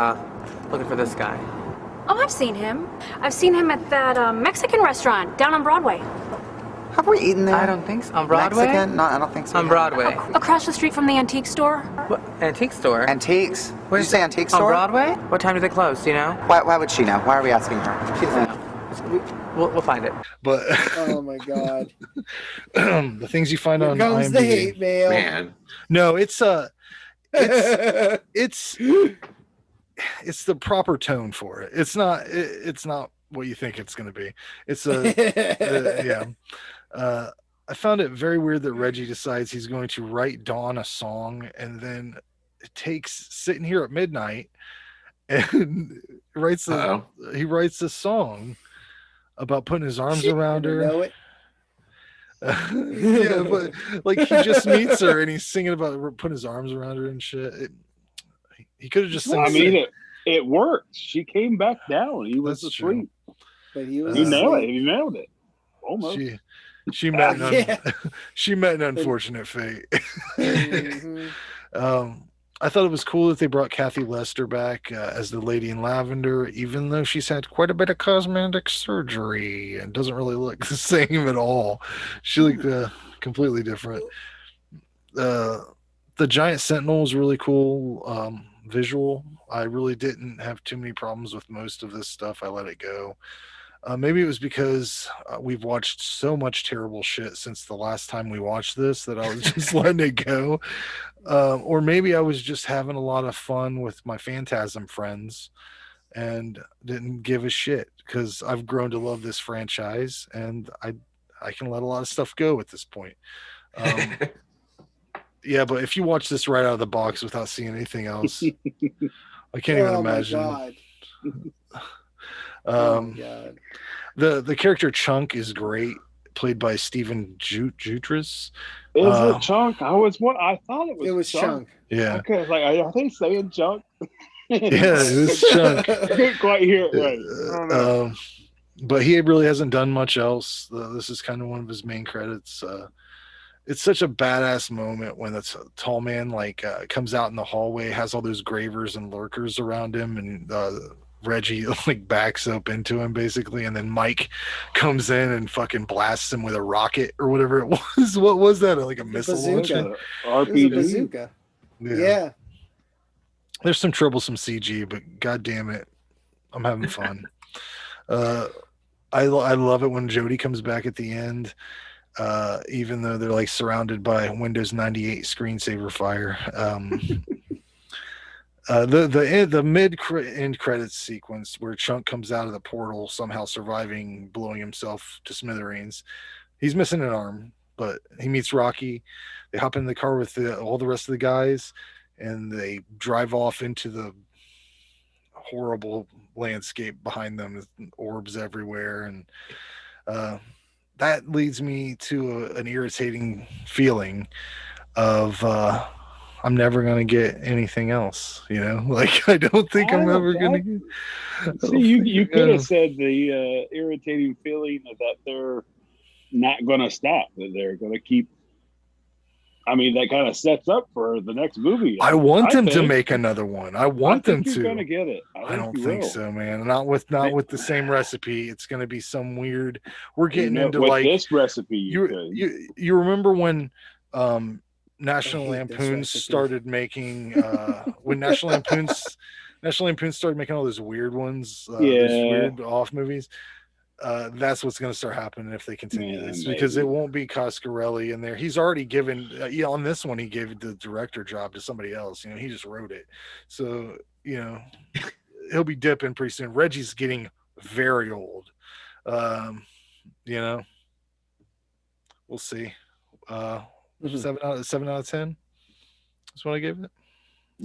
looking for this guy. Oh, I've seen him. I've seen him at that Mexican restaurant down on Broadway. Have we eaten there? I don't think so. On Broadway? Mexican? No, I don't think so. On Broadway. Across the street from the antique store. What? Antique store? Antiques? What did you say, antique store? On Broadway? What time do they close, do you know? Why would she know? Why are we asking her? She doesn't know. We'll find it. But oh my god, the things you find on comes IMDb. The hate mail. Man. No, it's the proper tone for it. It's not what you think it's going to be. It's yeah. I found it very weird that Reggie decides he's going to write Dawn a song, and then it takes sitting here at midnight and writes a song about putting his arms around her. Know it. Yeah, but like he just meets her and he's singing about putting his arms around her and shit. He could have just sang. I mean, it worked. She came back down. He was asleep. But he was. He nailed it. Almost. She met an unfortunate fate. I thought it was cool that they brought Kathy Lester back as the Lady in Lavender, even though she's had quite a bit of cosmetic surgery and doesn't really look the same at all. She looked completely different. The giant sentinel was really cool visual. I really didn't have too many problems with most of this stuff. I let it go. Maybe it was because we've watched so much terrible shit since the last time we watched this that I was just letting it go. Or maybe I was just having a lot of fun with my Phantasm friends and didn't give a shit because I've grown to love this franchise and I can let a lot of stuff go at this point. Yeah, but if you watch this right out of the box without seeing anything else, I can't even imagine. My God. God. The character Chunk is great, played by Stephen Jutras. Is it Chunk? I thought it was. It was Chunk. Yeah. Okay, it's like, are they saying Chunk? Yeah, it was Chunk. I couldn't quite hear it right. I don't know. But he really hasn't done much else. This is kind of one of his main credits. It's such a badass moment when the tall man comes out in the hallway, has all those gravers and lurkers around him, and Reggie backs up into him basically, and then Mike comes in and fucking blasts him with a rocket or whatever it was. What was that? Like a missile launcher? RPG. Bazooka. Yeah. There's some troublesome CG, but god damn it, I'm having fun. I love it when Jody comes back at the end, even though they're surrounded by Windows 98 screensaver fire. The end credits sequence where Chunk comes out of the portal, somehow surviving blowing himself to smithereens. He's missing an arm, but he meets Rocky. They hop in the car with all the rest of the guys, and they drive off into the horrible landscape behind them with orbs everywhere. And that leads me to an irritating feeling of I'm never going to get anything else, I don't think I'm ever going to get. See, you could have said the irritating feeling that they're not going to stop, that they're going to keep. I mean, that kind of sets up for the next movie. I want them to make another one. I want them to. You're going to get it. I don't think so, man. Not with the same recipe. It's going to be some weird. We're getting into this recipe. You remember when National Lampoons started making when National Lampoons started making all those weird ones, those weird off movies. That's what's going to start happening if they continue this, because it won't be Coscarelli in there. He's already given on this one he gave the director job to somebody else. He just wrote it, so he'll be dipping pretty soon. Reggie's getting very old. We'll see. 7 out of 10. That's what I gave it.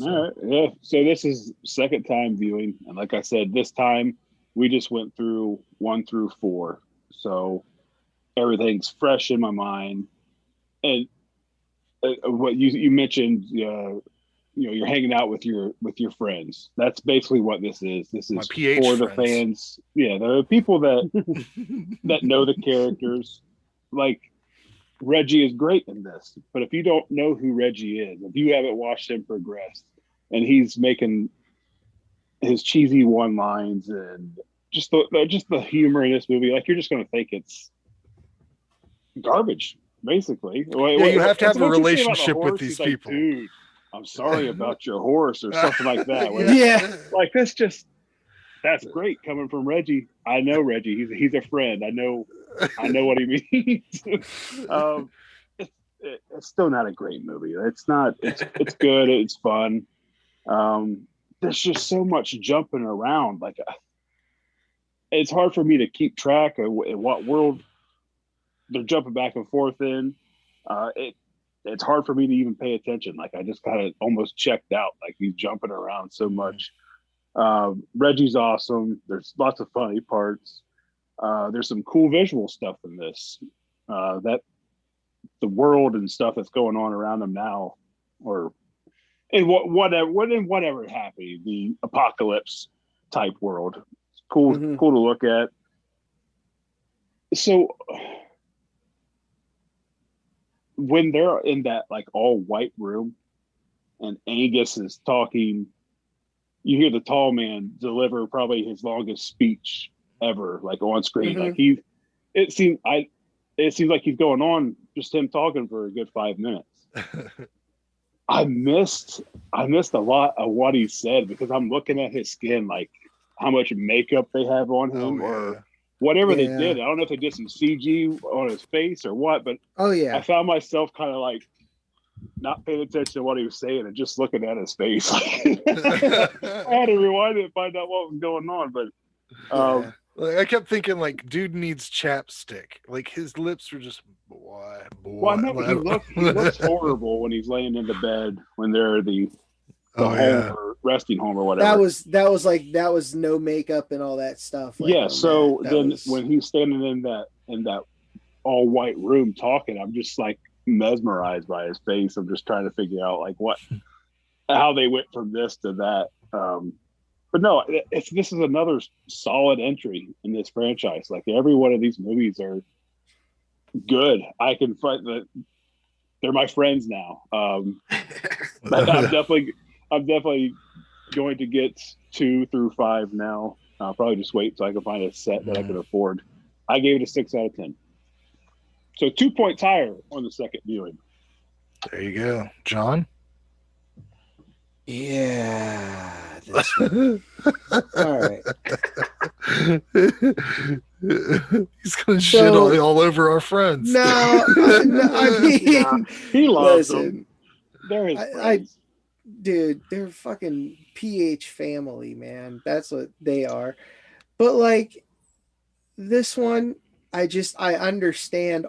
All right. Yeah. So this is second time viewing, and like I said, this time we just went through 1 through 4, so everything's fresh in my mind. And what you mentioned, you're hanging out with your friends. That's basically what this is. This is for the fans. Yeah, the people that that know the characters. Like, Reggie is great in this, but if you don't know who Reggie is, if you haven't watched him progress, and he's making his cheesy one-lines and just the humor in this movie, you're just going to think it's garbage, basically. You have to have a relationship with these people. Dude, I'm sorry about your horse or something like that. That's great coming from Reggie. I know Reggie. He's a friend. I know what he means. It's still not a great movie. It's not. It's good. It's fun. There's just so much jumping around. It's hard for me to keep track of what world they're jumping back and forth in. It's hard for me to even pay attention. I just kind of almost checked out. He's jumping around so much. Reggie's awesome. There's lots of funny parts. There's some cool visual stuff in this. That the world and stuff that's going on around them now, or in whatever happened, the apocalypse type world. It's cool, cool to look at. So when they're in that all white room, and Angus is talking, you hear the tall man deliver probably his longest speech ever, on screen. It seems like he's going on just him talking for a good 5 minutes. I missed a lot of what he said because I'm looking at his skin, how much makeup they have on him, or whatever they did. I don't know if they did some CG on his face or what, but I found myself kind of like not paying attention to what he was saying and just looking at his face. I had to rewind it and find out what was going on, but I kept thinking, like, dude needs chapstick. Like, his lips were just boy. Well, I know he looks horrible when he's laying in the bed when they're the home or resting home or whatever. That was no makeup and all that stuff. Like, so when he's standing in that all white room talking, I'm just like mesmerized by his face. I'm just trying to figure out like how they went from this to that. But no, this is another solid entry in this franchise. Like every one of these movies are good. I can find that they're my friends now. But I'm definitely going to get 2 through 5 now. I'll probably just wait until I can find a set that I can afford. I gave it a 6 out of 10. So 2 points higher on the second viewing. There you go. John? Yeah. This one. All right. He's gonna shit all over our friends. No, I mean, he loves them. They're his friends. Dude, they're fucking PH family, man. That's what they are. But like this one, I understand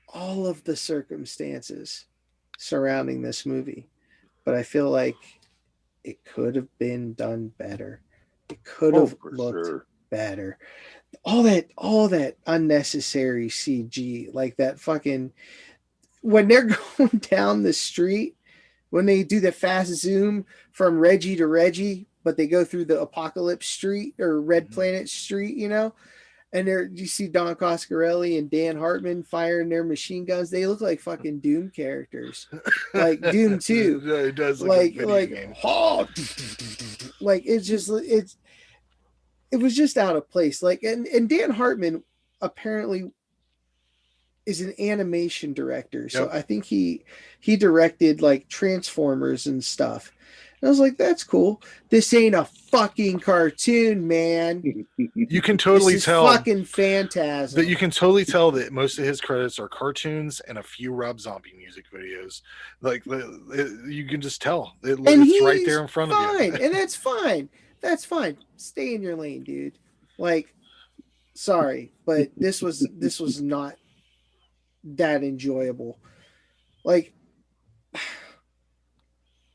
all of the circumstances surrounding this movie, but I feel like it could have been done better. It could have looked better. All that unnecessary CG, like that fucking when they're going down the street, when they do the fast zoom from Reggie to Reggie, but they go through the Apocalypse Street or Red Planet Street, you know, and you see Don Coscarelli and Dan Hartman firing their machine guns. They look like fucking Doom characters, like Doom 2. Yeah, it does look like a game. Like it was just out of place. Like and Dan Hartman apparently is an animation director, so I think he directed like Transformers and stuff. And I was like, that's cool. This ain't a fucking cartoon, man. You can totally tell fucking Phantasm. That you can totally tell that most of his credits are cartoons and a few Rob Zombie music videos. Like you can just tell it's right there in front of you. And that's fine. That's fine. Stay in your lane, dude. Like, sorry, but this was not that enjoyable. Like,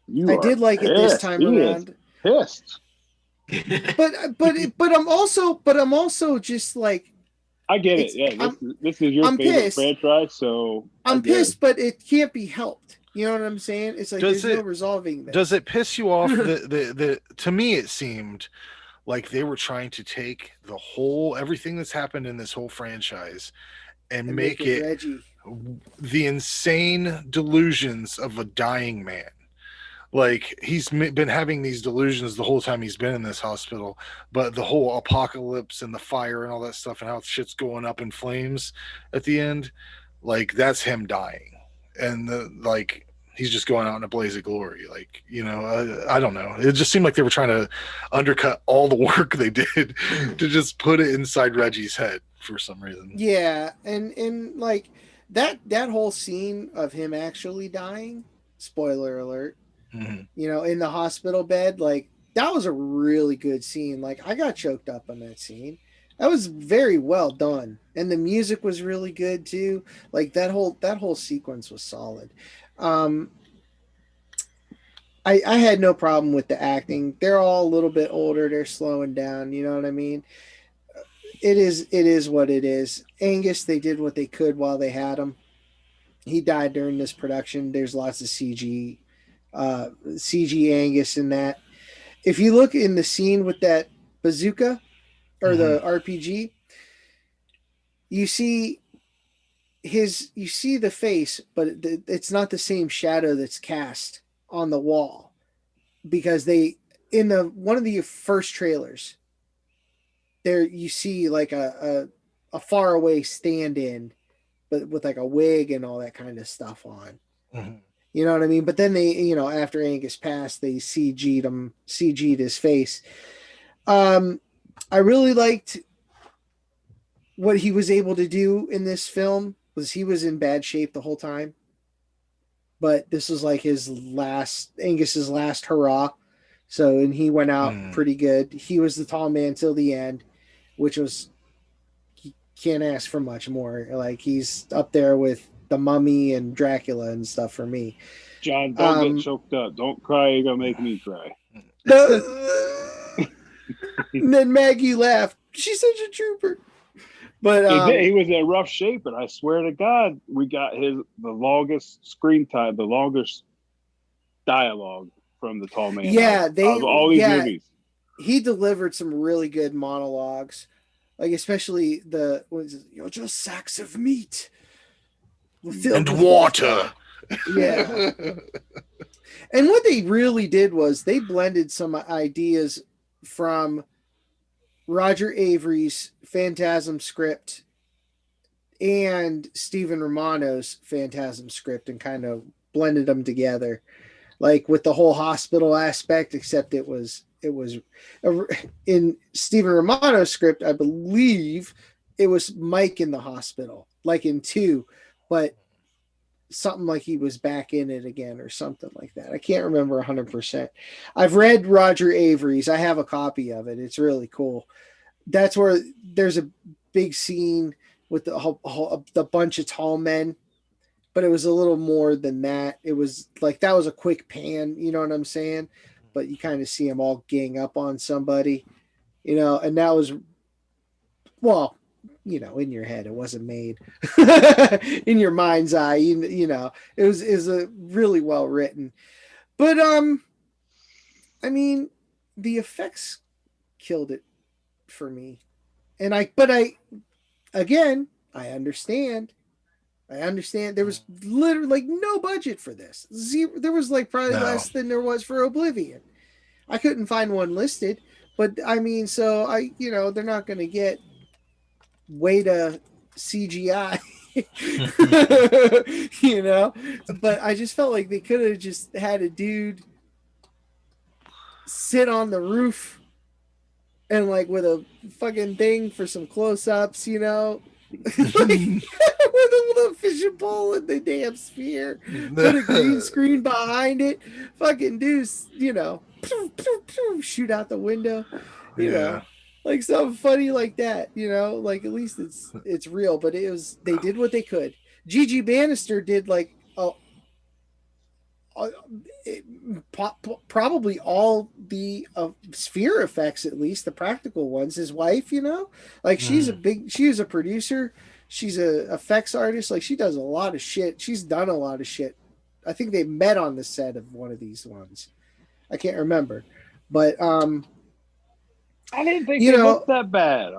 I did like it this time around. Pissed. But I'm also just like, I get it. Yeah, this is your favorite franchise, so I'm pissed, but it can't be helped. You know what I'm saying? It's like there's no resolving this. Does it piss you off that to me it seemed like they were trying to take everything that's happened in this whole franchise and make it Reggie. The insane delusions of a dying man. Like he's been having these delusions the whole time he's been in this hospital, but the whole apocalypse and the fire and all that stuff and how shit's going up in flames at the end, like that's him dying. And he's just going out in a blaze of glory. Like, you know, I don't know. It just seemed like they were trying to undercut all the work they did to just put it inside Reggie's head for some reason. Yeah. And like that whole scene of him actually dying, spoiler alert, you know, in the hospital bed, like that was a really good scene. Like I got choked up on that scene. That was very well done. And the music was really good too. Like that whole sequence was solid. I had no problem with the acting. They're all a little bit older. They're slowing down. You know what I mean? It is what it is. Angus, they did what they could while they had him. He died during this production. There's lots of CG Angus in that. If you look in the scene with that bazooka or the RPG, you see the face, but it's not the same shadow that's cast on the wall, because in one of the first trailers there you see like a far away stand-in, but with like a wig and all that kind of stuff on. You know what I mean? But then they, you know, after Angus passed, they CG'd his face. I really liked what he was able to do in this film was he was in bad shape the whole time. But this was like Angus's last hurrah. So, and he went out pretty good. He was the tall man till the end, which was, you can't ask for much more. Like, he's up there with the Mummy and Dracula and stuff for me. John, don't get choked up. Don't cry. You're going to make me cry. And then Maggie laughed. She's such a trooper. But he was in rough shape, but I swear to God, we got the longest screen time, the longest dialogue from the tall man. Yeah, of all these movies. He delivered some really good monologues, like especially you're just sacks of meat and water. Yeah. And what they really did was they blended some ideas from Roger Avery's Phantasm script and Stephen Romano's Phantasm script and kind of blended them together, like with the whole hospital aspect, except it was in Stephen Romano's script, I believe it was Mike in the hospital, like in 2, but something like he was back in it again or something like that. I can't remember 100%. I've read Roger Avery's. I have a copy of it. It's really cool. That's where there's a big scene with the bunch of tall men, but it was a little more than that. It was like, that was a quick pan, you know what I'm saying? But you kind of see them all gang up on somebody, you know, and that was, well, you know, in your head, it wasn't made. In your mind's eye, you know, it was a really well written. But I mean, the effects killed it for me. And I understand. There was literally like no budget for this. Zero. There was like probably less than there was for Oblivion. I couldn't find one listed, but I mean, so they're not going to get way to CGI, you know, but I just felt like they could have just had a dude sit on the roof and like with a fucking thing for some close-ups, you know, like, with a fishing pole and the damn sphere, put a green screen behind it, fucking do, you know, shoot out the window, you know. Like something funny like that, you know, like at least it's real, but they did what they could. Gigi Bannister did like probably all the sphere effects, at least the practical ones. His wife, you know, like she is a producer, she's a effects artist, like she does a lot of shit. She's done a lot of shit. I think they met on the set of one of these ones. I can't remember, but I didn't think they looked that bad.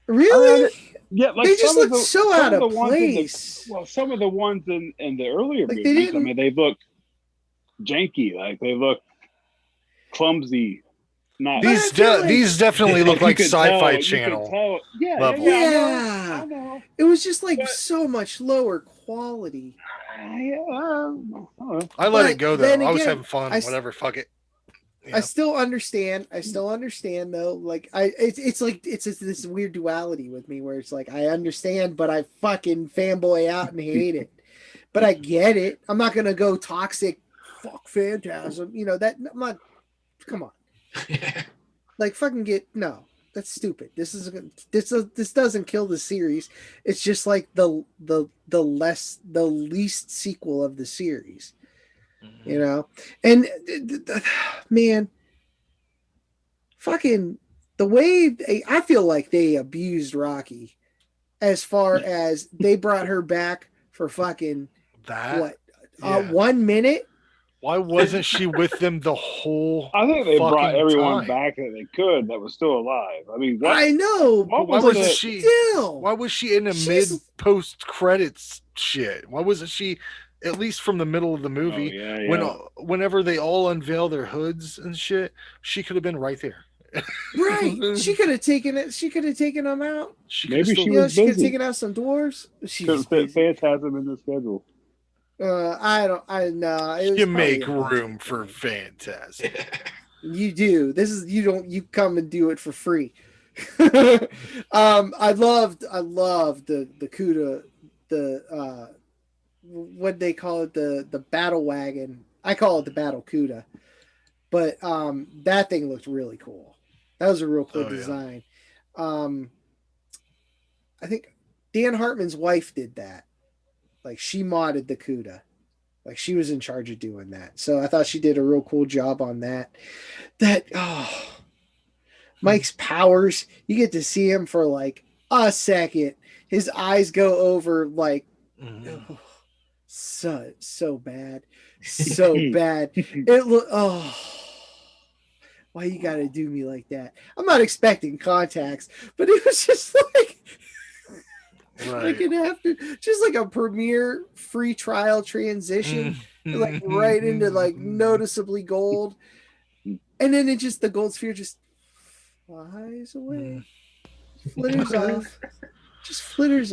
Really? Yeah, like they just look so out of place. Some of the ones in the earlier movies, I mean, they look janky. Like they look clumsy. These definitely look like Sci-Fi Channel. Yeah. I know. It was just like so much lower quality. I let it go though. I was having fun. Whatever. Fuck it. Yeah. I still understand though. Like it's this weird duality with me where it's like I understand, but I fucking fanboy out and hate it. But I get it. I'm not gonna go toxic. Fuck Phantasm. You know that. I'm not. Come on. Like fucking no. That's stupid. This doesn't kill the series. It's just like the least sequel of the series. You know, and man, fucking the way I feel like they abused Rocky, as far as they brought her back for fucking 1 minute. Why wasn't she with them the whole? I think they brought everyone back that they could that was still alive. I mean, I know. Why wasn't she? Why was she in a mid-post credits shit? Why wasn't she? At least from the middle of the movie, whenever they all unveil their hoods and shit, she could have been right there. Right, she could have taken it. She could have taken them out. Maybe she was busy. She could have taken out some dwarves. She could fit Phantasm in the schedule. You make room for Phantasm. You do. You come and do it for free. I loved the CUDA, what they call it, the battle wagon. I call it the battle CUDA, but that thing looked really cool. That was a real cool design. Yeah. I think Dan Hartman's wife did that. Like she modded the CUDA. Like she was in charge of doing that. So I thought she did a real cool job on that. Mike's powers, you get to see him for like a second. His eyes go over like so bad. So bad. Why you gotta do me like that? I'm not expecting contacts, but it was just like like it after just like a premiere free trial transition, like right into like noticeably gold, and then it just the gold sphere just flies away, flitters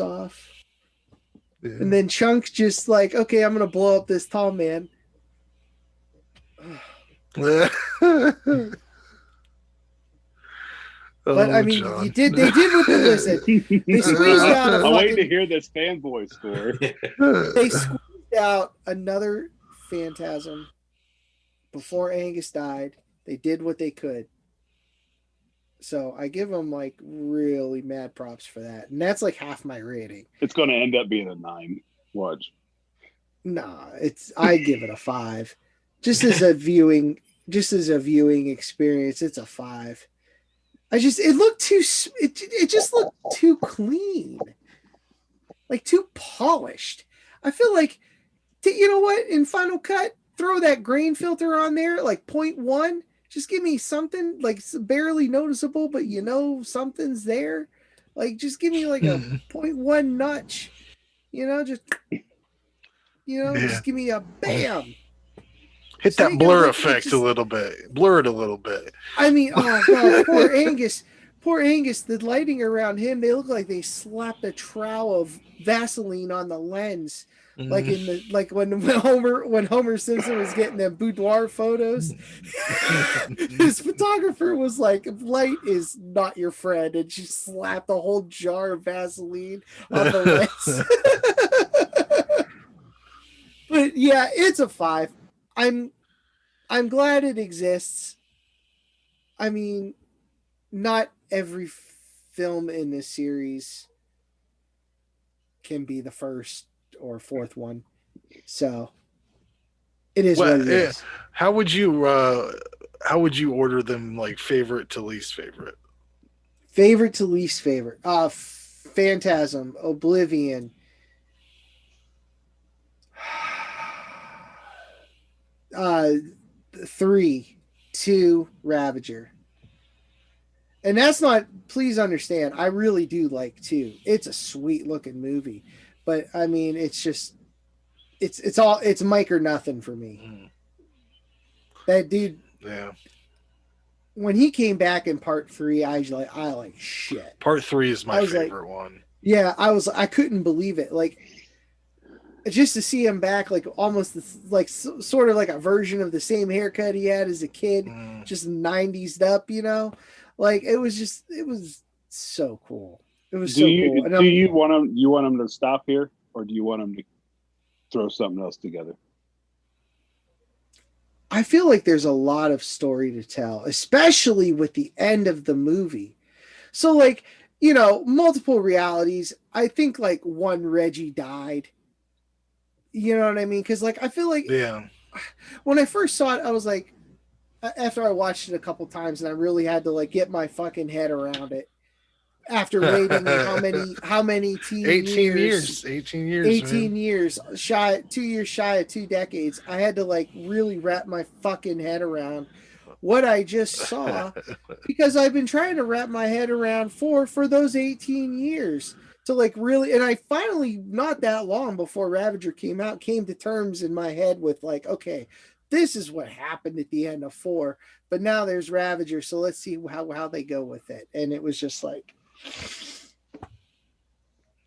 off, and then Chunk just like, okay, I'm gonna blow up this tall man. But I mean, John. they did what they listen. They squeezed out I'm waiting to hear this fanboy story. They squeezed out another Phantasm before Angus died. They did what they could. So I give them like really mad props for that. And that's like half my rating. It's going to end up being a 9. Watch. Nah, I give it a 5. Just as a viewing experience, it's a 5. It just looked too clean, like too polished. I feel like, you know what? In Final Cut, throw that grain filter on there, like 0.1. Just give me something like barely noticeable, but you know something's there. Like just give me like a 0.1 notch. Just give me a bam. Hit that blur effect a little bit. Blur it a little bit. I mean, oh god, poor Angus. Poor Angus, the lighting around him, they look like they slapped a trowel of Vaseline on the lens. Like when Homer Simpson was getting them boudoir photos. His photographer was like, light is not your friend, and she slapped a whole jar of Vaseline on the lens. But yeah, it's a 5. I'm glad it exists. I mean, not every film in this series can be the first or fourth one, so it is what it is. How would you order them, like favorite to least favorite? Favorite to least favorite. Phantasm, Oblivion. 3, 2, Ravager. And that's not, please understand, I really do like 2. It's a sweet looking movie. But I mean, it's just, it's Mike or nothing for me. That dude, yeah. When he came back in part 3, I like shit. Part 3 is my favorite one. Yeah, I couldn't believe it. Like, just to see him back, like almost like sort of like a version of the same haircut he had as a kid, just 90s up, like it was so cool. It was cool. Do you want him to stop here, or do you want him to throw something else together? I feel like there's a lot of story to tell, especially with the end of the movie. So like, multiple realities. I think like one Reggie died. You know what I mean? Because like I feel like when I first saw it, I was like, after I watched it a couple times, and I really had to like get my fucking head around it. After waiting how many 18 years, 2 years shy, 2 years shy of 2 decades, I had to like really wrap my fucking head around what I just saw, because I've been trying to wrap my head around for those 18 years to like really, and I finally, not that long before Ravager came out, came to terms in my head with like, okay, this is what happened at the end of 4, but now there's Ravager, so let's see how they go with it. And it was just like,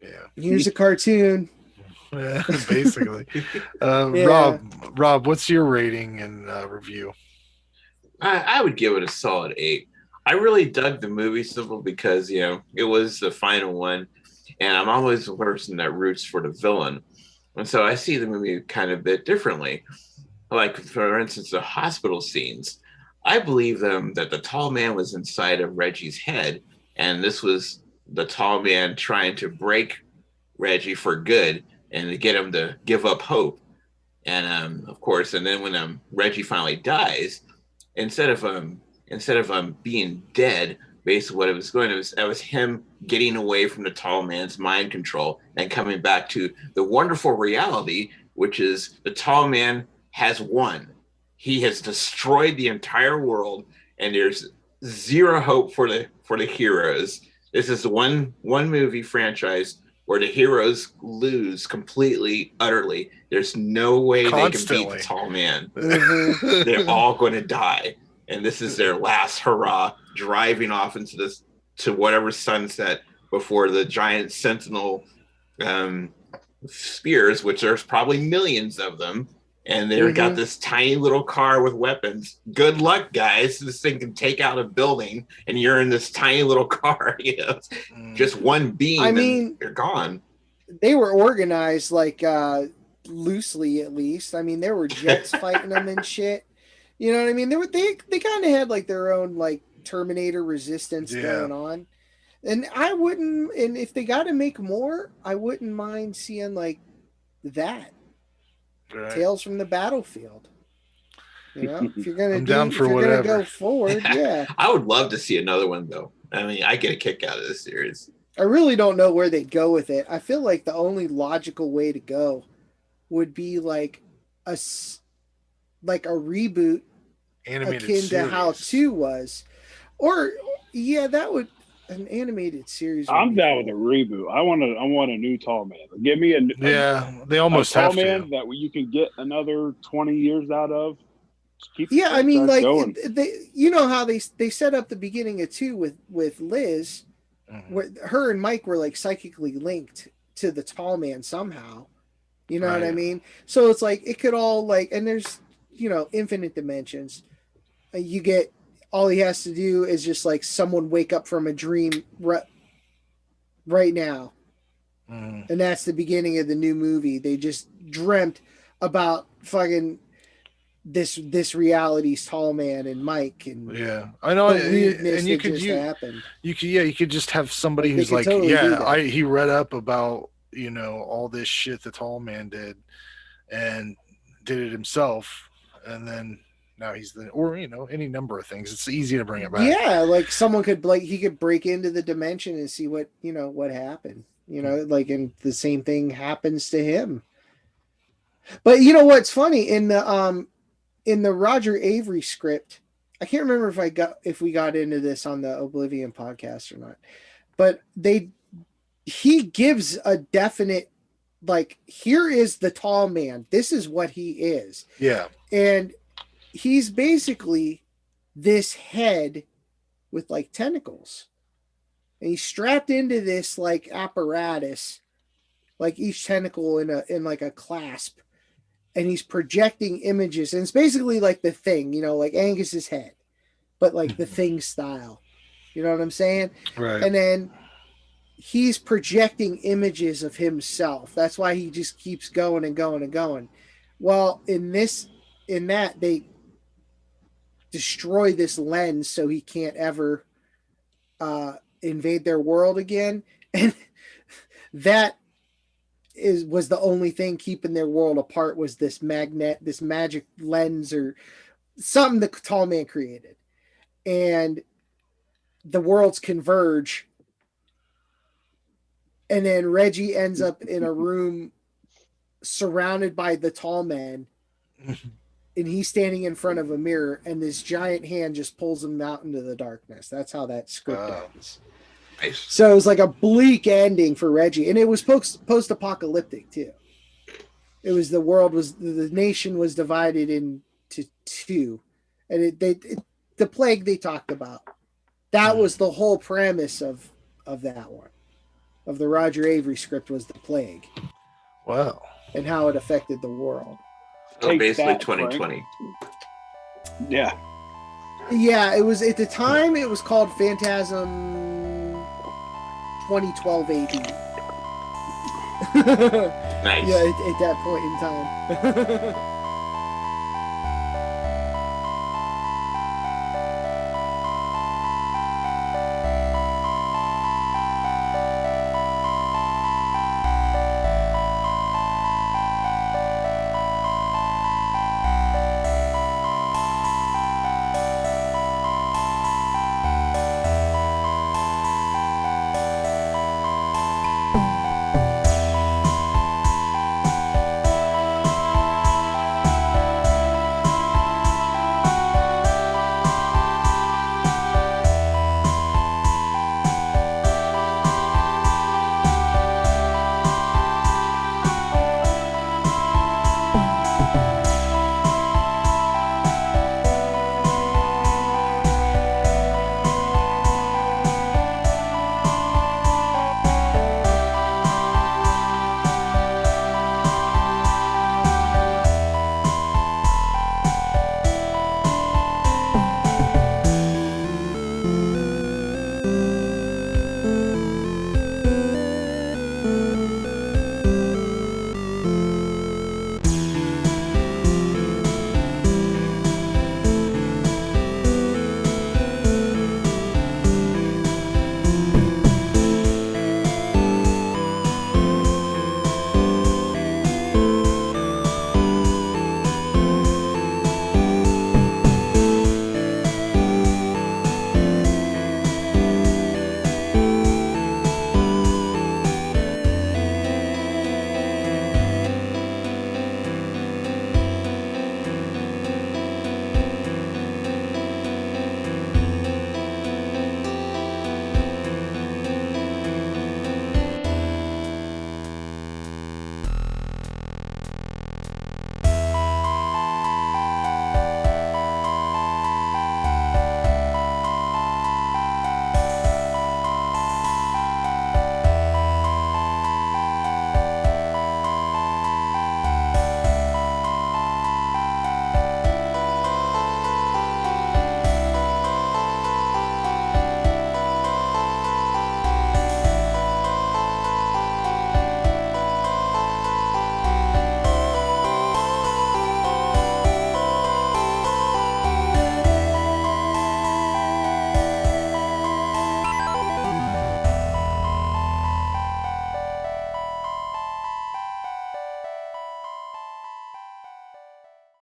yeah, here's a cartoon. Yeah, basically. Rob, what's your rating and review? I would give it a solid 8. I really dug the movie simply because, it was the final one. And I'm always the person that roots for the villain. And so I see the movie kind of a bit differently. Like, for instance, the hospital scenes. I believe that the tall man was inside of Reggie's head. And this was the tall man trying to break Reggie for good and to get him to give up hope. And of course, and then when Reggie finally dies, instead of being dead, basically what it was going to that was him getting away from the tall man's mind control and coming back to the wonderful reality, which is the tall man has won. He has destroyed the entire world, and there's zero hope for the heroes. This is the one movie franchise where the heroes lose completely, utterly. There's no way they can beat the tall man. They're all going to die. And this is their last hurrah, driving off to whatever sunset before the giant sentinel spears, which there's probably millions of them. And they've got this tiny little car with weapons. Good luck, guys. This thing can take out a building, and you're in this tiny little car. Just one beam, and you're gone. They were organized like loosely, at least. I mean, there were jets fighting them and shit. You know what I mean? They kind of had like their own like Terminator resistance going on. And and if they got to make more, I wouldn't mind seeing like that. Right. Tales from the Battlefield. If you're gonna go forward, yeah. I would love to see another one though. I mean, I get a kick out of this series. I really don't know where they'd go with it. I feel like the only logical way to go would be like a reboot, animated akin series. to how 2 was, or that would. An animated series. I'm down with a reboot. I want a new tall man. Give me they almost tall have man to. that you can get another 20 years out of. I mean, like going. How they set up the beginning of 2 with Liz, where her and Mike were like psychically linked to the tall man somehow. You know what I mean? So it's like it could all like, and there's infinite dimensions. You get. All he has to do is just like someone wake up from a dream right now. And that's the beginning of the new movie. They just dreamt about fucking this reality's tall man and Mike and I know. Weirdness and you could just have somebody who's like, totally he read up about, all this shit the tall man did and did it himself. And then, now he's any number of things. It's easy to bring it back. Yeah, like someone could he could break into the dimension and see what what happened. And the same thing happens to him. But what's funny in the Roger Avery script, I can't remember if we got into this on the Oblivion podcast or not. But he gives a definite here is the tall man. This is what he is. Yeah. And he's basically this head with like tentacles, and he's strapped into this like apparatus, like each tentacle in like a clasp, and he's projecting images, and it's basically like the Thing, like Angus's head, but like the Thing style. You know what I'm saying? Right. And then he's projecting images of himself. That's why he just keeps going and going and going. Well, in that they destroy this lens so he can't ever invade their world again, and that was the only thing keeping their world apart, was this magic lens or something the tall man created, and the worlds converge, and then Reggie ends up in a room surrounded by the tall man. And he's standing in front of a mirror, and this giant hand just pulls him out into the darkness. That's how that script ends. Nice. So it was like a bleak ending for Reggie, and it was post-apocalyptic too. It was the nation was divided into 2, and the plague they talked about. That was the whole premise of that one, of the Roger Avery script, was the plague. Wow. And how it affected the world. Basically 2020. Yeah. Yeah, it was at the time. It was called Phantasm 2012 AD. Nice. Yeah, at that point in time.